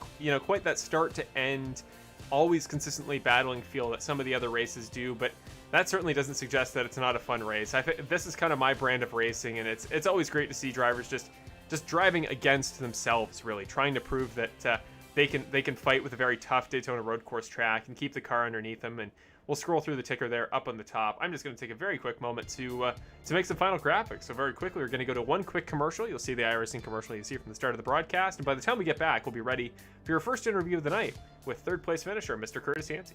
quite that start to end, always consistently battling feel that some of the other races do, but that certainly doesn't suggest that it's not a fun race. I think this is kind of my brand of racing, and it's always great to see drivers just driving against themselves, really trying to prove that they can fight with a very tough Daytona Road Course track and keep the car underneath them. And we'll scroll through the ticker there up on the top. I'm just going to take a very quick moment to make some final graphics. So very quickly, we're going to go to one quick commercial. You'll see the iRacing commercial you see from the start of the broadcast, and by the time we get back, we'll be ready for your first interview of the night with third place finisher Mr. Curtis Yancey.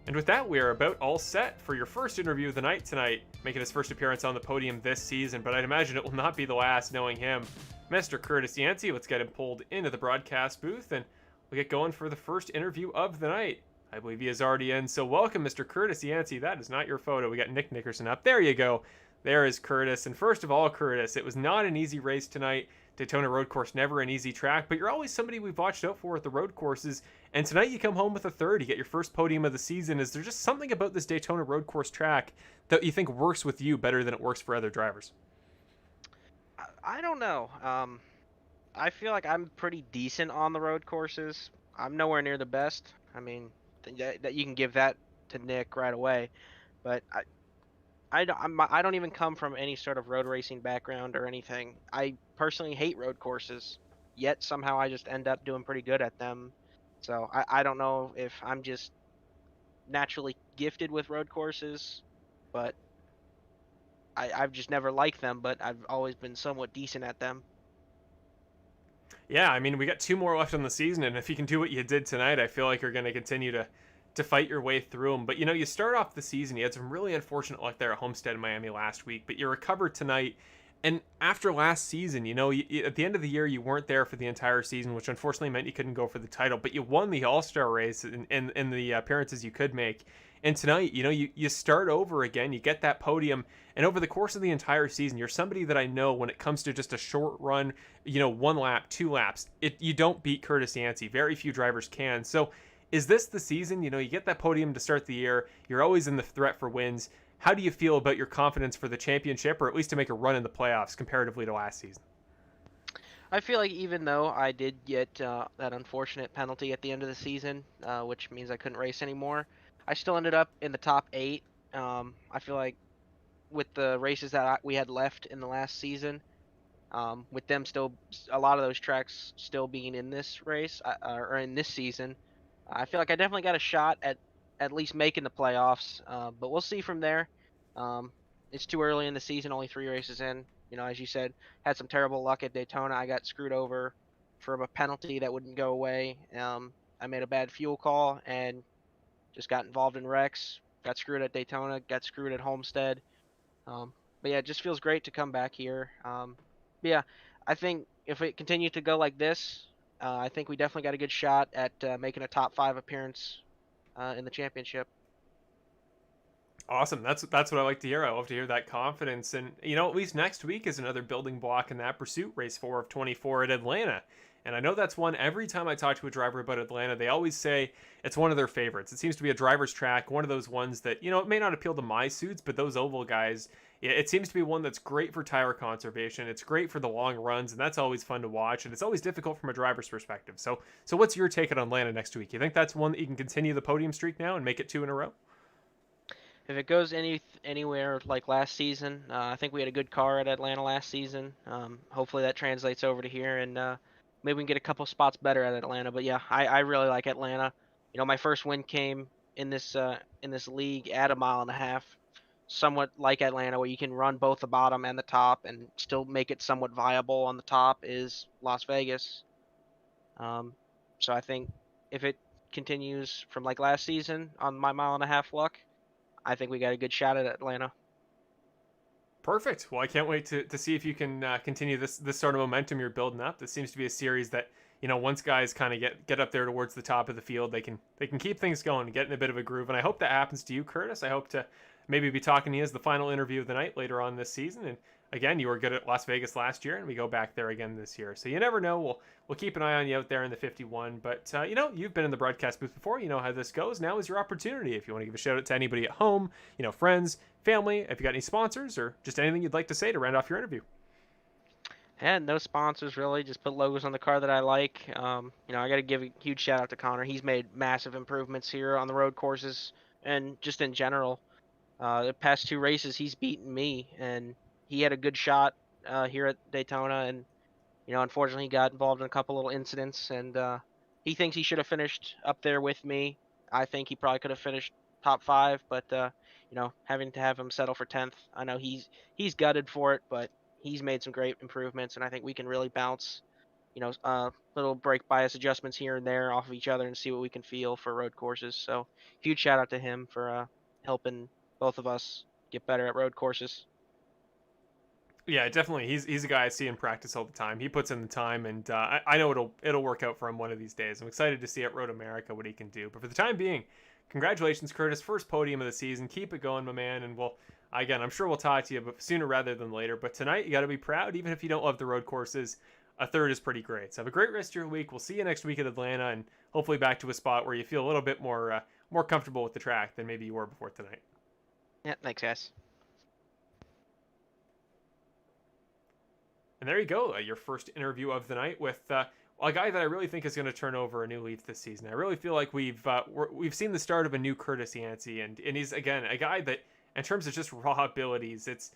And with that, we are about all set for your first interview of the night tonight, making his first appearance on the podium this season, but I'd imagine it will not be the last knowing him. Mr. Curtis Yancey, let's get him pulled into the broadcast booth, and we'll get going for the first interview of the night. I believe he is already in, so welcome, Mr. Curtis Yancey. That is not your photo. We got Nick Nickerson up. There you go. There is Curtis. And first of all, Curtis, it was not an easy race tonight. Daytona Road Course, never an easy track, but you're always somebody we've watched out for at the road courses. And tonight you come home with a third. You get your first podium of the season. Is there just something about this Daytona Road Course track that you think works with you better than it works for other drivers? I don't know. I feel like I'm pretty decent on the road courses. I'm nowhere near the best. I mean, that you can give that to Nick right away. But I don't even come from any sort of road racing background or anything. I personally hate road courses, yet somehow I just end up doing pretty good at them. So I don't know if I'm just naturally gifted with road courses, but I've just never liked them, but I've always been somewhat decent at them. Yeah, I mean, we got 2 more left on the season, and if you can do what you did tonight, I feel like you're going to continue to fight your way through them. But, you start off the season, you had some really unfortunate luck there at Homestead-Miami last week, but you recovered tonight. And after last season, at the end of the year, you weren't there for the entire season, which unfortunately meant you couldn't go for the title, but you won the All-Star race in the appearances you could make. And tonight, you start over again, you get that podium, and over the course of the entire season, you're somebody that I know when it comes to just a short run, 1 lap, 2 laps, you don't beat Curtis Yancey. Very few drivers can. So is this the season? You get that podium to start the year, you're always in the threat for wins. How do you feel about your confidence for the championship, or at least to make a run in the playoffs comparatively to last season? I feel like even though I did get that unfortunate penalty at the end of the season, which means I couldn't race anymore, I still ended up in the top 8. I feel like with the races that we had left in the last season, with them still, a lot of those tracks still being in this race or in this season, I feel like I definitely got a shot at least making the playoffs. But we'll see from there. Um, it's too early in the season, only 3 races in. You know, as you said, had some terrible luck at Daytona. I got screwed over from a penalty that wouldn't go away. I made a bad fuel call and just got involved in wrecks. Got screwed at Daytona. Got screwed at Homestead. But yeah, it just feels great to come back here. But yeah, I think if it continues to go like this, I think we definitely got a good shot at making a top 5 appearance in the championship. Awesome. That's what I like to hear. I love to hear that confidence. And at least next week is another building block in that pursuit, race 4 of 24 at Atlanta. And I know that's one, every time I talk to a driver about Atlanta, they always say it's one of their favorites. It seems to be a driver's track, one of those ones that, it may not appeal to my suits, but those oval guys, it seems to be one that's great for tire conservation. It's great for the long runs, and that's always fun to watch. And it's always difficult from a driver's perspective. So what's your take on Atlanta next week? You think that's one that you can continue the podium streak now and make it 2 in a row? If it goes anywhere like last season, I think we had a good car at Atlanta last season. Hopefully that translates over to here, and maybe we can get a couple spots better at Atlanta. But yeah, I really like Atlanta. My first win came in this league at a mile and a half, somewhat like Atlanta, where you can run both the bottom and the top and still make it somewhat viable on the top, is Las Vegas. So I think if it continues from like last season on my mile and a half luck, I think we got a good shot at Atlanta. Perfect. Well, I can't wait to see if you can continue this sort of momentum you're building up. This seems to be a series that, once guys kind of get up there towards the top of the field, they can keep things going and get in a bit of a groove. And I hope that happens to you, Curtis. I hope to maybe be talking to you as the final interview of the night later on this season. And again, you were good at Las Vegas last year, and we go back there again this year. So you never know. We'll keep an eye on you out there in the 51. But you've been in the broadcast booth before. You know how this goes. Now is your opportunity. If you want to give a shout out to anybody at home, friends, family, if you got any sponsors or just anything you'd like to say to round off your interview. And no sponsors really. Just put logos on the car that I like. I got to give a huge shout out to Connor. He's made massive improvements here on the road courses and just in general. The past 2 races, he's beaten me, and he had a good shot here at Daytona, and unfortunately he got involved in a couple little incidents, and he thinks he should have finished up there with me. I think he probably could have finished top 5, but having to have him settle for 10th, I know he's gutted for it, but he's made some great improvements, and I think we can really bounce little brake bias adjustments here and there off of each other and see what we can feel for road courses. So huge shout out to him for helping both of us get better at road courses. Yeah, definitely. He's a guy I see in practice all the time. He puts in the time, and I know it'll work out for him one of these days. I'm excited to see at Road America what he can do. But for the time being, congratulations, Curtis. First podium of the season. Keep it going, my man. And I'm sure we'll talk to you, but sooner rather than later. But tonight, you got to be proud, even if you don't love the road courses. A 3rd is pretty great. So have a great rest of your week. We'll see you next week at Atlanta, and hopefully back to a spot where you feel a little bit more comfortable with the track than maybe you were before tonight. Yeah, thanks, guys. And there you go, your first interview of the night with a guy that I really think is going to turn over a new leaf this season. I really feel like we've seen the start of a new Curtis Yancey, and he's again a guy that, in terms of just raw abilities, it's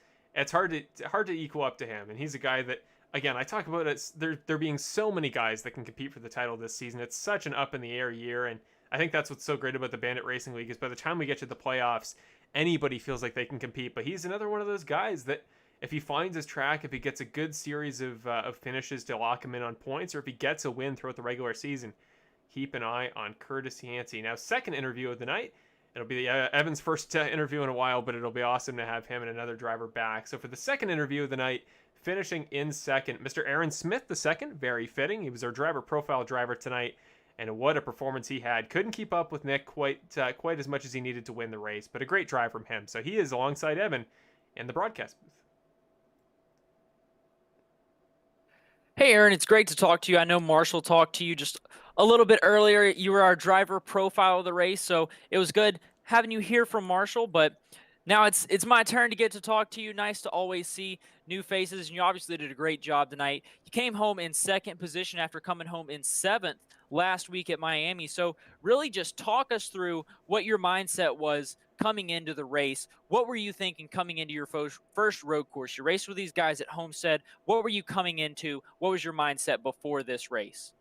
hard to equal up to him. And he's a guy that, again, I talk about there being so many guys that can compete for the title this season. It's such an up in the air year, and I think that's what's so great about the Bandit Racing League is by the time we get to the playoffs, anybody feels like they can compete. But he's another one of those guys that, if he finds his track, if he gets a good series of finishes to lock him in on points, or if he gets a win throughout the regular season, keep an eye on Curtis Yancey. Now, second interview of the night, it'll be Evan's first interview in a while, but it'll be awesome to have him and another driver back. So for the second interview of the night, finishing in second, Mr. Aaron Smith II, very fitting. He was our driver profile driver tonight, and what a performance he had. Couldn't keep up with Nick quite as much as he needed to win the race, but a great drive from him. So he is alongside Evan in the broadcast booth. Hey, Aaron, it's great to talk to you. I know Marshall talked to you just a little bit earlier. You were our driver profile of the race, so it was good having you hear from Marshall. But now it's my turn to get to talk to you. Nice to always see new faces, and you obviously did a great job tonight. You came home in second position after coming home in seventh last week at Miami. So really just talk us through what your mindset was coming into the race. What were you thinking coming into your first road course? You raced with these guys at Homestead. What were you coming into? What was your mindset before this race?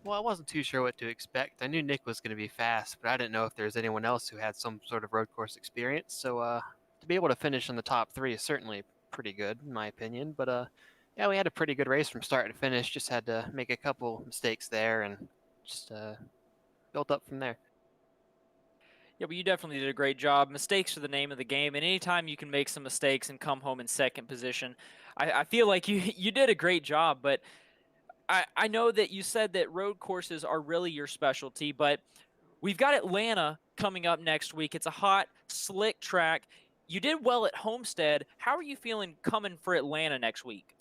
Well, I wasn't too sure what to expect. I knew Nick was going to be fast, but I didn't know if there was anyone else who had some sort of road course experience. So to be able to finish in the top three is certainly pretty good, in my opinion. But yeah, we had a pretty good race from start to finish. Just had to make a couple mistakes there and just built up from there. Yeah, but you definitely did a great job. Mistakes are the name of the game, and anytime you can make some mistakes and come home in second position, I feel like you did a great job. But I know that you said that road courses are really your specialty, but we've got Atlanta coming up next week. It's a hot, slick track. You did well at Homestead. How are you feeling coming for Atlanta next week?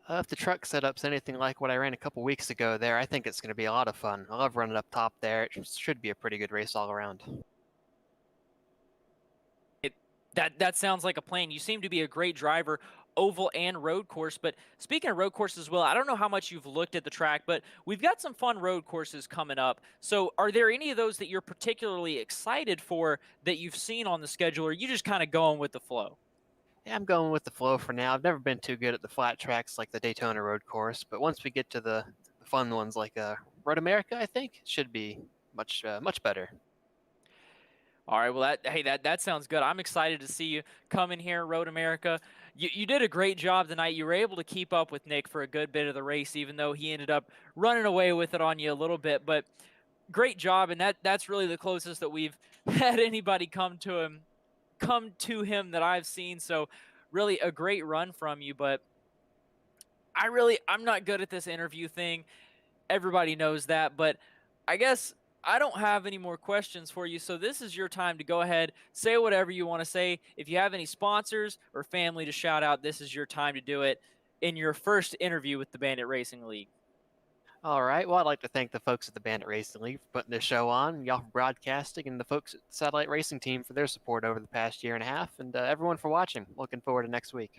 If the truck setup's anything like what I ran a couple weeks ago there, I think it's going to be a lot of fun. I love running up top there. It should be a pretty good race all around. That sounds like a plan. You seem to be a great driver, oval and road course. But speaking of road courses as well, I don't know how much you've looked at the track, but we've got some fun road courses coming up. So are there any of those that you're particularly excited for that you've seen on the schedule, or are you just kind of going with the flow? Yeah, I'm going with the flow for now. I've never been too good at the flat tracks like the Daytona Road Course, but once we get to the fun ones like Road America, I think it should be much better. All right, well, that sounds good. I'm excited to see you come in here, Road America. You did a great job tonight. You were able to keep up with Nick for a good bit of the race, even though he ended up running away with it on you a little bit. But great job, and that's really the closest that we've had anybody come to him that I've seen. So really a great run from you. But I'm not good at this interview thing. Everybody knows that, but I guess I don't have any more questions for you. So this is your time to go ahead, say whatever you want to say. If you have any sponsors or family to shout out, this is your time to do it in your first interview with the Bandit Racing League. All right. Well, I'd like to thank the folks at the Bandit Racing League for putting this show on, y'all for broadcasting, and the folks at the Satellite Racing Team for their support over the past year and a half, and everyone for watching. Looking forward to next week.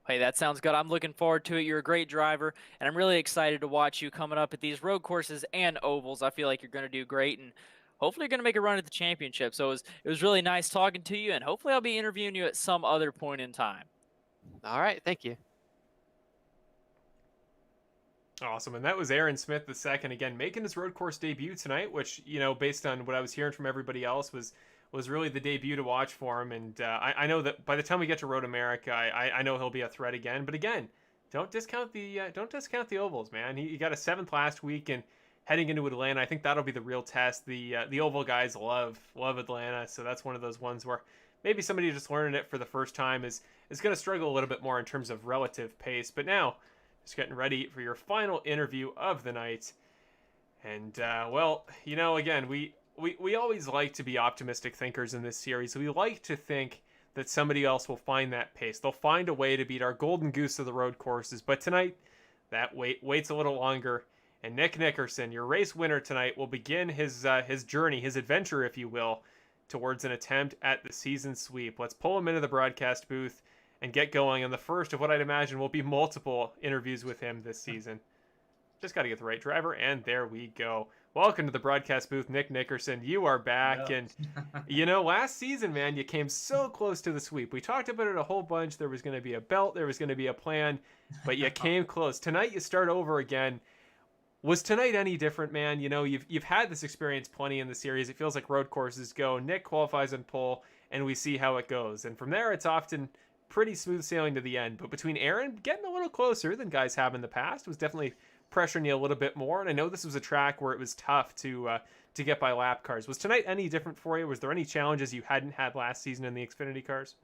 Hey, that sounds good. I'm looking forward to it. You're a great driver, and I'm really excited to watch you coming up at these road courses and ovals. I feel like you're going to do great, and hopefully you're going to make a run at the championship. So it was really nice talking to you, and hopefully I'll be interviewing you at some other point in time. All right. Thank you. Awesome. And that was Aaron Smith II, again, making his road course debut tonight, which, based on what I was hearing from everybody else, was really the debut to watch for him. And I know that by the time we get to Road America, I know he'll be a threat again. But again, don't discount the ovals, man. He got a 7th last week, and heading into Atlanta, I think that'll be the real test. The oval guys love Atlanta, so that's one of those ones where maybe somebody just learning it for the first time is going to struggle a little bit more in terms of relative pace. But now, just getting ready for your final interview of the night. And well, again, we always like to be optimistic thinkers in this series. We like to think that somebody else will find that pace. They'll find a way to beat our golden goose of the road courses. But tonight, that waits a little longer. And Nick Nickerson, your race winner tonight, will begin his journey, his adventure, if you will, towards an attempt at the season sweep. Let's pull him into the broadcast booth and get going on the first of what I'd imagine will be multiple interviews with him this season. Just got to get the right driver, and there we go. Welcome to the broadcast booth, Nick Nickerson. You are back, Yep. And last season, man, you came so close to the sweep. We talked about it a whole bunch. There was going to be a belt, there was going to be a plan, but you came close. Tonight, you start over again. Was tonight any different, man? You've had this experience plenty in the series. It feels like road courses go. Nick qualifies on pole, and we see how it goes. And from there, it's often pretty smooth sailing to the end. But between Aaron getting a little closer than guys have in the past, was definitely pressuring you a little bit more. And I know this was a track where it was tough to get by lap cars. Was tonight any different for you? Was there any challenges you hadn't had last season in the Xfinity cars?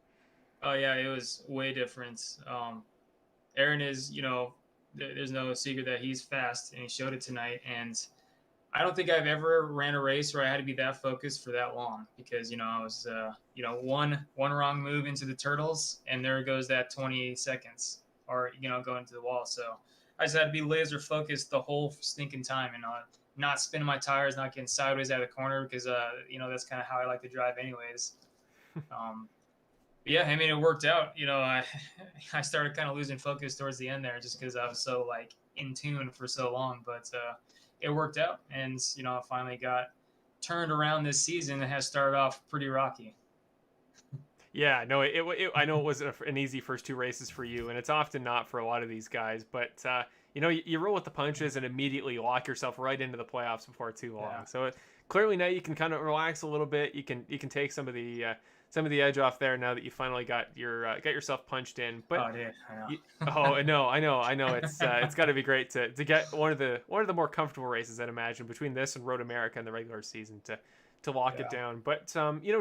Oh yeah, it was way different. Aaron is, there's no secret that he's fast, and he showed it tonight. And I don't think I've ever ran a race where I had to be that focused for that long, because I was one wrong move into the turtles, and there goes that 20 seconds, or going to the wall. So I just had to be laser focused the whole stinking time, and not spinning my tires, not getting sideways out of the corner, because that's kind of how I like to drive anyways. Yeah, I mean, it worked out. I started kind of losing focus towards the end there just because I was so like in tune for so long, but it worked out, and I finally got turned around this season. It has started off pretty rocky. Yeah, no, I know it wasn't an easy first two races for you, and it's often not for a lot of these guys. But you roll with the punches and immediately lock yourself right into the playoffs before too long. Yeah. So clearly now you can kind of relax a little bit. You can take some of the edge off there now that you finally got yourself punched in. But Oh, dude, I know. I know. It's got to be great to get one of the more comfortable races, I'd imagine, between this and Road America in the regular season to lock it down. But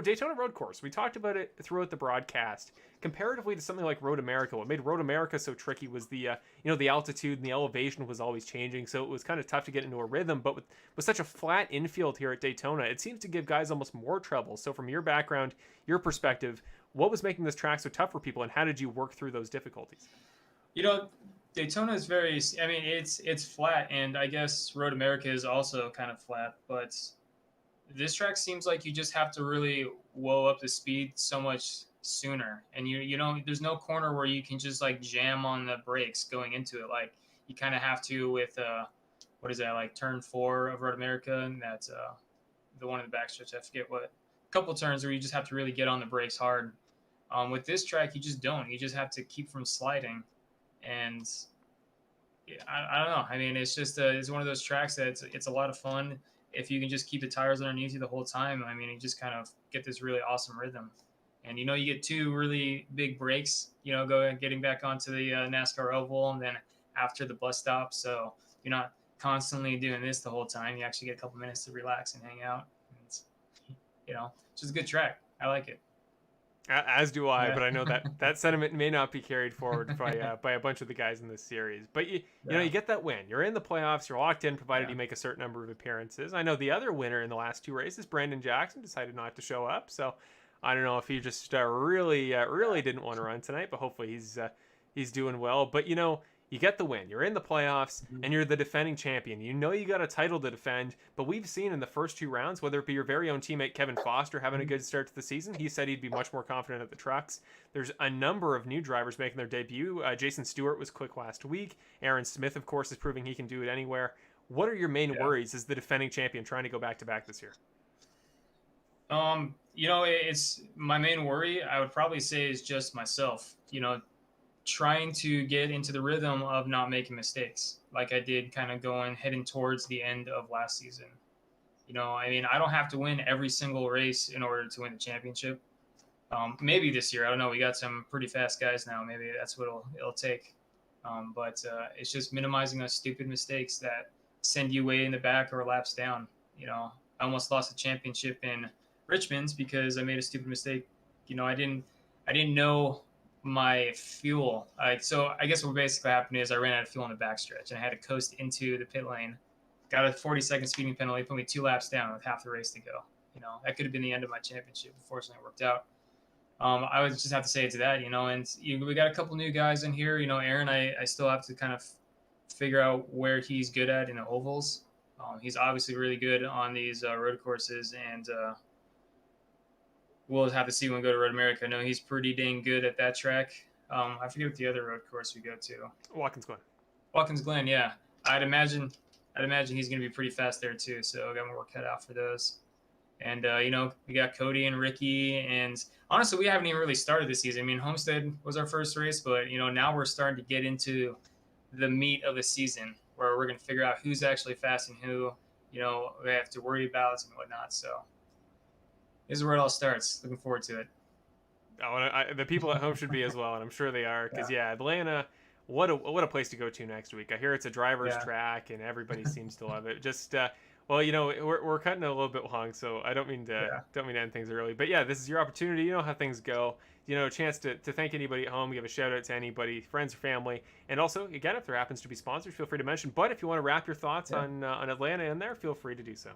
Daytona Road Course, we talked about it throughout the broadcast. Comparatively to something like Road America, what made Road America so tricky was the altitude and the elevation was always changing, so it was kind of tough to get into a rhythm. But with such a flat infield here at Daytona, it seems to give guys almost more trouble. So from your background, your perspective, what was making this track so tough for people, and how did you work through those difficulties? Daytona is very. I mean, it's flat, and I guess Road America is also kind of flat, but this track seems like you just have to really woe up the speed so much sooner, and there's no corner where you can just like jam on the brakes going into it. Like you kind of have to with what is that, like turn 4 of Road America, and that's the one in the backstretch. I forget what. A couple turns where you just have to really get on the brakes hard. With this track, you just don't. You just have to keep from sliding, and yeah, I don't know. I mean, it's just it's one of those tracks that it's a lot of fun if you can just keep the tires underneath you the whole time. I mean, you just kind of get this really awesome rhythm, and you get 2 really big breaks. Getting back onto the NASCAR oval, and then after the bus stop, so you're not constantly doing this the whole time. You actually get a couple minutes to relax and hang out. It's just a good track. I like it. As do I, Yeah. but I know that sentiment may not be carried forward by a bunch of the guys in this series. But you get that win. You're in the playoffs. You're locked in, provided you make a certain number of appearances. I know the other winner in the last 2 races, Brandon Jackson, decided not to show up. So I don't know if he just really didn't want to run tonight, but hopefully he's doing well. But you get the win. You're in the playoffs, and you're the defending champion. You got a title to defend, but we've seen in the first 2 rounds, whether it be your very own teammate Kevin Foster having a good start to the season, he said he'd be much more confident at the trucks. There's a number of new drivers making their debut. Jason Stewart was quick last week. Aaron Smith, of course, is proving he can do it anywhere. What are your main worries as the defending champion trying to go back-to-back this year? It's my main worry, I would probably say, is just myself. Trying to get into the rhythm of not making mistakes like I did kind of heading towards the end of last season. I mean, I don't have to win every single race in order to win the championship. Maybe this year, I don't know. We got some pretty fast guys now. Maybe that's what it'll take. But it's just minimizing those stupid mistakes that send you way in the back or laps down. I almost lost the championship in Richmond because I made a stupid mistake. I didn't know my fuel. So I guess what basically happened is I ran out of fuel in the backstretch, and I had to coast into the pit lane. Got a 40-second speeding penalty, put me 2 laps down with half the race to go. That could have been the end of my championship. Unfortunately, it worked out. I would just have to say to that, and we got a couple new guys in here. Aaron, I still have to kind of figure out where he's good at in the ovals. He's obviously really good on these road courses, and we'll have to see when we go to Road America. I know he's pretty dang good at that track. I forget what the other road course we go to. Watkins Glen. Watkins Glen, yeah. I'd imagine he's going to be pretty fast there too. So I got my work cut out for those. And we got Cody and Ricky, and honestly, we haven't even really started this season. I mean, Homestead was our first race, but now we're starting to get into the meat of the season where we're going to figure out who's actually fast and who we have to worry about and whatnot. So this is where it all starts. Looking forward to it. Oh, and the people at home should be as well, and I'm sure they are. Because Atlanta, what a place to go to next week. I hear it's a driver's track, and everybody seems to love it. Just we're cutting it a little bit long, so I don't mean to end things early. But this is your opportunity. You know how things go. A chance to thank anybody at home, give a shout out to anybody, friends or family, and also again, if there happens to be sponsors, feel free to mention. But if you want to wrap your thoughts on Atlanta in there, feel free to do so.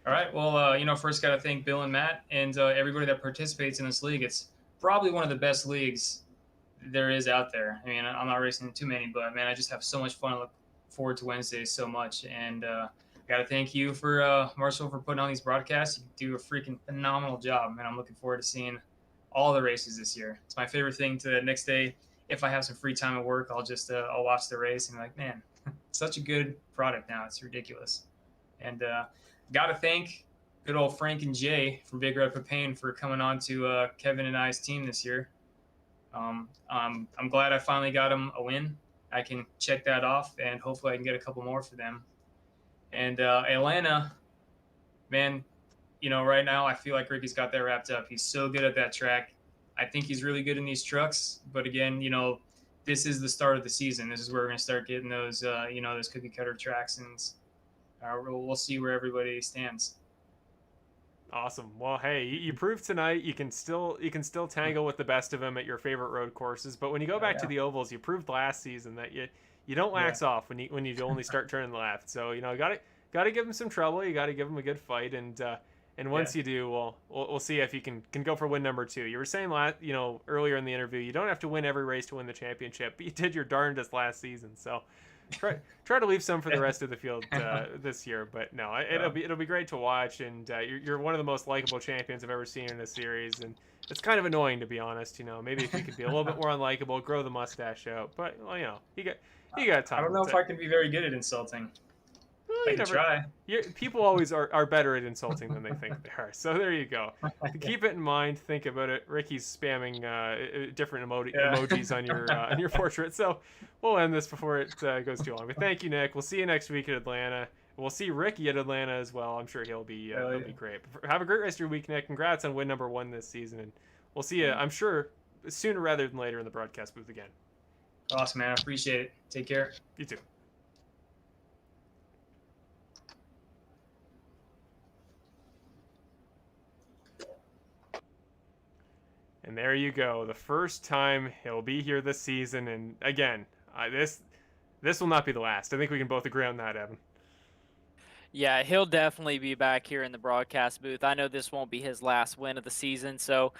All right. Well, first got to thank Bill and Matt and everybody that participates in this league. It's probably one of the best leagues there is out there. I mean, I'm not racing too many, but man, I just have so much fun. I look forward to Wednesdays so much. And got to thank you for Marshall for putting on these broadcasts. You do a freaking phenomenal job, man. I'm looking forward to seeing all the races this year. It's my favorite thing to the next day. If I have some free time at work, I'll watch the race and be like, man, such a good product now. It's ridiculous. And got to thank good old Frank and Jay from Big Red Propane for coming on to Kevin and I's team this year. I'm glad I finally got them a win. I can check that off, and hopefully I can get a couple more for them. And Atlanta, man, right now I feel like Ricky's got that wrapped up. He's so good at that track. I think he's really good in these trucks. But again, this is the start of the season. This is where we're going to start getting those, those cookie cutter tracks, and we'll see where everybody stands. Awesome. Well, hey, you proved tonight you can still tangle with the best of them at your favorite road courses. But when you go back to the ovals, you proved last season that you don't wax off when you only start turning left. So got to give them some trouble. You got to give them a good fight, and once you do, we'll see if you can go for win number 2. You were saying earlier in the interview, you don't have to win every race to win the championship, but you did your darndest last season. So try to leave some for the rest of the field this year. But no, it'll be great to watch, and you're one of the most likable champions I've ever seen in a series, and it's kind of annoying, to be honest. Maybe if you could be a little bit more unlikable, grow the mustache out. But you got time. I don't know if I can be very good at insulting. Well, I can try. People always are better at insulting than they think they are. So there you go. Keep it in mind. Think about it. Ricky's spamming different emojis on your portrait. So we'll end this before it goes too long. But thank you, Nick. We'll see you next week at Atlanta. We'll see Ricky at Atlanta as well. I'm sure he'll be great. Have a great rest of your week, Nick. Congrats on win number 1 this season, and we'll see you, I'm sure, sooner rather than later in the broadcast booth again. Awesome, man. I appreciate it. Take care. You too. And there you go. The first time he'll be here this season. And again, this will not be the last. I think we can both agree on that, Evan. Yeah, he'll definitely be back here in the broadcast booth. I know this won't be his last win of the season, so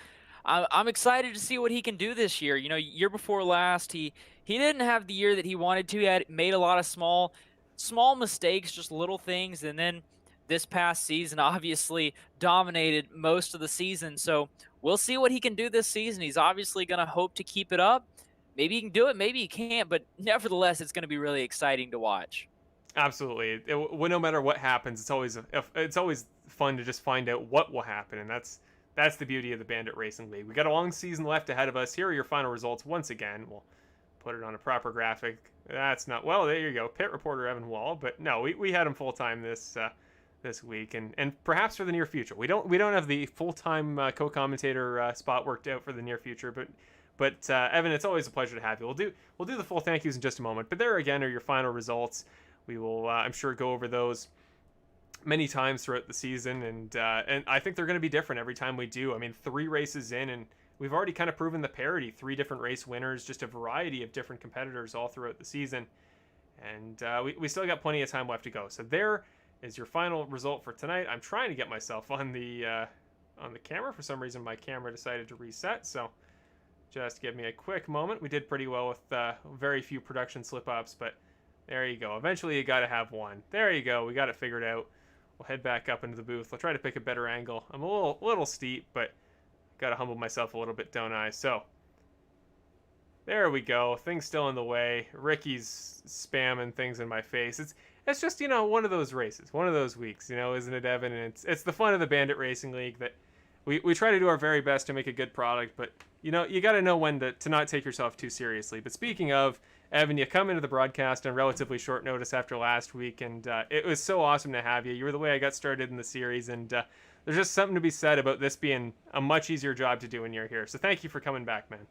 I'm excited to see what he can do this year. Year before last, he didn't have the year that he wanted to. He had made a lot of small mistakes, just little things, and then this past season obviously dominated most of the season. So we'll see what he can do this season. He's obviously going to hope to keep it up. Maybe he can do it, maybe he can't, but nevertheless, it's going to be really exciting to watch. Absolutely. No matter what happens, it's always fun to just find out what will happen, and that's the beauty of the Bandit Racing League. We got a long season left ahead of us. Here are your final results once again. We'll put it on a proper graphic. That's not, well, there you go, pit reporter Evan Wall. But no, we had him full time this week, and perhaps for the near future. We don't have the full-time co-commentator spot worked out for the near future, but Evan, it's always a pleasure to have you. We'll do the full thank yous in just a moment, but there again are your final results. We will I'm sure go over those many times throughout the season, and I think they're going to be different every time we do. I mean, 3 races in, and we've already kind of proven the parity. 3 different race winners, just a variety of different competitors all throughout the season, and we still got plenty of time left to go. So there is your final result for tonight. I'm trying to get myself on the camera. For some reason, my camera decided to reset, so just give me a quick moment. We did pretty well with very few production slip-ups, but there you go. Eventually, you got to have one. There you go. We got it figured out. We'll head back up into the booth. I'll try to pick a better angle. I'm a little steep, but got to humble myself a little bit, don't I? So there we go. Things still in the way. Ricky's spamming things in my face. It's just, one of those races, one of those weeks, isn't it, Evan? And it's the fun of the Bandit Racing League that we try to do our very best to make a good product, but you got to know when to not take yourself too seriously. But speaking of, Evan, you come into the broadcast on relatively short notice after last week, and it was so awesome to have you. You were the way I got started in the series, and there's just something to be said about this being a much easier job to do when you're here. So thank you for coming back, man.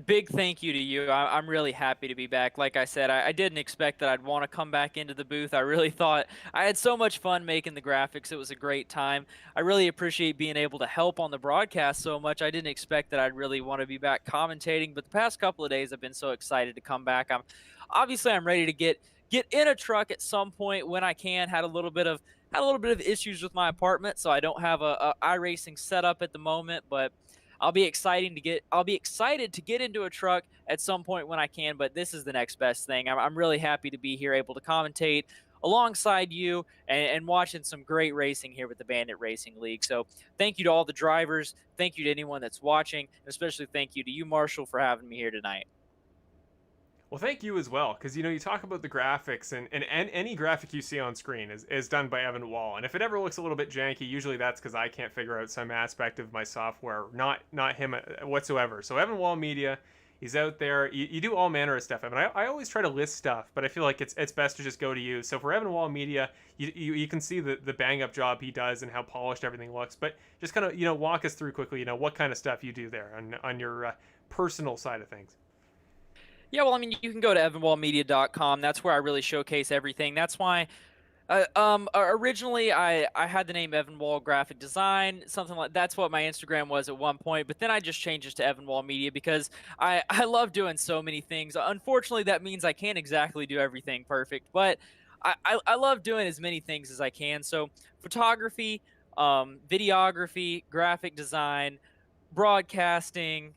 Big thank you to you. I'm really happy to be back. Like I said, I didn't expect that I'd want to come back into the booth. I really thought I had so much fun making the graphics. It was a great time. I really appreciate being able to help on the broadcast so much. I didn't expect that I'd really want to be back commentating, but the past couple of days I've been so excited to come back. I'm ready to get in a truck at some point when I can. Had a little bit of issues with my apartment, so I don't have a iRacing setup at the moment, but I'll be excited to get into a truck at some point when I can, but this is the next best thing. I'm really happy to be here, able to commentate alongside you and watching some great racing here with the Bandit Racing League. So thank you to all the drivers. Thank you to anyone that's watching, and especially thank you to you, Marshall, for having me here tonight. Well, thank you as well, because you talk about the graphics, and any graphic you see on screen is done by Evan Wall, and if it ever looks a little bit janky, usually that's because I can't figure out some aspect of my software, not him whatsoever. So Evan Wall Media, he's out there. You do all manner of stuff, Evan. I always try to list stuff, but I feel like it's best to just go to you. So for Evan Wall Media, you can see the bang up job he does and how polished everything looks, but just kind of walk us through quickly what kind of stuff you do there on your personal side of things. Yeah, well, I mean, you can go to evanwallmedia.com. That's where I really showcase everything. That's why originally I had the name Evan Wall Graphic Design, something like that's what my Instagram was at one point, but then I just changed it to Evan Wall Media because I love doing so many things. Unfortunately, that means I can't exactly do everything perfect, but I love doing as many things as I can. So photography, videography, graphic design, broadcasting,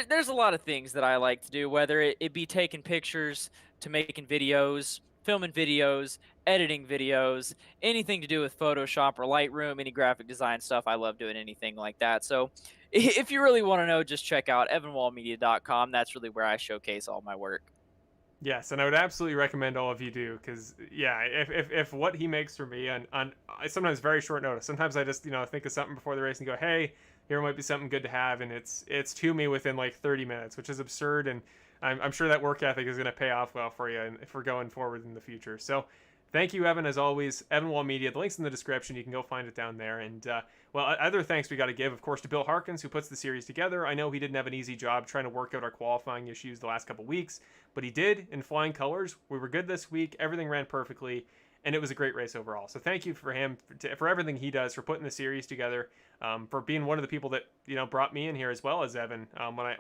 there's a lot of things that I like to do, whether it be taking pictures to making videos, filming videos, editing videos, anything to do with Photoshop or Lightroom, any graphic design stuff. I love doing anything like that. So if you really want to know, just check out evanwallmedia.com. That's really where I showcase all my work. Yes, and I would absolutely recommend all of you do, because yeah, if what he makes for me on sometimes very short notice, sometimes I just think of something before the race and go, hey, here might be something good to have, and it's to me within like 30 minutes, which is absurd, and I'm sure that work ethic is going to pay off well for you, and if we're going forward in the future. So thank you, Evan, as always. Evan Wall Media, the link's in the description. You can go find it down there. And well, other thanks we got to give, of course, to Bill Harkins, who puts the series together. I know he didn't have an easy job trying to work out our qualifying issues the last couple weeks, but he did in flying colors. We were good this week. Everything ran perfectly, and it was a great race overall. So thank you for him for everything he does, for putting the series together, for being one of the people that brought me in here as well as Evan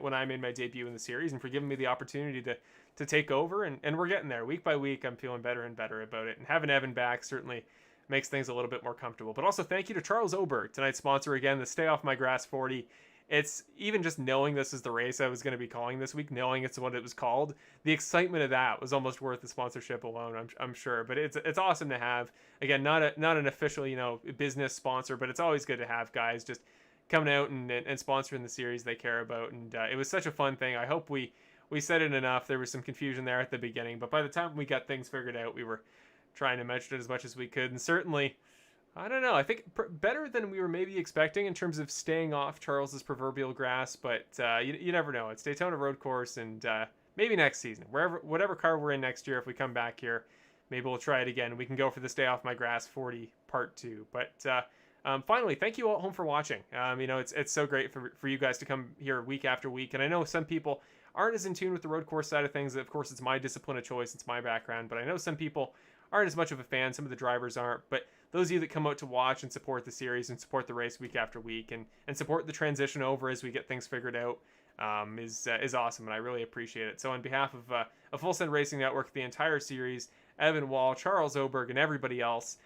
when I made my debut in the series, and for giving me the opportunity to take over. And we're getting there week by week. I'm feeling better and better about it, and having Evan back certainly makes things a little bit more comfortable. But also thank you to Charles Oberg, tonight's sponsor again, the Stay Off My Grass 40. It's even just knowing this is the race I was going to be calling this week, knowing it's what it was called, the excitement of that was almost worth the sponsorship alone, I'm sure. But it's awesome to have, again, not an official business sponsor, but it's always good to have guys just coming out and sponsoring the series they care about. And it was such a fun thing. I hope we said it enough. There was some confusion there at the beginning, but by the time we got things figured out, we were trying to mention it as much as we could. And certainly, I don't know, I think better than we were maybe expecting in terms of staying off Charles's proverbial grass, but you never know. It's Daytona Road Course, and maybe next season, whatever car we're in next year, if we come back here, maybe we'll try it again. We can go for the Stay Off My Grass 40 Part 2. But finally, thank you all at home for watching. It's so great for you guys to come here week after week, and I know some people aren't as in tune with the road course side of things. Of course, it's my discipline of choice, it's my background, but I know some people aren't as much of a fan, some of the drivers aren't, but those of you that come out to watch and support the series and support the race week after week and support the transition over as we get things figured out is awesome, and I really appreciate it. So on behalf of Full Send Racing Network, the entire series, Evan Wall, Charles Oberg, and everybody else,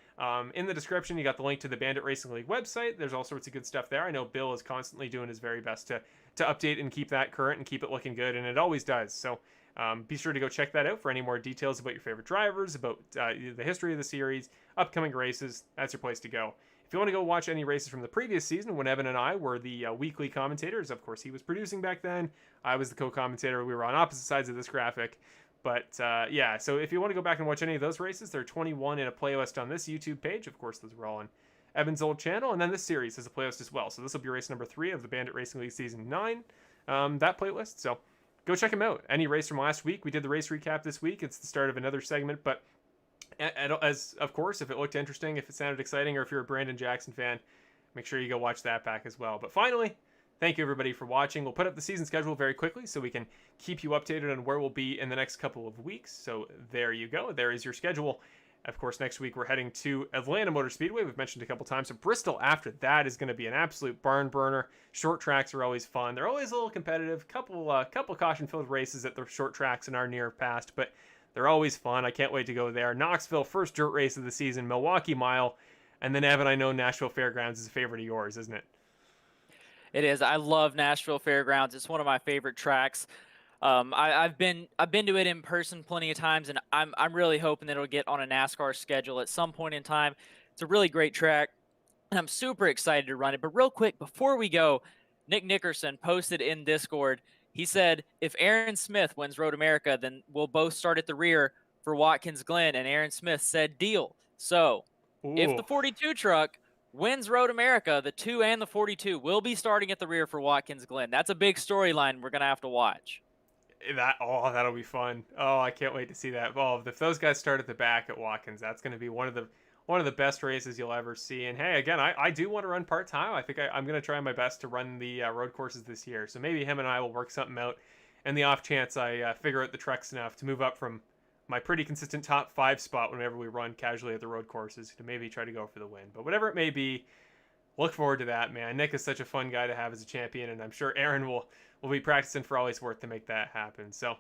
in the description you got the link to the Bandit Racing League website. There's all sorts of good stuff there. I know Bill is constantly doing his very best to update and keep that current and keep it looking good, and it always does. So be sure to go check that out for any more details about your favorite drivers, about the history of the series, upcoming races. That's your place to go. If you want to go watch any races from the previous season when Evan and I were the weekly commentators, of course he was producing back then, I was the co-commentator, we were on opposite sides of this graphic. But yeah, so if you want to go back and watch any of those races, there are 21 in a playlist on this YouTube page. Of course, those were all on Evan's old channel, and then this series has a playlist as well. So this will be race number 3 of the Bandit Racing League Season 9, that playlist. So go check them out. Any race from last week, we did the race recap this week. It's the start of another segment, but as of course, if it looked interesting, if it sounded exciting, or if you're a Brandon Jackson fan, make sure you go watch that back as well. But finally, thank you everybody for watching. We'll put up the season schedule very quickly so we can keep you updated on where we'll be in the next couple of weeks. So there you go. There is your schedule. Of course, next week we're heading to Atlanta Motor Speedway. We've mentioned a couple times. So Bristol after that is going to be an absolute barn burner. Short tracks are always fun. They're always a little competitive. Couple caution-filled races at the short tracks in our near past, but they're always fun. I can't wait to go there. Knoxville, first dirt race of the season. Milwaukee Mile, and then Evan, I know Nashville Fairgrounds is a favorite of yours, isn't it? It is. I love Nashville Fairgrounds. It's one of my favorite tracks. I've been to it in person plenty of times, and I'm really hoping that it'll get on a NASCAR schedule at some point in time. It's a really great track, and I'm super excited to run it. But real quick, before we go, Nick Nickerson posted in Discord. He said, if Aaron Smith wins Road America, then we'll both start at the rear for Watkins Glen. And Aaron Smith said, deal. So if Ooh. the 42 truck wins Road America, the 2 and the 42 will be starting at the rear for Watkins Glen. That's a big storyline we're going to have to watch. That'll be fun. Oh, I can't wait to see that. Oh, if those guys start at the back at Watkins, that's going to be one of the best races you'll ever see. And hey, again, I do want to run part-time. I think I'm going to try my best to run the road courses this year. So maybe him and I will work something out. And the off chance I figure out the trucks enough to move up from my pretty consistent top 5 spot whenever we run casually at the road courses to maybe try to go for the win. But whatever it may be, look forward to that, man. Nick is such a fun guy to have as a champion, and I'm sure Aaron will be practicing for all he's worth to make that happen. So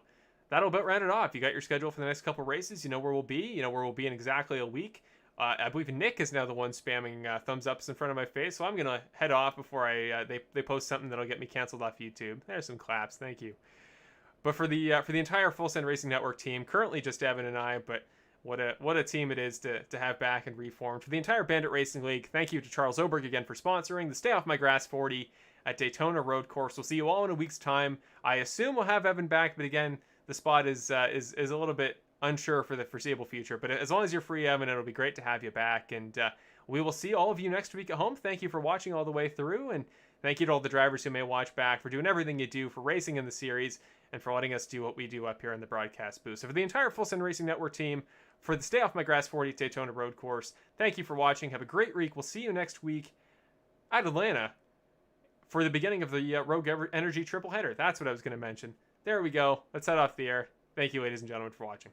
that'll about round it off. You got your schedule for the next couple races. You know where we'll be. You know where we'll be in exactly a week. I believe Nick is now the one spamming thumbs ups in front of my face, so I'm gonna head off before they post something that'll get me canceled off YouTube. There's some claps, thank you. But for the entire Full Send Racing Network team, currently just Evan and I, but what a team it is to have back and reformed. For the entire Bandit Racing League, thank you to Charles Oberg again for sponsoring the Stay Off My Grass 40 at Daytona Road Course. We'll see you all in a week's time. I assume we'll have Evan back, but again, the spot is a little bit unsure for the foreseeable future. But as long as you're free, Evan, it'll be great to have you back. And we will see all of you next week at home. Thank you for watching all the way through. And thank you to all the drivers who may watch back for doing everything you do for racing in the series and for letting us do what we do up here in the broadcast booth. So for the entire Full Send Racing Network team, for the Stay Off My Grass 40 Daytona Road Course, thank you for watching. Have a great week. We'll see you next week at Atlanta for the beginning of the Rogue Energy triple header. That's what I was going to mention. There we go. Let's head off the air. Thank you, ladies and gentlemen, for watching.